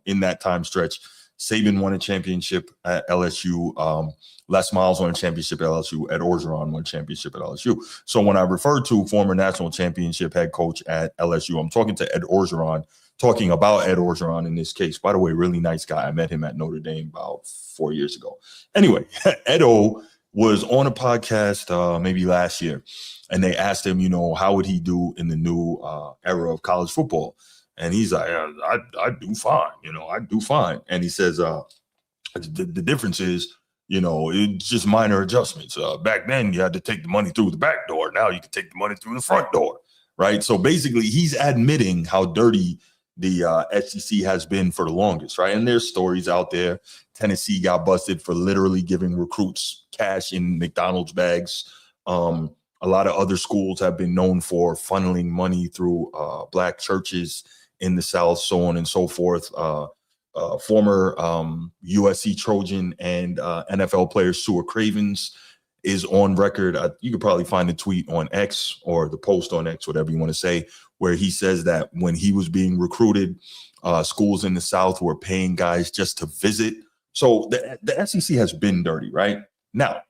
In that time stretch, Saban won a championship at LSU. Les Miles won a championship at LSU. Ed Orgeron won a championship at LSU. So when I refer to former national championship head coach at LSU, I'm talking to Ed Orgeron, talking about Ed Orgeron in this case. By the way, really nice guy. I met him at Notre Dame about 4 years ago. Anyway, Edo was on a podcast maybe last year, and they asked him, how would he do in the new era of college football? And he's like, I do fine. I do fine. And he says, the difference is, it's just minor adjustments. Back then, you had to take the money through the back door. Now you can take the money through the front door, right? So basically, he's admitting how dirty the SEC has been for the longest, right? And there's stories out there. Tennessee got busted for literally giving recruits cash in McDonald's bags. A lot of other schools have been known for funneling money through Black churches in the South, so on and so forth. Former USC Trojan and NFL player Stuart Cravens is on record. You could probably find the tweet on X or the post on X, whatever you want to say, where he says that when he was being recruited, schools in the South were paying guys just to visit. So the SEC has been dirty, right? Now,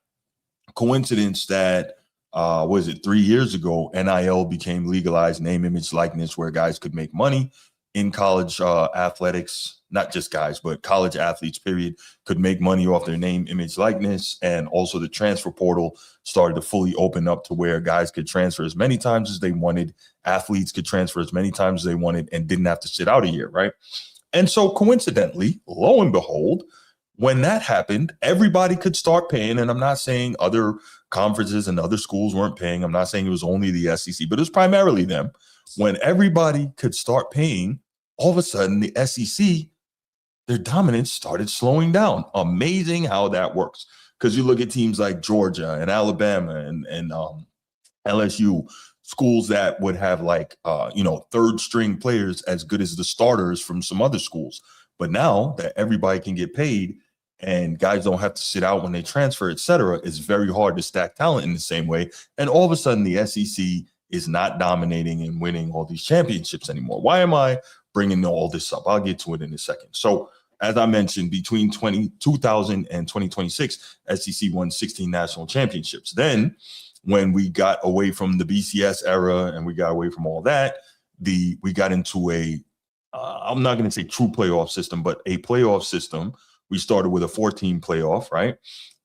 coincidence that, 3 years ago, NIL became legalized, name, image, likeness, where guys could make money in college athletics. Not just guys, but college athletes, period, could make money off their name, image, likeness. And also the transfer portal started to fully open up to where guys could transfer as many times as they wanted. Athletes could transfer as many times as they wanted and didn't have to sit out a year, right? And so coincidentally, lo and behold, when that happened, everybody could start paying. And I'm not saying other conferences and other schools weren't paying. I'm not saying it was only the SEC, but it was primarily them. When everybody could start paying, all of a sudden the SEC, their dominance started slowing down. Amazing how that works. Because you look at teams like Georgia and Alabama and LSU, schools that would have third string players as good as the starters from some other schools. But now that everybody can get paid and guys don't have to sit out when they transfer, et cetera, it's very hard to stack talent in the same way. And all of a sudden the SEC is not dominating and winning all these championships anymore. Why am I bringing all this up? I'll get to it in a second. So as I mentioned, between 2000 and 2026, SEC won 16 national championships. Then when we got away from the BCS era and we got away from all that, we got into I'm not going to say true playoff system, but a playoff system. We started with a 14 playoff, right?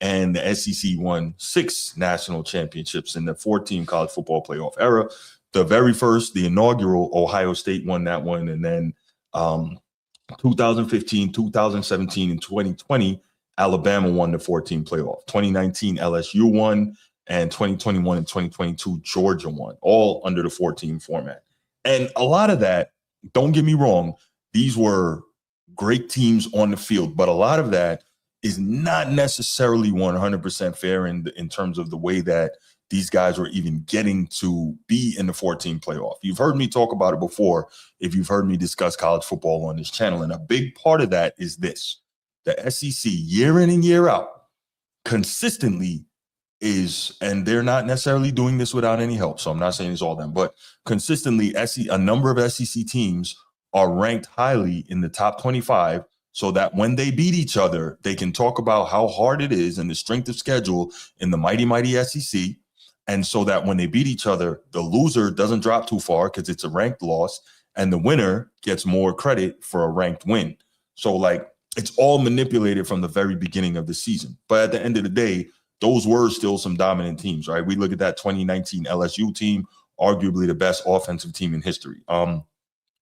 And the SEC won 6 national championships in the 14 college football playoff era. The very first, the inaugural, Ohio State won that one. And then 2015, 2017, and 2020, Alabama won the 14 playoff. 2019, LSU won. And 2021 and 2022, Georgia won, all under the 14 format. And a lot of that, don't get me wrong, these were great teams on the field, but a lot of that is not necessarily 100% fair in terms of the way that these guys were even getting to be in the 14 playoff. You've heard me talk about it before if you've heard me discuss college football on this channel. And a big part of that is this. The SEC, year in and year out, consistently is, and they're not necessarily doing this without any help, so I'm not saying it's all them, but consistently, a number of SEC teams are ranked highly in the top 25 so that when they beat each other, they can talk about how hard it is and the strength of schedule in the mighty, mighty SEC. And so that when they beat each other, the loser doesn't drop too far because it's a ranked loss, and the winner gets more credit for a ranked win. So it's all manipulated from the very beginning of the season. But at the end of the day, those were still some dominant teams, right? We look at that 2019 LSU team, arguably the best offensive team in history.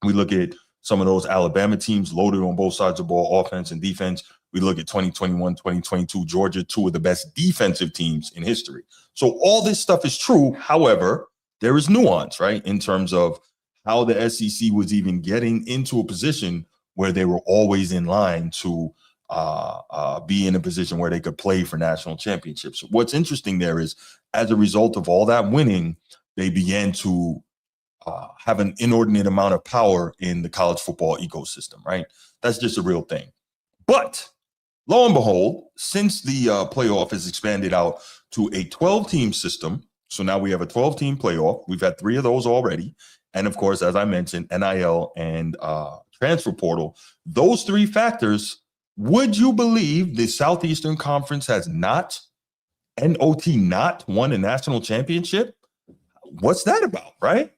We look at some of those Alabama teams loaded on both sides of the ball, offense and defense. We look at 2021, 2022, Georgia, 2 of the best defensive teams in history. So all this stuff is true. However, there is nuance, right, in terms of how the SEC was even getting into a position where they were always in line to be in a position where they could play for national championships. What's interesting there is, as a result of all that winning, they began to have an inordinate amount of power in the college football ecosystem, right? That's just a real thing. But lo and behold, since the playoff has expanded out to a 12-team system, so now we have a 12-team playoff. We've had 3 of those already. And of course, as I mentioned, NIL and transfer portal, those 3 factors, would you believe the Southeastern Conference has not, NOT not, won a national championship? What's that about, right?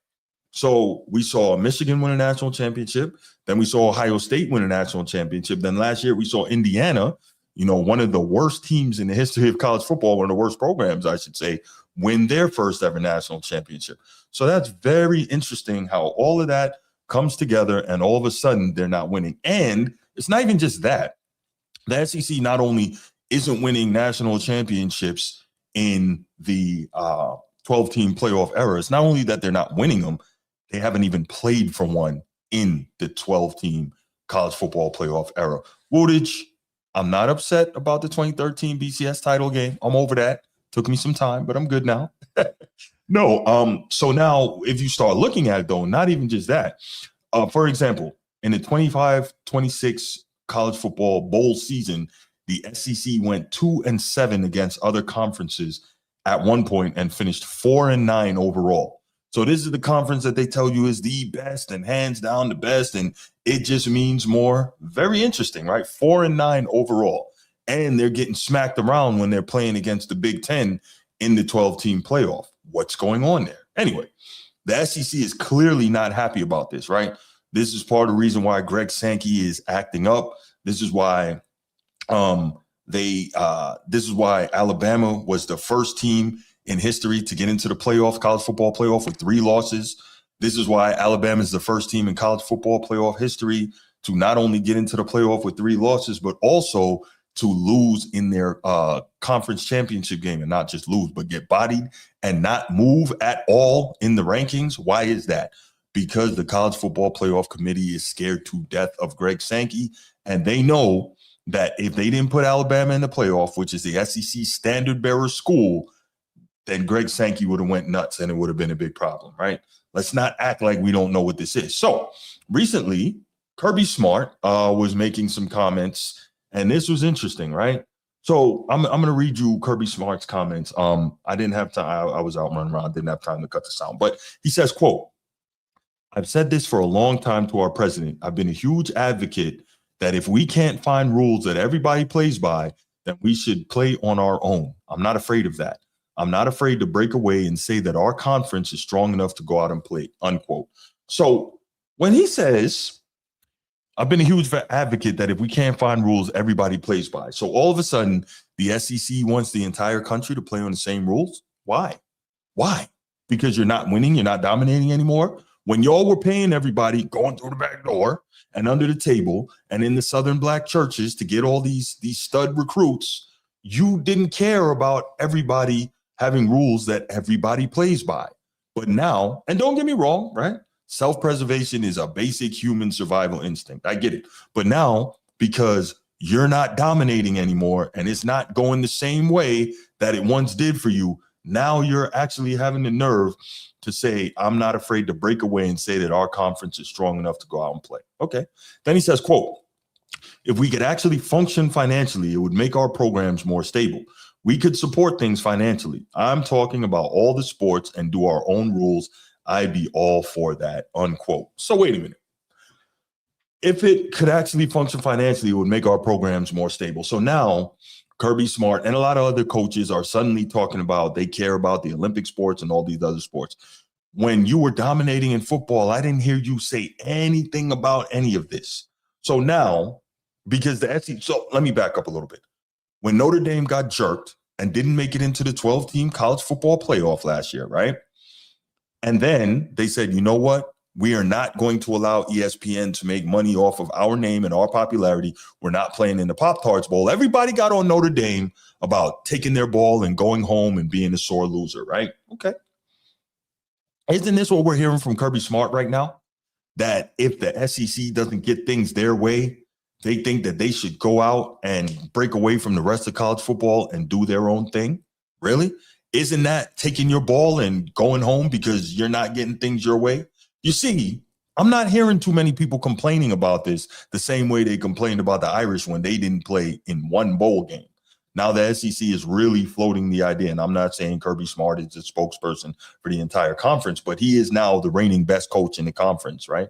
So we saw Michigan win a national championship. Then we saw Ohio State win a national championship. Then last year we saw Indiana, one of the worst teams in the history of college football, one of the worst programs, I should say, win their first ever national championship. So that's very interesting how all of that comes together and all of a sudden they're not winning. And it's not even just that. The SEC not only isn't winning national championships in the 12-team playoff era, it's not only that they're not winning them, they haven't even played for one in the 12-team college football playoff era. Woodage, I'm not upset about the 2013 BCS title game. I'm over that. Took me some time, but I'm good now. No, so now if you start looking at it, though, not even just that. For example, in the 25-26 college football bowl season, the SEC went 2-7 against other conferences at one point and finished 4-9 overall. So this is the conference that they tell you is the best and hands down the best, and it just means more. Very interesting, right? 4-9 overall. And they're getting smacked around when they're playing against the Big Ten in the 12-team playoff. What's going on there? Anyway, the SEC is clearly not happy about this, right? This is part of the reason why Greg Sankey is acting up. This is why this is why Alabama was the first team in history to get into the playoff, college football playoff, with 3 losses. This is why Alabama is the first team in college football playoff history to not only get into the playoff with 3 losses, but also to lose in their conference championship game, and not just lose, but get bodied and not move at all in the rankings. Why is that? Because the college football playoff committee is scared to death of Greg Sankey, and they know that if they didn't put Alabama in the playoff, which is the SEC standard bearer school, then Greg Sankey would have went nuts and it would have been a big problem, right? Let's not act like we don't know what this is. So recently, Kirby Smart was making some comments, and this was interesting, right? So I'm going to read you Kirby Smart's comments. I didn't have time. I was out running around. Didn't have time to cut the sound. But he says, quote, "I've said this for a long time to our president. I've been a huge advocate that if we can't find rules that everybody plays by, then we should play on our own. I'm not afraid of that. I'm not afraid to break away and say that our conference is strong enough to go out and play," unquote. So when he says, "I've been a huge advocate that if we can't find rules, everybody plays by," so all of a sudden the SEC wants the entire country to play on the same rules. Why? Because you're not winning, you're not dominating anymore. When y'all were paying everybody, going through the back door and under the table and in the Southern black churches to get all these stud recruits, you didn't care about everybody having rules that everybody plays by. But now, and don't get me wrong, right? Self-preservation is a basic human survival instinct. I get it. But now, because you're not dominating anymore and it's not going the same way that it once did for you, now you're actually having the nerve to say, "I'm not afraid to break away and say that our conference is strong enough to go out and play." Okay. Then he says, quote, "If we could actually function financially, it would make our programs more stable. We could support things financially. I'm talking about all the sports and do our own rules. I'd be all for that," unquote. So wait a minute. If it could actually function financially, it would make our programs more stable. So now Kirby Smart and a lot of other coaches are suddenly talking about they care about the Olympic sports and all these other sports. When you were dominating in football, I didn't hear you say anything about any of this. So now, because the SEC, so let me back up a little bit. When Notre Dame got jerked and didn't make it into the 12-team college football playoff last year, right? And then they said, you know what? We are not going to allow ESPN to make money off of our name and our popularity. We're not playing in the Pop-Tarts Bowl. Everybody got on Notre Dame about taking their ball and going home and being a sore loser, right? Okay. Isn't this what we're hearing from Kirby Smart right now? That if the SEC doesn't get things their way, they think that they should go out and break away from the rest of college football and do their own thing? Really? Isn't that taking your ball and going home because you're not getting things your way? You see, I'm not hearing too many people complaining about this the same way they complained about the Irish when they didn't play in one bowl game. Now the SEC is really floating the idea, and I'm not saying Kirby Smart is a spokesperson for the entire conference, but he is now the reigning best coach in the conference, right?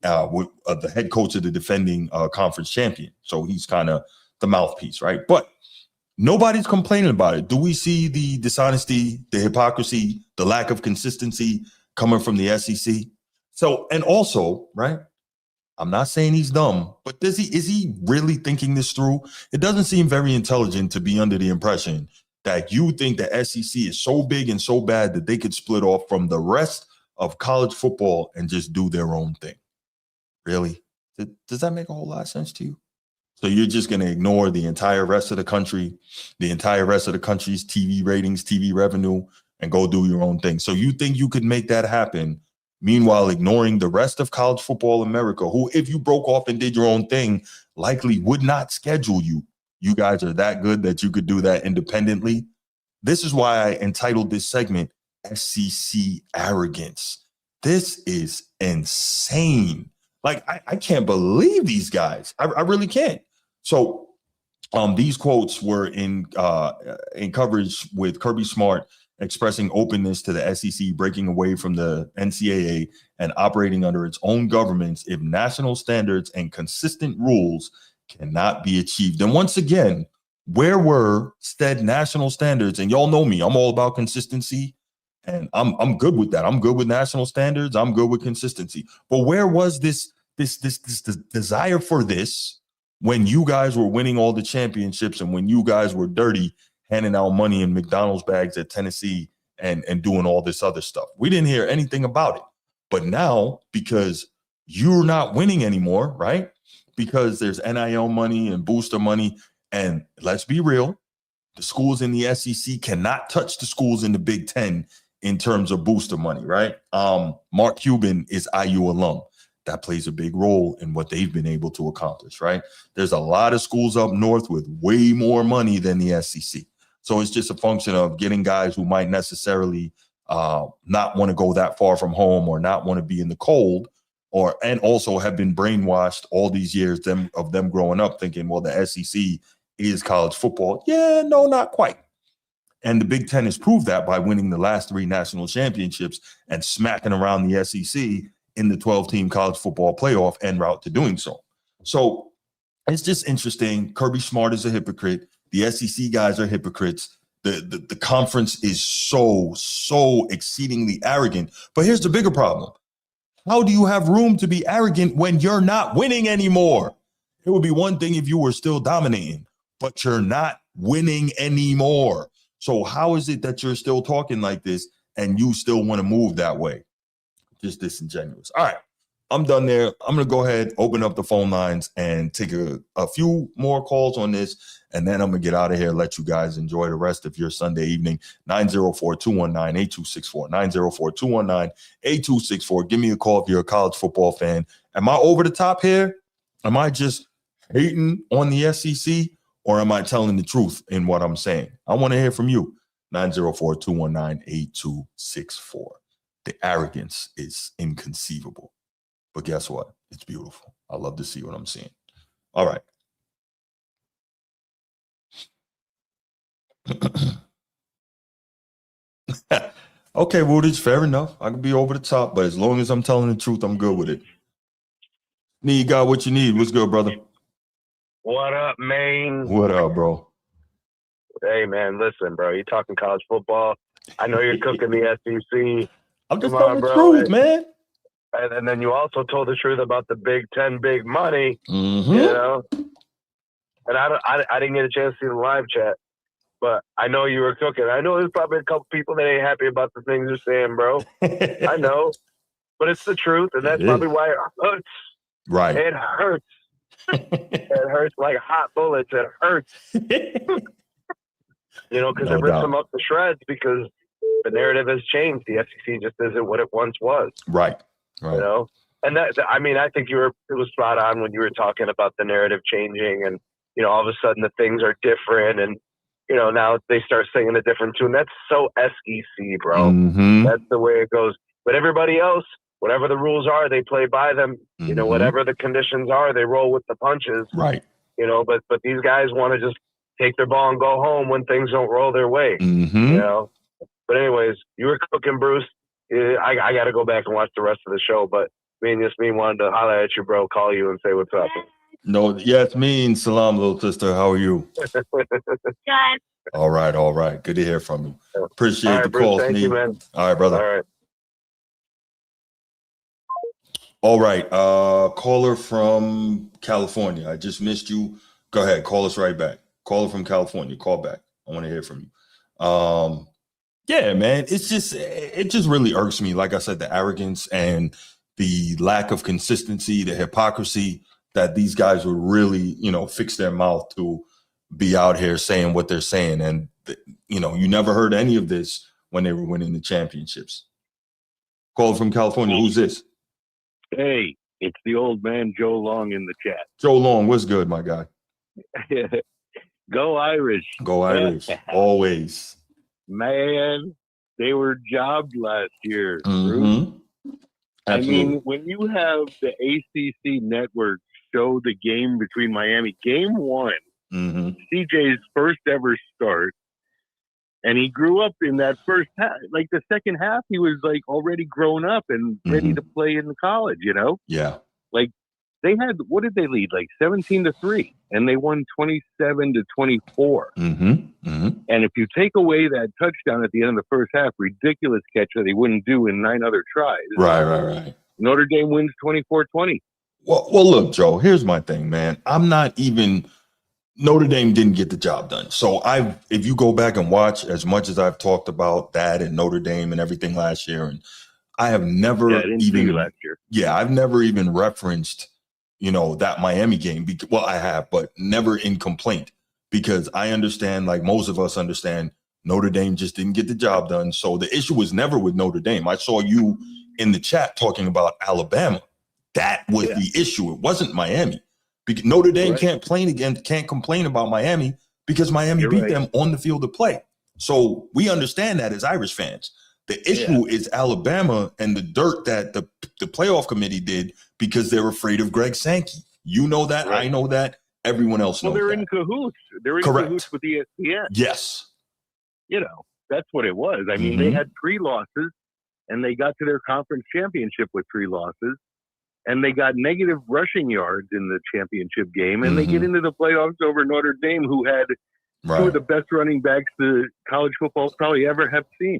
The head coach of the defending conference champion. So he's kind of the mouthpiece, right? But nobody's complaining about it. Do we see the dishonesty, the hypocrisy, the lack of consistency coming from the SEC? So, and also, right, I'm not saying he's dumb, but is he really thinking this through? It doesn't seem very intelligent to be under the impression that you think the SEC is so big and so bad that they could split off from the rest of college football and just do their own thing. Really? Does that make a whole lot of sense to you? So you're just going to ignore the entire rest of the country, the entire rest of the country's TV ratings, TV revenue, and go do your own thing. So you think you could make that happen, meanwhile ignoring the rest of college football America, who, if you broke off and did your own thing, likely would not schedule you. You guys are that good that you could do that independently. This is why I entitled this segment SEC Arrogance. This is insane. Like, I can't believe these guys. I really can't. So these quotes were in coverage with Kirby Smart expressing openness to the SEC breaking away from the NCAA and operating under its own governments if national standards and consistent rules cannot be achieved. And once again, where were said national standards? And y'all know me, I'm all about consistency, and I'm good with that. I'm good with national standards. I'm good with consistency. But where was this desire for this when you guys were winning all the championships and when you guys were dirty, handing out money in McDonald's bags at Tennessee and doing all this other stuff? We didn't hear anything about it. But now, because you're not winning anymore, right? Because there's NIL money and booster money, and let's be real, the schools in the SEC cannot touch the schools in the Big Ten in terms of booster money, right? Mark Cuban is IU alum. That plays a big role in what they've been able to accomplish, right? There's a lot of schools up north with way more money than the SEC. So it's just a function of getting guys who might necessarily not want to go that far from home or not want to be in the cold, and also have been brainwashed all these years of them growing up thinking, well, the SEC is college football. Yeah, no, not quite. And the Big Ten has proved that by winning the last 3 national championships and smacking around the SEC in the 12-team college football playoff en route to doing so. So it's just interesting. Kirby Smart is a hypocrite. The SEC guys are hypocrites. The conference is so exceedingly arrogant. But here's the bigger problem. How do you have room to be arrogant when you're not winning anymore? It would be one thing if you were still dominating, but you're not winning anymore. So how is it that you're still talking like this and you still want to move that way? Just disingenuous. All right, I'm done there. I'm going to go ahead, open up the phone lines and take a few more calls on this, and then I'm going to get out of here, let you guys enjoy the rest of your Sunday evening. 904-219-8264, 904-219-8264. Give me a call if you're a college football fan. Am I over the top here? Am I just hating on the SEC, or am I telling the truth in what I'm saying? I want to hear from you. 904-219-8264. The arrogance is inconceivable. But guess what? It's beautiful. I love to see what I'm seeing. All right. Okay, Woodage, fair enough. I can be over the top, but as long as I'm telling the truth, I'm good with it. You got what you need. What's good, brother? What up, man? What up, bro? Hey, man, listen, bro. You talking college football. I know you're cooking the SEC. I'm just telling the truth, man. And then you also told the truth about the Big Ten big money, Mm-hmm. you know. And I didn't get a chance to see the live chat, but I know you were cooking. I know there's probably a couple people that ain't happy about the things you're saying, bro. I know, but it's the truth, and that's probably why it hurts. Right. It hurts. It hurts like hot bullets. It hurts. You know, because it rips them up to shreds because the narrative has changed. The SEC just isn't what it once was. Right. You know, and I mean, I think it was spot on when you were talking about the narrative changing, and all of a sudden the things are different, and now they start singing a different tune. That's so SEC, bro. Mm-hmm. That's the way it goes. But everybody else, whatever the rules are, they play by them. Mm-hmm. Whatever the conditions are, they roll with the punches. Right. But these guys want to just take their ball and go home when things don't roll their way. Mm-hmm. But anyways, you were cooking, Bruce. I got to go back and watch the rest of the show. But me wanted to holler at you, bro. Call you and say what's up. No, Yasmin, salam, little sister. How are you? Good. All right. Good to hear from you. Appreciate the Bruce, call, thank Sneak. you, man. All right, brother. All right. Caller from California. I just missed you. Go ahead. Call us right back. Caller from California. Call back. I want to hear from you. Yeah, man. It just really irks me. Like I said, the arrogance and the lack of consistency, the hypocrisy that these guys would really, fix their mouth to be out here saying what they're saying. And, you never heard any of this when they were winning the championships. Caller from California. Who's this? Hey, it's the old man Joe Long in the chat. Joe Long, what's good, my guy? Go Irish. Go Irish. Always. Man, they were jobbed last year. Mm-hmm. I mean, when you have the ACC network show the game between Miami, game one, CJ's first ever start, and he grew up in that first half. Like the second half, he was like already grown up and ready to play in college, Yeah. Like they had, what did they lead? Like 17-3, and they won 27-24. And if you take away that touchdown at the end of the first half, ridiculous catch that he wouldn't do in 9 other tries. Right. Notre Dame wins 24-20. Well, look, Joe, here's my thing, man. Notre Dame didn't get the job done. So if you go back and watch, as much as I've talked about that and Notre Dame and everything last year, and I have never last year. Yeah, I've never even referenced, that Miami game. Well, I have, but never in complaint, because I understand, like most of us understand, Notre Dame just didn't get the job done. So the issue was never with Notre Dame. I saw you in the chat talking about Alabama. That was the issue. It wasn't Miami. Because Notre Dame can't complain about Miami because Miami beat them on the field of play. So we understand that as Irish fans. The issue is Alabama and the dirt that the playoff committee did because they're afraid of Greg Sankey. You know that. I know that. Everyone else knows they're that. in cahoots. They're in cahoots with ESPN. Yes. That's what it was. I mean, they had 3 losses, and they got to their conference championship with 3 losses. And they got negative rushing yards in the championship game, and they get into the playoffs over Notre Dame, who had 2 of the best running backs the college football probably ever have seen.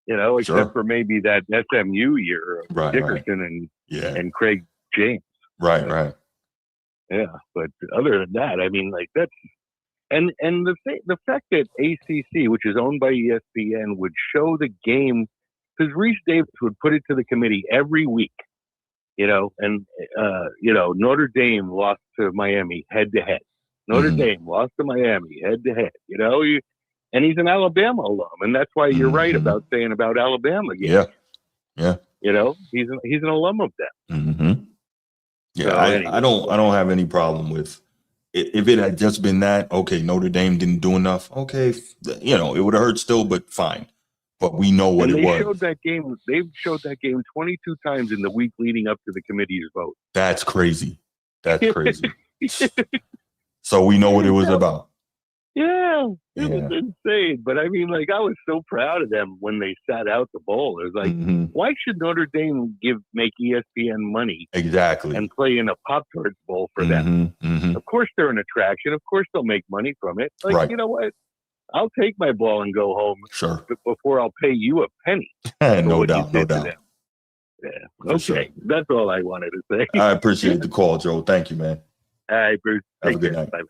Except for maybe that SMU year of Dickerson and Craig James. Right. Yeah, but other than that, I mean, like that's and the fact that ACC, which is owned by ESPN, would show the game. Because Reese Davis would put it to the committee every week, and Notre Dame lost to Miami head to head. Notre Dame lost to Miami head to head. And he's an Alabama alum, and that's why you're right about saying about Alabama. Yeah. He's an alum of them. Yeah, so I don't have any problem with it. If it had just been that, okay, Notre Dame didn't do enough. Okay, it would have hurt still, but fine. But we know what it was. They've showed that game 22 times in the week leading up to the committee's vote. That's crazy. So we know what it was about. Yeah, it was insane. But I mean, like, I was so proud of them when they sat out the bowl. It was like, why should Notre Dame make ESPN money exactly and play in a Pop-Tarts bowl for them? Of course, they're an attraction. Of course, they'll make money from it. Like, you know what? I'll take my ball and go home. Sure. Before I'll pay you a penny. No doubt. Yeah. Okay. That's all I wanted to say. I appreciate the call, Joe. Thank you, man. All right, Bruce. Have a good night. Bye.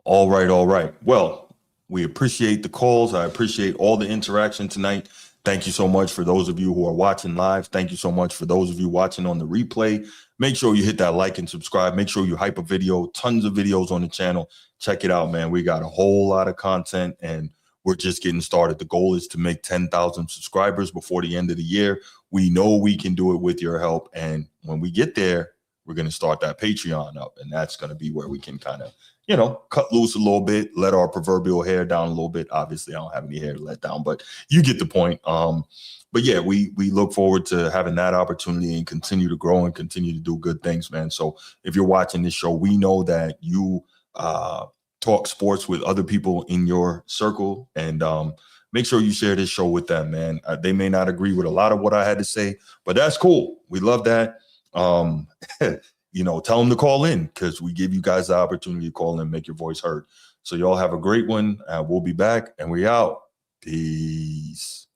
All right. Well, we appreciate the calls. I appreciate all the interaction tonight. Thank you so much for those of you who are watching live. Thank you so much for those of you watching on the replay. make sure you hit that like and subscribe. Make sure you hype a video. Tons of videos on the channel. Check it out, man. We got a whole lot of content, and we're just getting started. The goal is to make 10,000 subscribers before the end of the year. We know we can do it with your help. And when we get there, we're going to start that Patreon up. And that's going to be where we can kind of, you know, cut loose a little bit, let our proverbial hair down a little bit. Obviously, I don't have any hair to let down, but you get the point. But yeah, we look forward to having that opportunity and continue to grow and continue to do good things, man. So if you're watching this show, we know that you talk sports with other people in your circle, and make sure you share this show with them, man. They may not agree with a lot of what I had to say, but that's cool. We love that. You know, tell them to call in, because we give you guys the opportunity to call in, make your voice heard. So y'all have a great one. We'll be back, and we out. Peace.